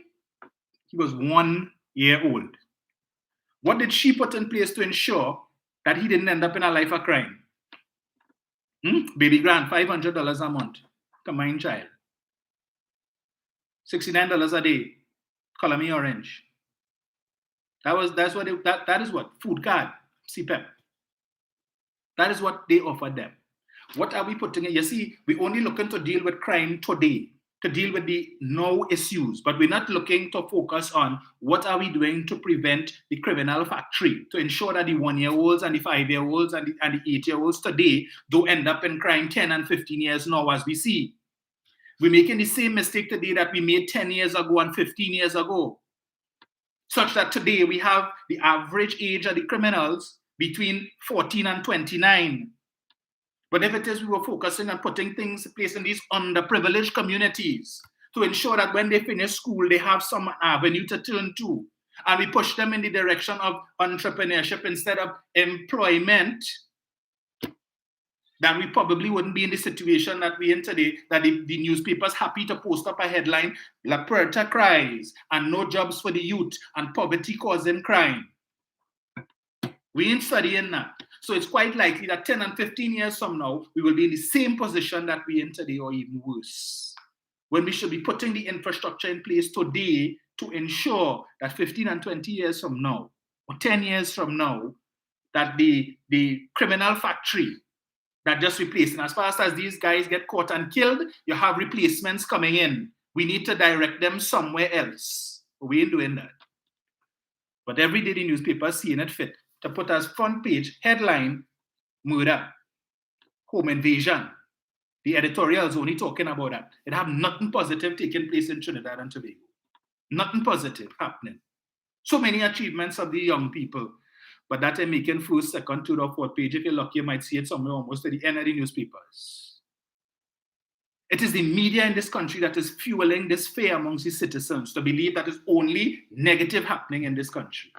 Speaker 1: he was 1 year old. What did she put in place to ensure that he didn't end up in a life of crime? Baby grant, $500 a month, combined child. $69 a day, color me orange. That is what food card, CPEP. That is what they offered them. What are we putting in? You see, we're only looking to deal with crime today, to deal with the now issues, but we're not looking to focus on what are we doing to prevent the criminal factory, to ensure that the 1-year-olds and the 5-year-olds and the 8-year-olds today don't end up in crime 10 and 15 years now as we see. We're making the same mistake today that we made 10 years ago and 15 years ago, such that today we have the average age of the criminals between 14 and 29. But if it is we were focusing on putting things in place in these underprivileged communities to ensure that when they finish school, they have some avenue to turn to, and we push them in the direction of entrepreneurship instead of employment, then we probably wouldn't be in the situation that we're in today, that the newspapers happy to post up a headline, La Puerta cries, and no jobs for the youth, and poverty causing crime. We ain't studying that. So it's quite likely that 10 and 15 years from now, we will be in the same position that we're in today or even worse. When we should be putting the infrastructure in place today to ensure that 15 and 20 years from now, or 10 years from now, that the criminal factory that just replacing, as fast as these guys get caught and killed, you have replacements coming in. We need to direct them somewhere else. But we ain't doing that. But every day the newspapers seeing it fit to put as front page headline, murder, home invasion. The editorials only talking about that. It have nothing positive taking place in Trinidad and Tobago. Nothing positive happening. So many achievements of the young people. But that are making first, second, third, or fourth page. If you're lucky, you might see it somewhere almost at the end of the newspapers. It is the media in this country that is fueling this fear amongst the citizens to believe that it's only negative happening in this country.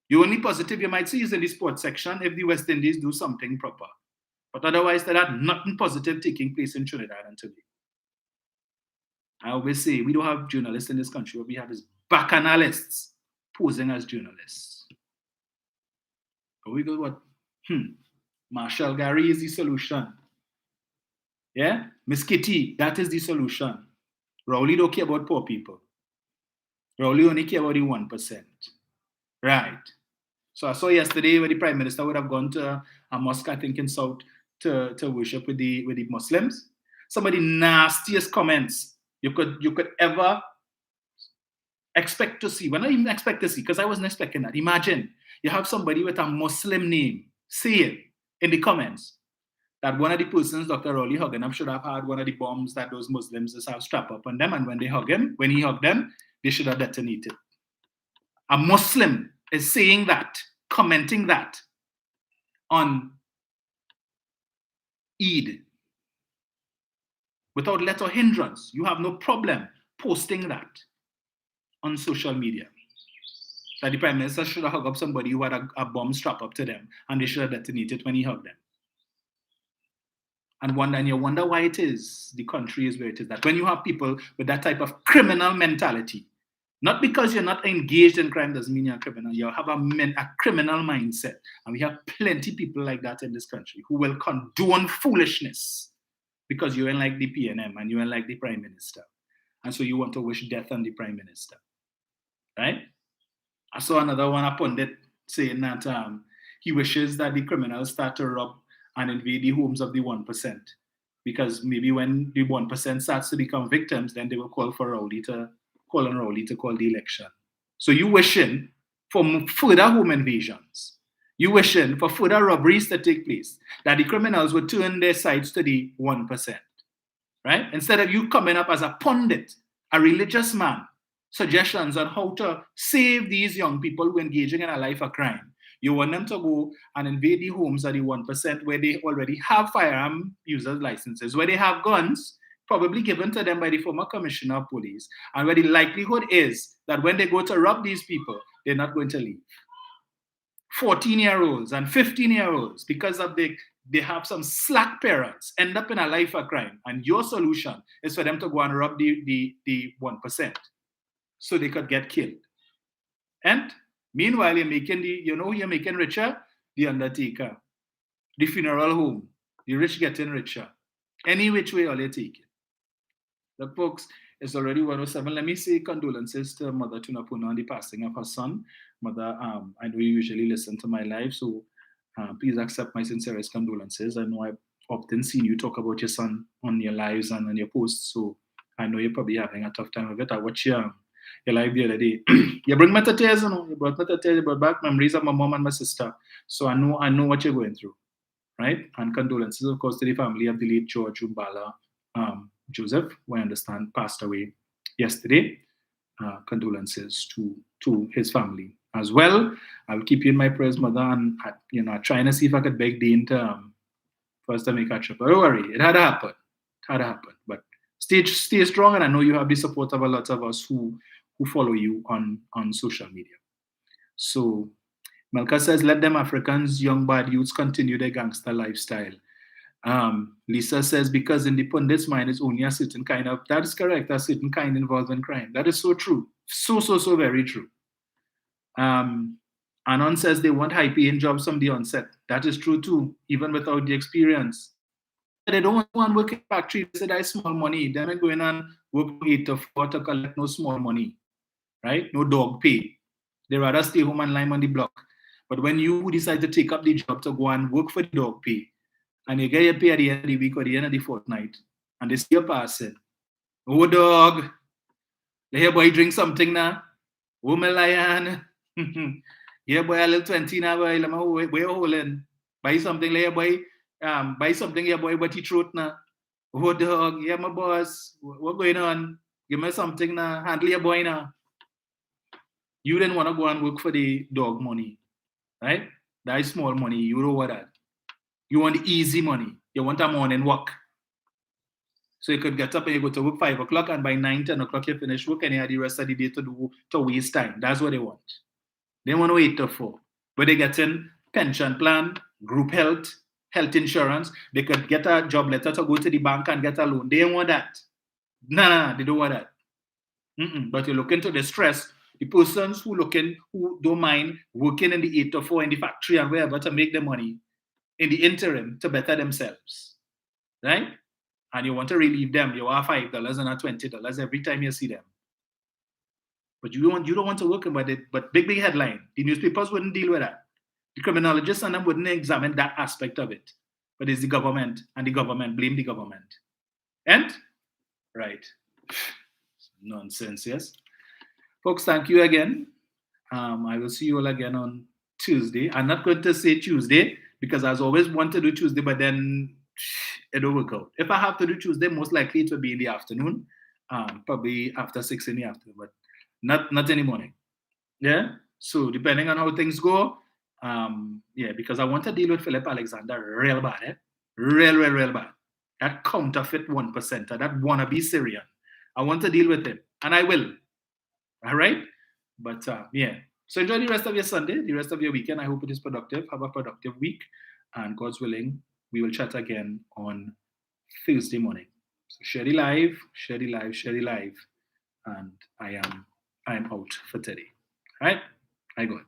Speaker 1: The only positive you might see is in the sports section if the West Indies do something proper. But otherwise, there are nothing positive taking place in Trinidad and Tobago. I always say we don't have journalists in this country. What we have is bacchanalists posing as journalists. But we go what? Marshall Gary is the solution. Yeah? Miss Kitty, that is the solution. Rowley don't care about poor people. Rowley only care about the 1%. Right. So I saw yesterday where the Prime Minister would have gone to a mosque, I think in South, to worship with the Muslims. Some of the nastiest comments you could ever expect to see. Well, not even expect to see, because I wasn't expecting that. Imagine you have somebody with a Muslim name saying in the comments that one of the persons Dr. Rowley Huggingham should have had one of the bombs that those Muslims just have strapped up on them, and when he hugged them, they should have detonated. A Muslim is saying that, commenting that on Eid without let or hindrance. You have no problem posting that on social media. That the Prime Minister should have hugged up somebody who had a bomb strapped up to them, and they should have detonated when he hugged them. And you wonder why it is the country is where it is. That when you have people with that type of criminal mentality, not because you're not engaged in crime doesn't mean you're a criminal. You have a criminal mindset. And we have plenty of people like that in this country who will condone foolishness because you ain't like the PNM and you ain't like the Prime Minister. And so you want to wish death on the Prime Minister. Right? I saw another one, a pundit, saying that he wishes that the criminals start to rob and invade the homes of the 1%. Because maybe when the 1% starts to become victims, then they will call on Rowley to call the election. So you wishing for further home invasions. You wishing for further robberies to take place, that the criminals would turn their sights to the 1%. Right? Instead of you coming up as a pundit, a religious man, suggestions on how to save these young people who are engaging in a life of crime. You want them to go and invade the homes of the 1% where they already have firearm users licenses, where they have guns, probably given to them by the former commissioner of police, and where the likelihood is that when they go to rob these people, they're not going to leave. 14-year-olds and 15-year-olds, because of they have some slack parents, end up in a life of crime. And your solution is for them to go and rob the 1% so they could get killed. And meanwhile, you're making richer? The undertaker, the funeral home, the rich getting richer. Any which way all you take it. The folks, it's already 107. Let me say condolences to Mother Tunapuna on the passing of her son. Mother, I know you usually listen to my live, so please accept my sincerest condolences. I know I've often seen you talk about your son on your lives and on your posts, so I know you're probably having a tough time of it. I watched your live the other day. You bring me to tears, you brought me to tears, you brought back memories of my mom and my sister. So I know what you're going through, right? And condolences, of course, to the family of the late George Umbala Joseph, who I understand passed away yesterday. Condolences to his family as well. I'll keep you in my prayers, mother, and trying to see if I could beg Dean to for us to make a trip. But don't worry, it had to happen. But stay strong, and I know you have the support of a lot of us who follow you on social media. So Melka says, let them Africans, young bad youths, continue their gangster lifestyle. Lisa says, because in the pundit's mind, it's only a certain kind of, that is correct, a certain kind involved in crime. That is so true. So very true. Anon says they want high-paying jobs from the onset. That is true too, even without the experience. Yeah, they don't want to work in factory. They say that's small money. They're not going on work 8 to 4 to collect no small money, right? No dog pay. They rather stay home and lie on the block. But when you decide to take up the job to go and work for the dog pay, and you get your pay at the end of the week or the end of the fortnight, and they see you passing, oh dog, let your boy drink something now. Oh my lion. Yeah, boy, a little 20 now, boy, let me where holding. Buy something, let your boy, buy something, your boy, but he throat now. Oh dog, yeah, my boss, what going on? Give me something now, handle your boy now. You didn't want to go and work for the dog money, right? That is small money. You know what that. You want the easy money. You want a morning walk. So you could get up and you go to work 5 o'clock, and by 9, 10 o'clock you finish work and you have the rest of the day to waste time. That's what they want. They want to wait till 4. But they get in pension plan, group health insurance. They could get a job letter to go to the bank and get a loan. They don't want that. Nah, they don't want that. But you look into the stress. The persons who don't mind working in the 8 to 4 in the factory and wherever to make the money in the interim to better themselves, right? And you want to relieve them. You are $5 and $20 every time you see them. But you don't want to work about it. But big headline. The newspapers wouldn't deal with that. The criminologists and them wouldn't examine that aspect of it. But it's the government, and the government blame the government. And right. Nonsense, yes. Folks, thank you again. I will see you all again on Tuesday. I'm not going to say Tuesday because I always want to do Tuesday, but then it don't work out. If I have to do Tuesday, most likely it will be in the afternoon, probably after 6 in the afternoon, but not in the morning. Yeah. So depending on how things go, because I want to deal with Philip Alexander real bad, real bad. That counterfeit 1%, that wannabe Syrian. I want to deal with him, and I will. All right. But So enjoy the rest of your Sunday, the rest of your weekend. I hope it is productive. Have a productive week. And God's willing, we will chat again on Thursday morning. So share the live, share the live, share the live. And I am out for today. All right? I go.